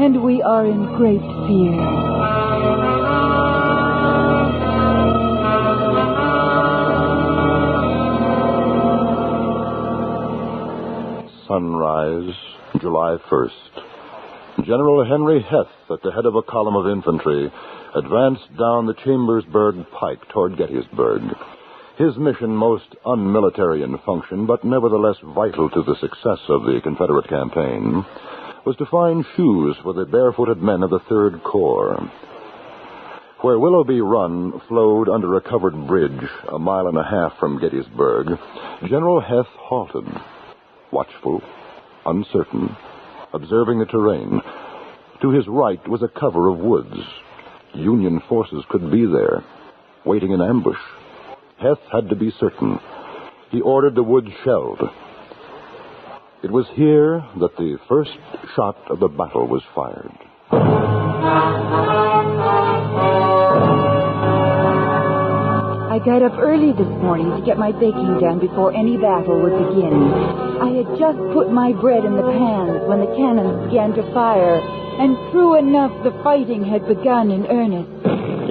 and we are in great fear. Sunrise, July 1st. General Henry Heth, at the head of a column of infantry, advanced down the Chambersburg Pike toward Gettysburg. His mission most unmilitary in function, but nevertheless vital to the success of the Confederate campaign, was to find shoes for the barefooted men of the 3rd Corps. Where Willoughby Run flowed under a covered bridge a mile and a half from Gettysburg, General Heth halted, watchful, uncertain, observing the terrain. To his right was a cover of woods. Union forces could be there, waiting in ambush. Heth had to be certain. He ordered the woods shelled. It was here that the first shot of the battle was fired. I got up early this morning to get my baking done before any battle would begin. I had just put my bread in the pans when the cannons began to fire, and true enough, the fighting had begun in earnest.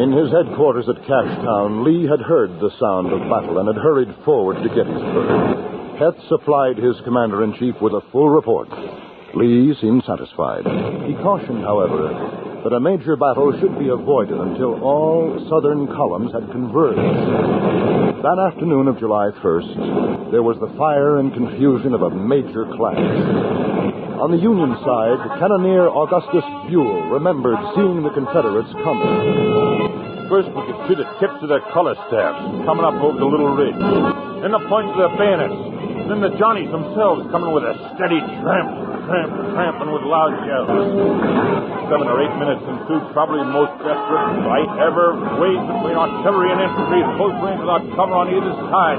In his headquarters at Cashtown, Lee had heard the sound of battle and had hurried forward to Gettysburg. Heth supplied his commander-in-chief with a full report. Lee seemed satisfied. He cautioned, however, that a major battle should be avoided until all Southern columns had converged. That afternoon of July 1st, there was the fire and confusion of a major clash. On the Union side, Cannoneer Augustus Buell remembered seeing the Confederates coming. First, we could see the tips of their color staffs coming up over the little ridge. Then the points of their bayonets. Then the Johnnies themselves coming with a steady tramp, and with loud yells. 7 or 8 minutes ensued, probably the most desperate fight ever waged between artillery and infantry at close range without cover on either side.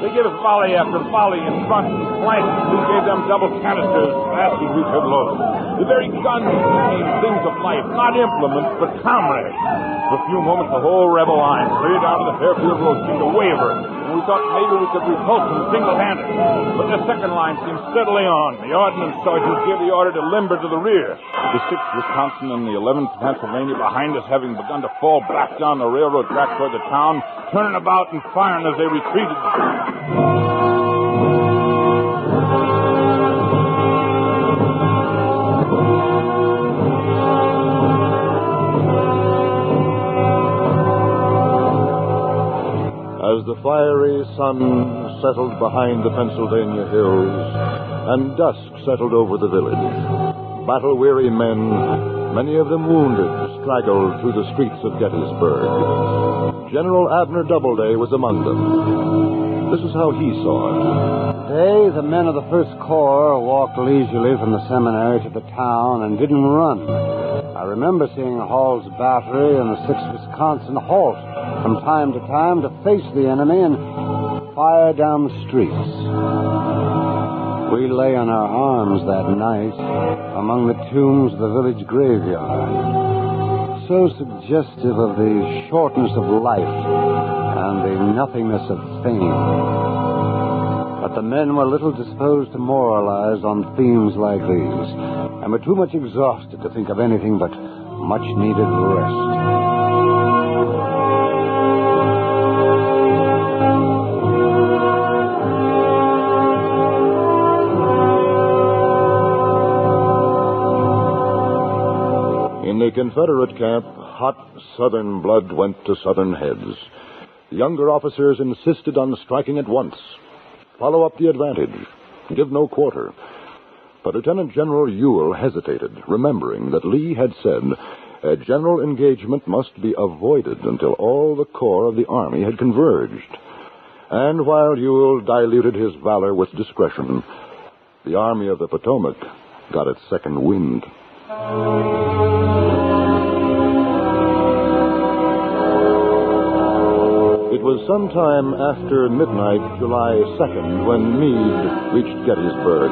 They gave us volley after volley in front and flank. We gave them double canisters as fast as we could load. The very guns became things of life, not implements, but comrades. For a few moments, the whole rebel line, clear down to the Fairfield Road, seemed to waver, and we thought maybe we could repulse them single-handed. But the second line seemed steadily on. The ordnance sergeant gave the order to limber to the rear. The 6th Wisconsin and the 11th Pennsylvania behind us, having begun to fall back down the railroad track toward the town, turning about and firing as they retreated. As the fiery sun settled behind the Pennsylvania hills and dusk settled over the village, battle-weary men, many of them wounded, straggled through the streets of Gettysburg. General Abner Doubleday was among them. This is how he saw it. Today, the men of the 1st Corps walked leisurely from the seminary to the town and didn't run. I remember seeing Hall's battery and the 6th Wisconsin halt from time to time to face the enemy and fire down the streets. We lay on our arms that night among the tombs of the village graveyard, so suggestive of the shortness of life and the nothingness of fame. But the men were little disposed to moralize on themes like these, and were too much exhausted to think of anything but much-needed rest. Confederate camp, hot Southern blood went to Southern heads. The younger officers insisted on striking at once. Follow up the advantage. Give no quarter. But Lieutenant General Ewell hesitated, remembering that Lee had said a general engagement must be avoided until all the corps of the Army had converged. And while Ewell diluted his valor with discretion, the Army of the Potomac got its second wind. It was sometime after midnight, July 2nd, when Meade reached Gettysburg.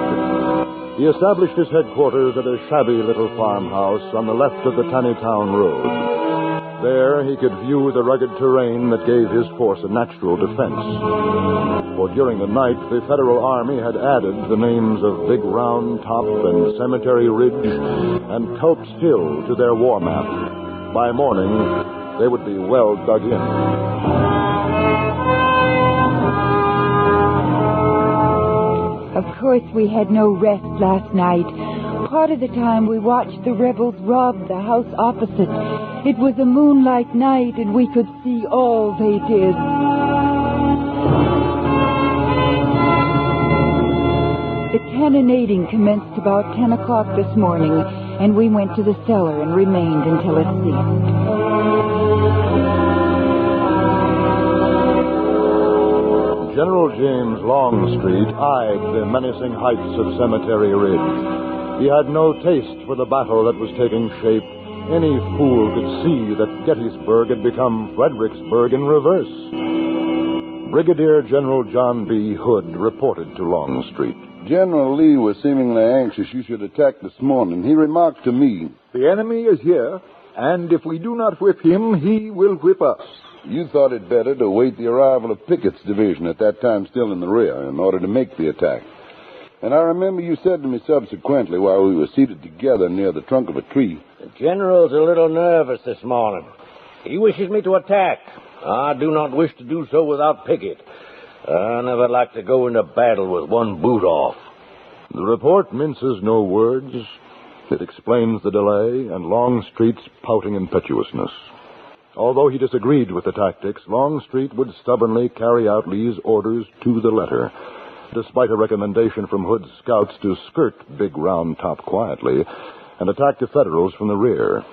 He established his headquarters at a shabby little farmhouse on the left of the Taneytown Road. There he could view the rugged terrain that gave his force a natural defense. For during the night, the Federal Army had added the names of Big Round Top and Cemetery Ridge and Culp's Hill to their war map. By morning, they would be well dug in. Of course, we had no rest last night. Part of the time we watched the rebels rob the house opposite. It was a moonlight night and we could see all they did. The cannonading commenced about 10 o'clock this morning, and we went to the cellar and remained until it ceased. General James Longstreet eyed the menacing heights of Cemetery Ridge. He had no taste for the battle that was taking shape. Any fool could see that Gettysburg had become Fredericksburg in reverse. Brigadier General John B. Hood reported to Longstreet. General Lee was seemingly anxious you should attack this morning. He remarked to me, "The enemy is here, and if we do not whip him, he will whip us." You thought it better to wait the arrival of Pickett's division, at that time still in the rear, in order to make the attack. And I remember you said to me subsequently while we were seated together near the trunk of a tree, "The general's a little nervous this morning. He wishes me to attack. I do not wish to do so without Pickett. I never like to go into battle with one boot off." The report minces no words. It explains the delay and Longstreet's pouting impetuousness. Although he disagreed with the tactics, Longstreet would stubbornly carry out Lee's orders to the letter, despite a recommendation from Hood's scouts to skirt Big Round Top quietly and attack the Federals from the rear.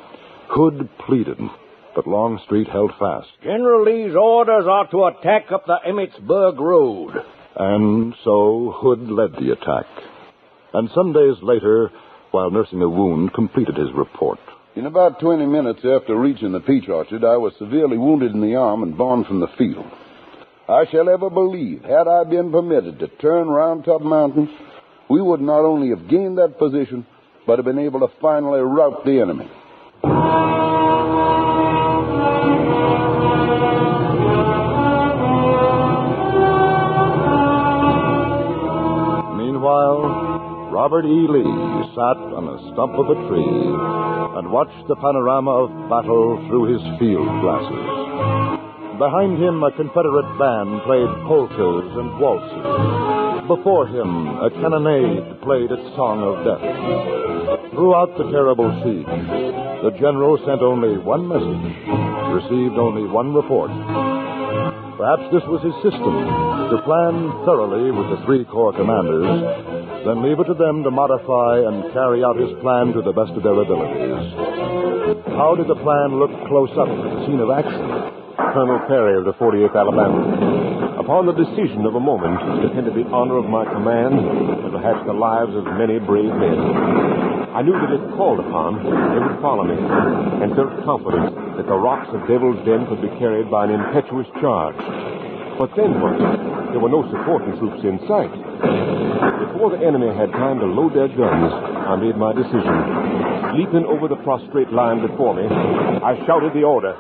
Hood pleaded, but Longstreet held fast. "General Lee's orders are to attack up the Emmitsburg Road." And so Hood led the attack. And some days later, while nursing a wound, completed his report. In about 20 minutes after reaching the peach orchard, I was severely wounded in the arm and borne from the field. I shall ever believe, had I been permitted to turn Round Top Mountains, we would not only have gained that position, but have been able to finally rout the enemy. Meanwhile, Robert E. Lee sat on a stump of a tree and watched the panorama of battle through his field glasses. Behind him, a Confederate band played polkas and waltzes. Before him, a cannonade played its song of death. Throughout the terrible siege, the general sent only one message, received only one report. Perhaps this was his system, to plan thoroughly with the three corps commanders, then leave it to them to modify and carry out his plan to the best of their abilities. How did the plan look close up at the scene of action? Colonel Perry of the 48th Alabama. Upon the decision of a moment depended the honor of my command and perhaps the lives of many brave men. I knew that if called upon, they would follow me, and felt confident that the rocks of Devil's Den could be carried by an impetuous charge. But then what? There were no supporting troops in sight. Before the enemy had time to load their guns, I made my decision. Leaping over the prostrate line before me, I shouted the order.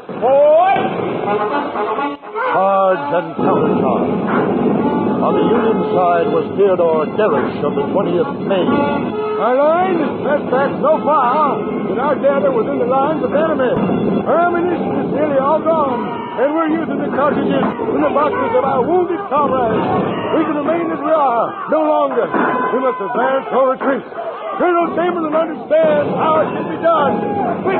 Charge and countercharge. On the Union side was Theodore Derish of the 20th Maine. Our line is pressed back so far that our data was in the lines of the enemy. Our ammunition is nearly all gone, and we're using the cartridges in the boxes of our wounded comrades. We can remain as we are no longer. We must advance or retreat. Colonel Chamberlain understands how it can be done. Quick,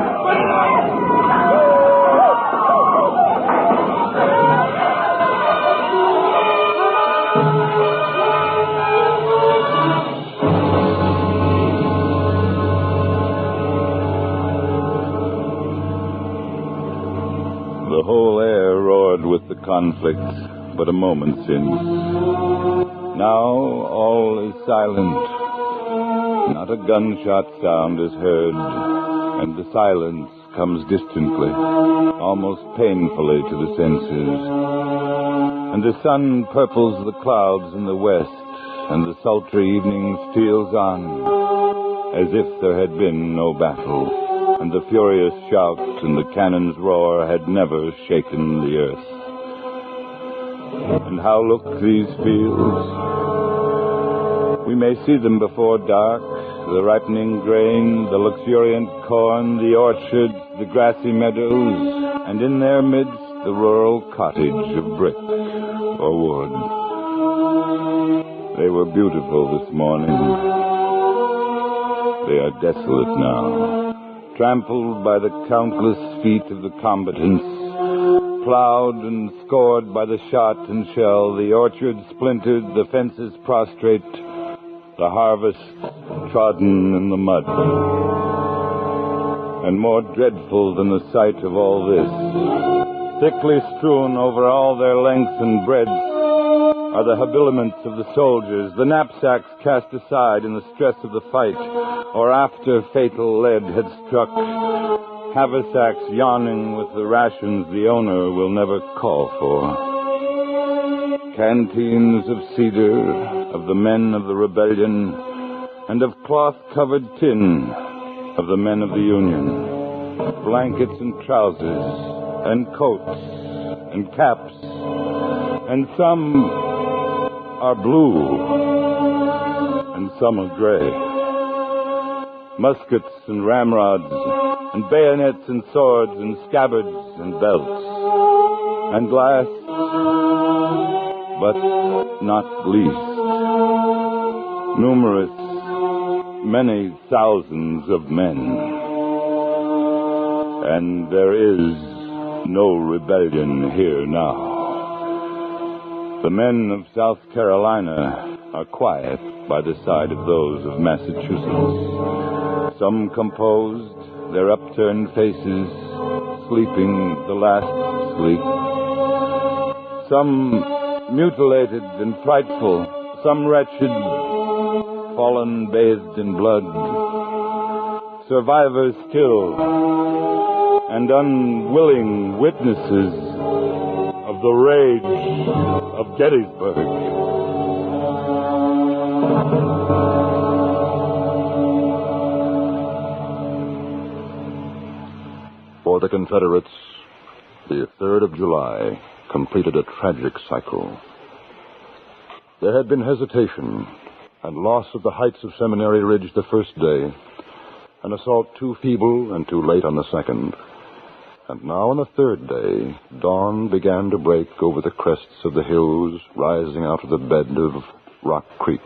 The whole air roared with the conflict but a moment since. Now all is silent. Not a gunshot sound is heard, and the silence comes distantly, almost painfully to the senses. And the sun purples the clouds in the west, and the sultry evening steals on, as if there had been no battle, and the furious shout and the cannon's roar had never shaken the earth. And how look these fields? We may see them before dark, the ripening grain, the luxuriant corn, the orchards, the grassy meadows, and in their midst the rural cottage of brick or wood. They were beautiful this morning. They are desolate now, trampled by the countless feet of the combatants, plowed and scored by the shot and shell, the orchards splintered, the fences prostrate, the harvest trodden in the mud. And more dreadful than the sight of all this, thickly strewn over all their length and breadth, are the habiliments of the soldiers, the knapsacks cast aside in the stress of the fight, or after fatal lead had struck, haversacks yawning with the rations the owner will never call for. Canteens of cedar, of the men of the rebellion, and of cloth-covered tin of the men of the Union. Blankets and trousers, and coats, and caps, and some are blue, and some are gray. Muskets and ramrods, and bayonets and swords, and scabbards and belts, and last, but not least, numerous, many thousands of men. And there is no rebellion here now. The men of South Carolina are quiet by the side of those of Massachusetts. Some composed, their upturned faces, sleeping the last sleep. Some mutilated and frightful, some wretched, fallen bathed in blood. Survivors still, and unwilling witnesses of the rage of Gettysburg. For the Confederates, the 3rd of July completed a tragic cycle. There had been hesitation and loss of the heights of Seminary Ridge the first day, an assault too feeble and too late on the second. And now on the third day, dawn began to break over the crests of the hills rising out of the bed of Rock Creek.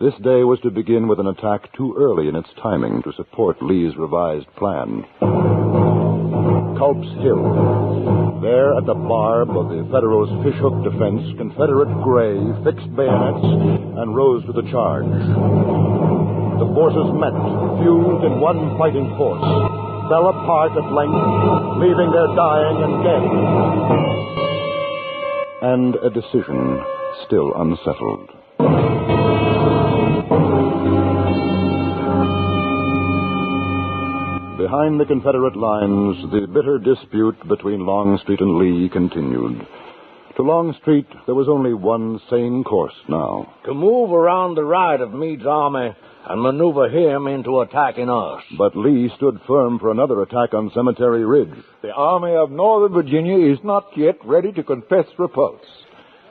This day was to begin with an attack too early in its timing to support Lee's revised plan. Culp's Hill. There at the barb of the Federals' fishhook defense, Confederate Gray fixed bayonets and rose to the charge. The forces met, fused in one fighting force, fell apart at length, leaving their dying and dead. And a decision still unsettled. Behind the Confederate lines, the bitter dispute between Longstreet and Lee continued. To Longstreet, there was only one sane course now. To move around the right of Meade's army and maneuver him into attacking us. But Lee stood firm for another attack on Cemetery Ridge. The Army of Northern Virginia is not yet ready to confess repulse.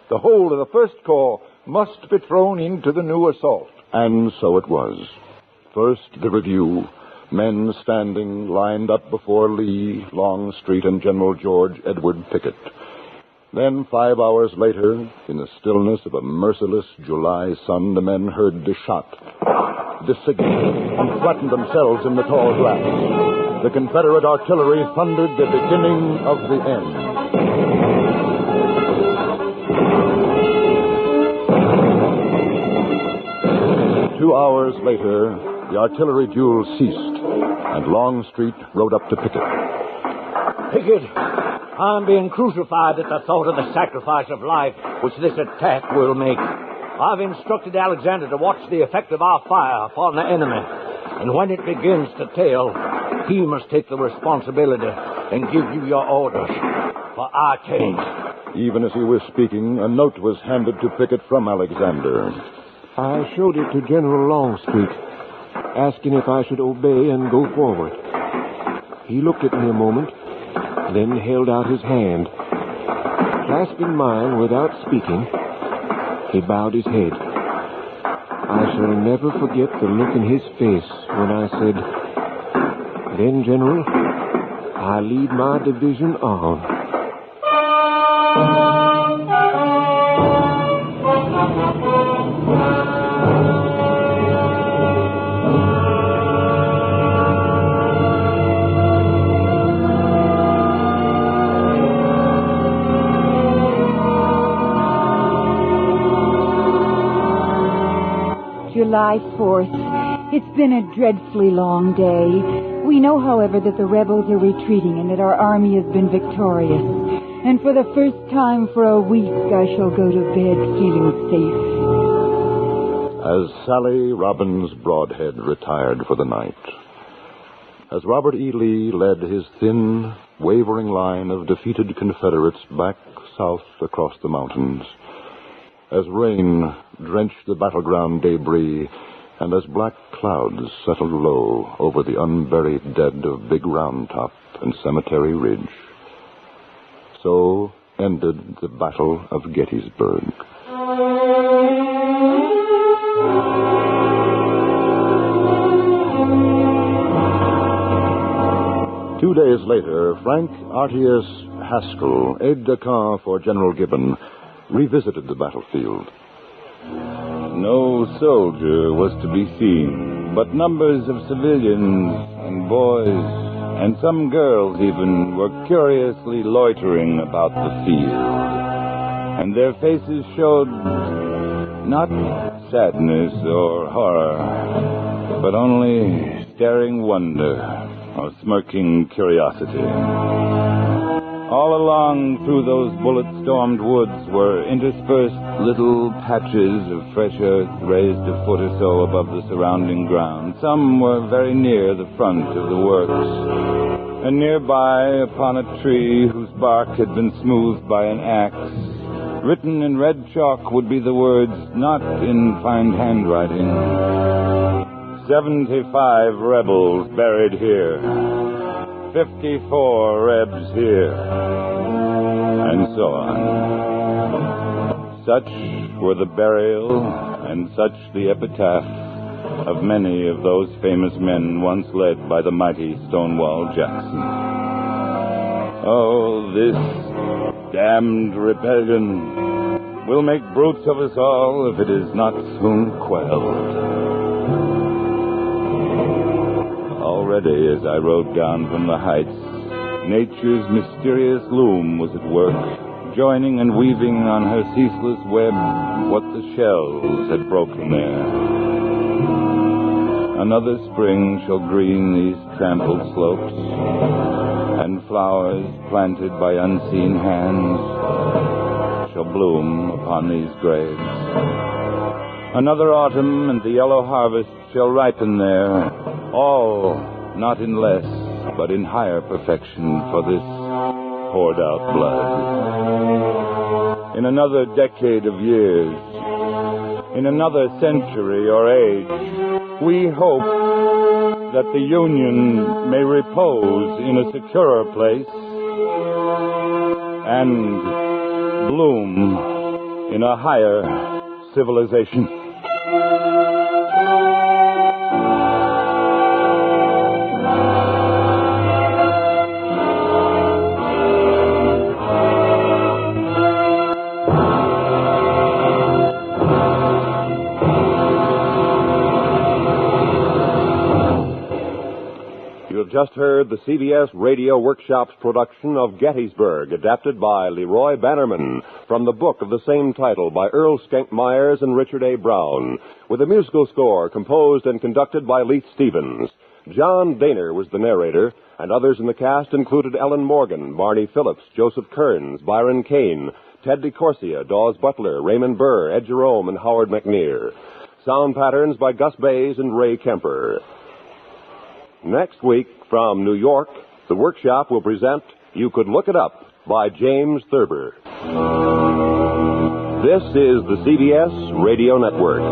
The whole of the First Corps must be thrown into the new assault. And so it was. First, the review. Men standing lined up before Lee, Longstreet, and General George Edward Pickett. Then, 5 hours later, in the stillness of a merciless July sun, the men heard the shot. the signal and flattened themselves in the tall grass. The Confederate artillery thundered the beginning of the end. 2 hours later, the artillery duel ceased, and Longstreet rode up to Pickett. Pickett, I'm being crucified at the thought of the sacrifice of life which this attack will make. I've instructed Alexander to watch the effect of our fire upon the enemy, and when it begins to tail, he must take the responsibility and give you your orders, for I can't. Even as he was speaking, a note was handed to Pickett from Alexander. I showed it to General Longstreet, asking if I should obey and go forward. He looked at me a moment, then held out his hand. Clasping mine without speaking, he bowed his head. I shall never forget the look in his face when I said, "Then, General, I lead my division on." July 4th. It's been a dreadfully long day. We know, however, that the rebels are retreating and that our army has been victorious. And for the first time for a week, I shall go to bed feeling safe. As Sally Robbins Broadhead retired for the night, as Robert E. Lee led his thin, wavering line of defeated Confederates back south across the mountains, as rain drenched the battleground debris, and as black clouds settled low over the unburied dead of Big Round Top and Cemetery Ridge, so ended the Battle of Gettysburg. Two days later, Frank Artius Haskell, aide-de-camp for General Gibbon, revisited the battlefield. No soldier was to be seen, but numbers of civilians and boys, and some girls even, were curiously loitering about the field. And their faces showed not sadness or horror, but only staring wonder or smirking curiosity. All along through those bullet-stormed woods were interspersed little patches of fresh earth raised a foot or so above the surrounding ground. Some were very near the front of the works, and nearby, upon a tree whose bark had been smoothed by an axe, written in red chalk would be the words, not in fine handwriting, 75 rebels buried here. 54 Rebs here, and so on. Such were the burial and such the epitaph of many of those famous men once led by the mighty Stonewall Jackson. Oh, this damned rebellion will make brutes of us all if it is not soon quelled. Already, as I rode down from the heights, nature's mysterious loom was at work, joining and weaving on her ceaseless web what the shells had broken there. Another spring shall green these trampled slopes, and flowers planted by unseen hands shall bloom upon these graves. Another autumn and the yellow harvest shall ripen there, all not in less, but in higher perfection for this poured-out blood. In another decade of years, in another century or age, we hope that the Union may repose in a securer place and bloom in a higher civilization. just heard the CBS Radio Workshop's production of Gettysburg, adapted by Leroy Bannerman from the book of the same title by Earl Schenck Myers and Richard A. Brown, with a musical score composed and conducted by Leith Stevens. John Daner was the narrator, and others in the cast included Ellen Morgan, Barney Phillips, Joseph Kearns, Byron Kane, Ted DeCorsia, Dawes Butler, Raymond Burr, Ed Jerome, and Howard McNear. Sound patterns by Gus Bays and Ray Kemper. Next week, from New York, the Workshop will present You Could Look It Up by James Thurber. This is the CBS Radio Network.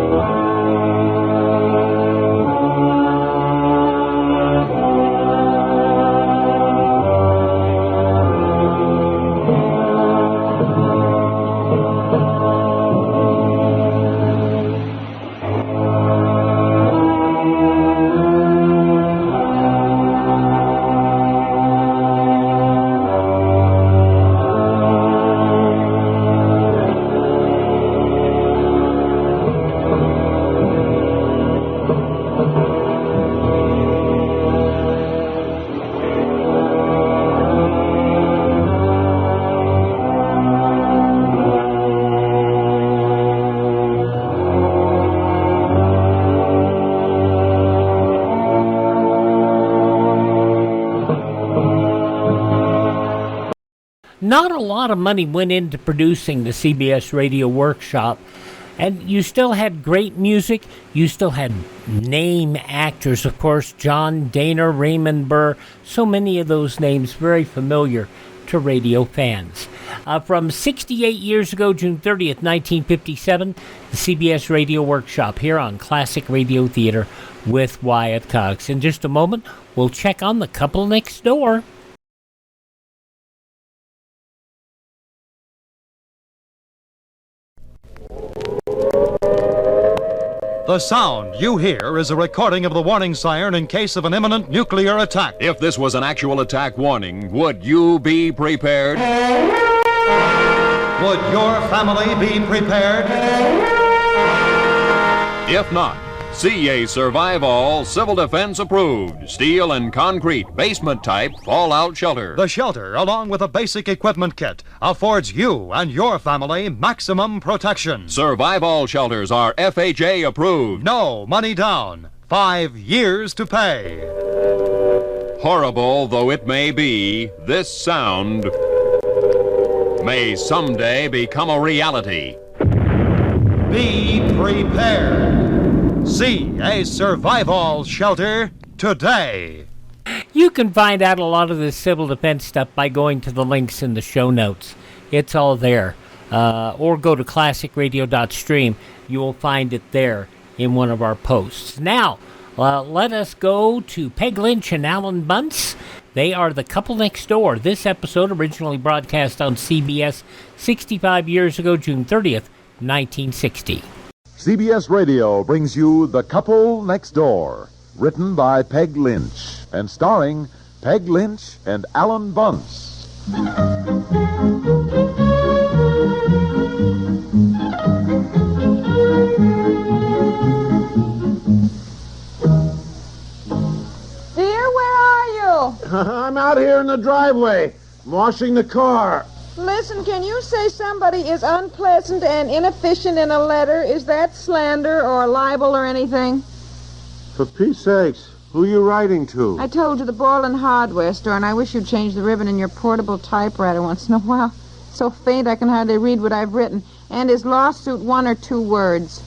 Not a lot of money went into producing the CBS Radio Workshop, and you still had great music. You still had name actors, of course, John Daner, Raymond Burr, so many of those names very familiar to radio fans. From 68 years ago, June 30th, 1957, the CBS Radio Workshop here on Classic Radio Theater with Wyatt Cox. In just a moment, we'll check on the couple next door. The sound you hear is a recording of the warning siren in case of an imminent nuclear attack. If this was an actual attack warning, would you be prepared? Would your family be prepared? If not, CA Survive All Civil Defense approved steel and concrete basement type fallout shelter. The shelter, along with a basic equipment kit, affords you and your family maximum protection. Survive All shelters are FHA approved. No money down. 5 years to pay. Horrible though it may be, this sound may someday become a reality. Be prepared. See a survival shelter today. You can find out a lot of this civil defense stuff by going to the links in the show notes. It's all there. Or go to classicradio.stream. You will find it there in one of our posts. Now, let us go to Peg Lynch and Alan Bunce. They are the couple next door. This episode originally broadcast on CBS 65 years ago, June 30th, 1960. CBS Radio brings you The Couple Next Door, written by Peg Lynch and starring Peg Lynch and Alan Bunce. Dear, where are you? I'm out here in the driveway, washing the car. Listen, can you say somebody is unpleasant and inefficient in a letter? Is that slander or libel or anything? For Pete's sakes, who are you writing to? I told you the Borland Hardware store, and I wish you'd change the ribbon in your portable typewriter once in a while. It's so faint I can hardly read what I've written. And is lawsuit 1 or 2 words?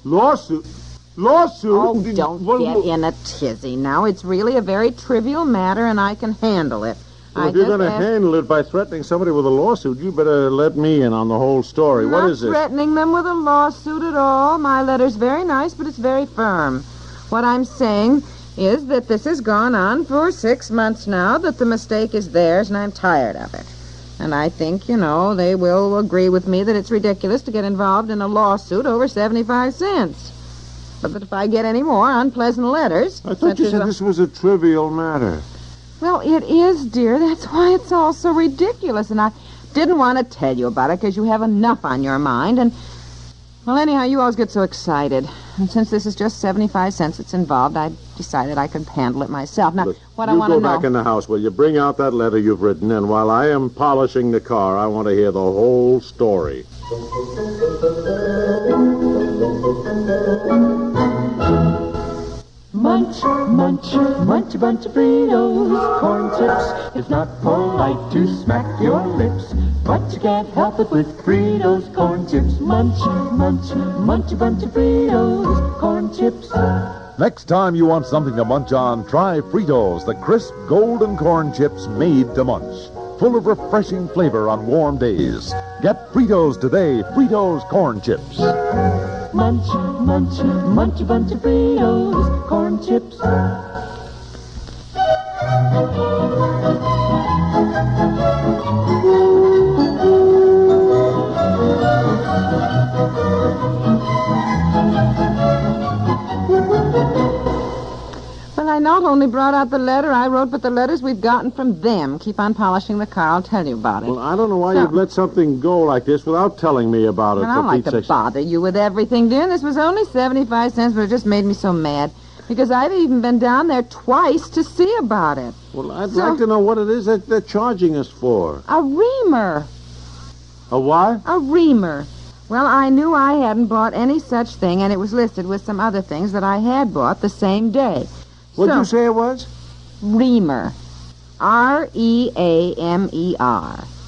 Lawsuit? Lawsuit? Oh, don't get in a tizzy now. It's really a very trivial matter, and I can handle it. Well, if you're going to handle it by threatening somebody with a lawsuit, you better let me in on the whole story. What is it? Not threatening them with a lawsuit at all. My letter's very nice, but it's very firm. What I'm saying is that this has gone on for 6 months now, that the mistake is theirs, and I'm tired of it. And I think, they will agree with me that it's ridiculous to get involved in a lawsuit over 75 cents. But that if I get any more unpleasant letters... I thought you said this was a trivial matter. Well, it is, dear. That's why it's all so ridiculous. And I didn't want to tell you about it because you have enough on your mind. And, Well, anyhow, you always get so excited. And since this is just 75 cents that's involved, I decided I could handle it myself. Now, Look, what I want to You know... go back in the house, will you? Bring out that letter you've written, and while I am polishing the car, I want to hear the whole story. Munch, munch, munch a bunch of Fritos, corn chips. It's not polite to smack your lips, but you can't help it with Fritos, corn chips. Munch, munch, munch a bunch of Fritos, corn chips. Next time you want something to munch on, try Fritos, the crisp golden corn chips made to munch. Full of refreshing flavor on warm days. Get Fritos today, Fritos corn chips. Munch, munch, munch a bunch of Fritos, corn chips. Well, I not only brought out the letter I wrote, but the letters we've gotten from them. Keep on polishing the car. I'll tell you about it. Well, I don't know why you've let something go like this without telling me about it. I don't like to bother you with everything, dear. This was only 75 cents, but it just made me so mad. Because I've even been down there twice to see about it. Well, I'd like to know what it is that they're charging us for. A reamer. A what? A reamer. Well, I knew I hadn't bought any such thing, and it was listed with some other things that I had bought the same day. What'd you say it was? Reamer. R-E-A-M-E-R.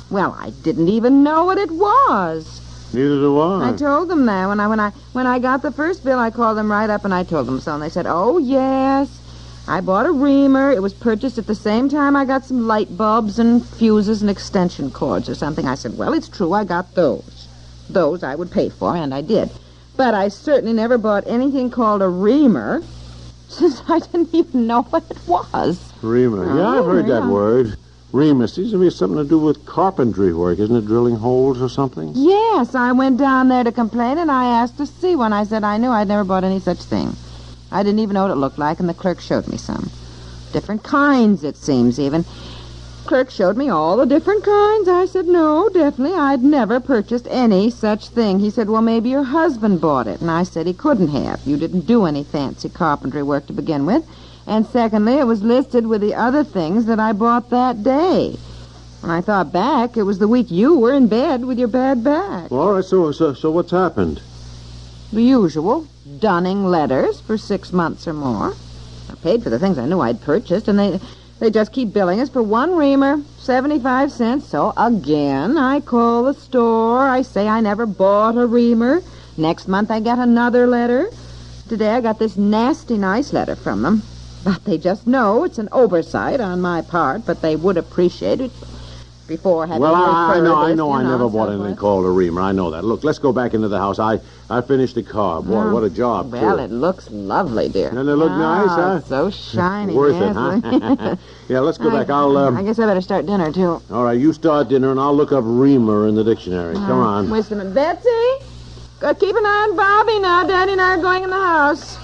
Well, I didn't even know what it was. Neither do I. I told them that. When I got the first bill, I called them right up and I told them so. And they said, oh, yes, I bought a reamer. It was purchased at the same time I got some light bulbs and fuses and extension cords or something. I said, well, it's true, I got those. Those I would pay for, and I did. But I certainly never bought anything called a reamer, since I didn't even know what it was. Reamer. Yeah, I've heard that word. Reamer seems to be something to do with carpentry work, isn't it? Drilling holes or something? Yes, I went down there to complain, and I asked to see one. I said I knew I'd never bought any such thing. I didn't even know what it looked like, and the clerk showed me some. Different kinds, it seems, even. Clerk showed me all the different kinds. I said, no, definitely, I'd never purchased any such thing. He said, well, maybe your husband bought it. And I said he couldn't have. You didn't do any fancy carpentry work to begin with. And secondly, it was listed with the other things that I bought that day. When I thought back, it was the week you were in bed with your bad back. Well, all right, so what's happened? The usual, dunning letters for 6 months or more. I paid for the things I knew I'd purchased, and they just keep billing us for one reamer, 75 cents. So again, I call the store. I say I never bought a reamer. Next month, I get another letter. Today, I got this nasty nice letter from them. But they just know it's an oversight on my part, but they would appreciate it before having... Well, I this, know I never bought anything called a reamer. I know that. Look, let's go back into the house. I finished the car. Boy, what a job, well, too. it looks lovely, dear. Doesn't it look nice, huh? It's so shiny. Worth yes. it, huh? Yeah, let's go back. I guess I better start dinner, too. All right, you start dinner, and I'll look up reamer in the dictionary. Come on. Wait a minute. Betsy? Keep an eye on Bobby now. Daddy and I are going in the house.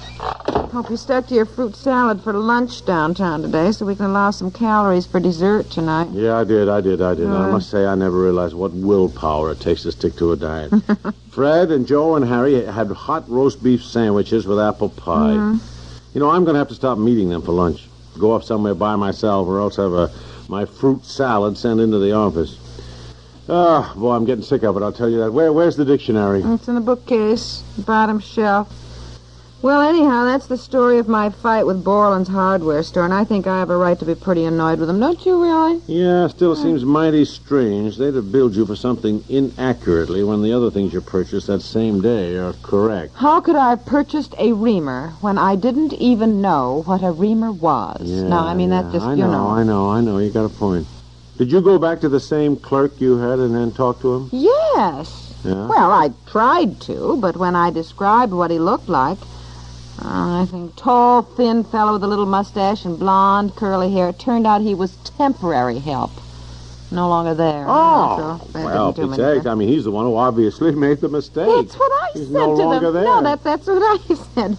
Hope you stuck to your fruit salad for lunch downtown today so we can allow some calories for dessert tonight. Yeah, I did. I must say I never realized what willpower it takes to stick to a diet. Fred and Joe and Harry had hot roast beef sandwiches with apple pie. Mm-hmm. You know, I'm going to have to stop meeting them for lunch. Go up somewhere by myself or else have my fruit salad sent into the office. Oh, boy, I'm getting sick of it, I'll tell you that. Where's the dictionary? It's in the bookcase, bottom shelf. Well, anyhow, that's the story of my fight with Borland's hardware store, and I think I have a right to be pretty annoyed with them. Don't you, really? Yeah, still it seems mighty strange. They'd have billed you for something inaccurately when the other things you purchased that same day are correct. How could I have purchased a reamer when I didn't even know what a reamer was? Yeah, no, I mean, that just, I know. You got a point. Did you go back to the same clerk you had and then talk to him? Yes. Yeah? Well, I tried to, but when I described what he looked like, I think tall, thin fellow with a little mustache and blonde, curly hair. It turned out he was temporary help. No longer there. Oh, so well, Pete, I mean, he's the one who obviously made the mistake. That's what I He's said no to longer them. there. No, that's what I said.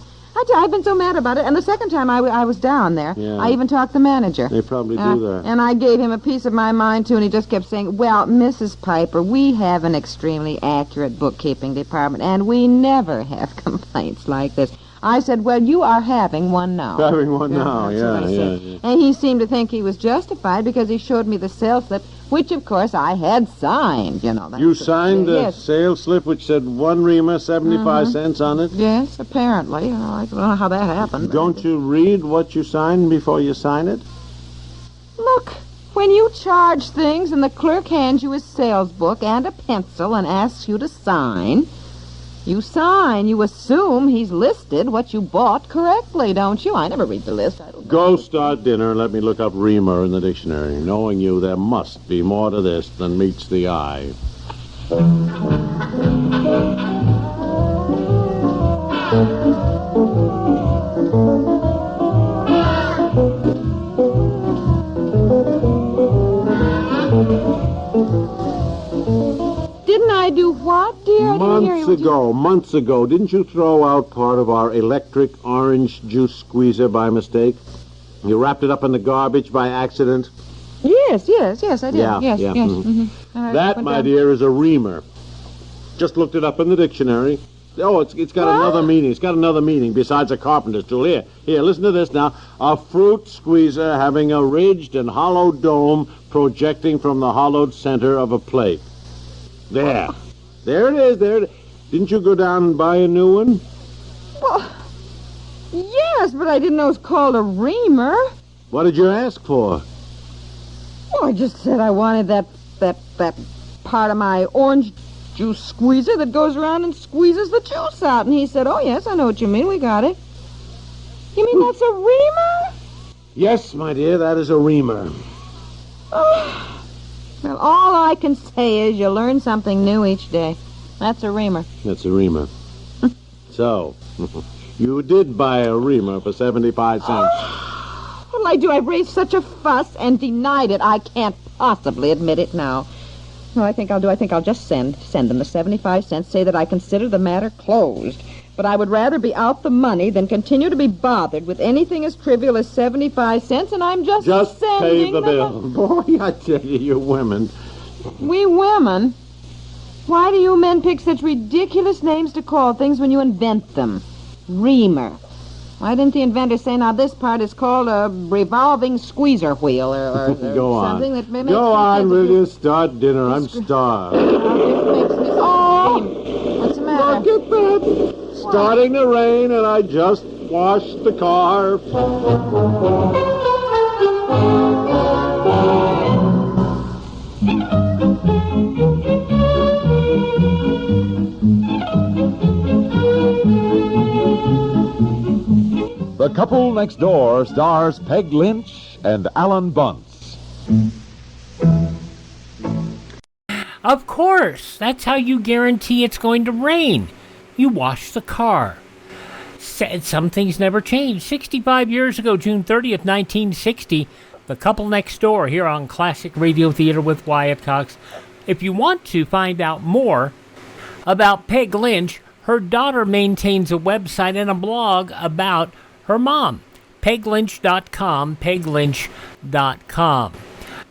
I've been so mad about it. And the second time I was down there, I even talked to the manager. They probably do that. And I gave him a piece of my mind, too, and he just kept saying, well, Mrs. Piper, we have an extremely accurate bookkeeping department, and we never have complaints like this. I said, well, you are having one now. Having one now, yeah. And he seemed to think he was justified because he showed me the sales slip, which, of course, I had signed, you know. You signed a sales slip which said 1 reamer, 75 cents on it? Yes, apparently. I don't know how that happened. Don't you read what you sign before you sign it? Look, when you charge things and the clerk hands you a sales book and a pencil and asks you to sign... You sign. You assume he's listed what you bought correctly, don't you? I never read the list. I don't know. Go start dinner and let me look up reamer in the dictionary. Knowing you, there must be more to this than meets the eye. Didn't I do what, dear? Months ago, didn't you throw out part of our electric orange juice squeezer by mistake? You wrapped it up in the garbage by accident? Yes, I did. Yeah, yes. Mm-hmm. That, my dear, is a reamer. Just looked it up in the dictionary. Oh, it's got another meaning. It's got another meaning besides a carpenter's tool. Here, listen to this now. A fruit squeezer having a ridged and hollow dome projecting from the hollowed center of a plate. There it is. Didn't you go down and buy a new one? Well, yes, but I didn't know it was called a reamer. What did you ask for? Well, I just said I wanted that part of my orange juice squeezer that goes around and squeezes the juice out. And he said, oh, yes, I know what you mean. We got it. You mean that's a reamer? Yes, my dear, that is a reamer. Oh. Well, all I can say is you learn something new each day. That's a reamer. That's a reamer. So, you did buy a reamer for 75 cents. What'll I do? I've raised such a fuss and denied it. I can't possibly admit it now. No, I think I'll just send them the 75 cents, say that I consider the matter closed. But I would rather be out the money than continue to be bothered with anything as trivial as 75 cents, and I'm just pay sending the bill. Boy, I tell you women. We women? Why do you men pick such ridiculous names to call things when you invent them? Reamer. Why didn't the inventor say, now this part is called a revolving squeezer wheel or Go something on. that makes Go on, will you? Start dinner. I'm starved. What's the matter? Look at that. Starting to rain, and I just washed the car. The Couple Next Door stars Peg Lynch and Alan Bunce. Of course, that's how you guarantee it's going to rain. You wash the car. Some things never change. 65 years ago, June 30th, 1960, The Couple Next Door here on Classic Radio Theater with Wyatt Cox. If you want to find out more about Peg Lynch, her daughter maintains a website and a blog about her mom. PegLynch.com, PegLynch.com.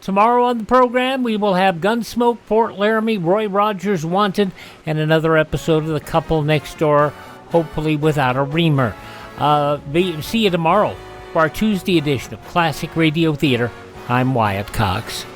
Tomorrow on the program, we will have Gunsmoke, Fort Laramie, Roy Rogers Wanted, and another episode of The Couple Next Door, hopefully without a reamer. See you tomorrow for our Tuesday edition of Classic Radio Theater. I'm Wyatt Cox.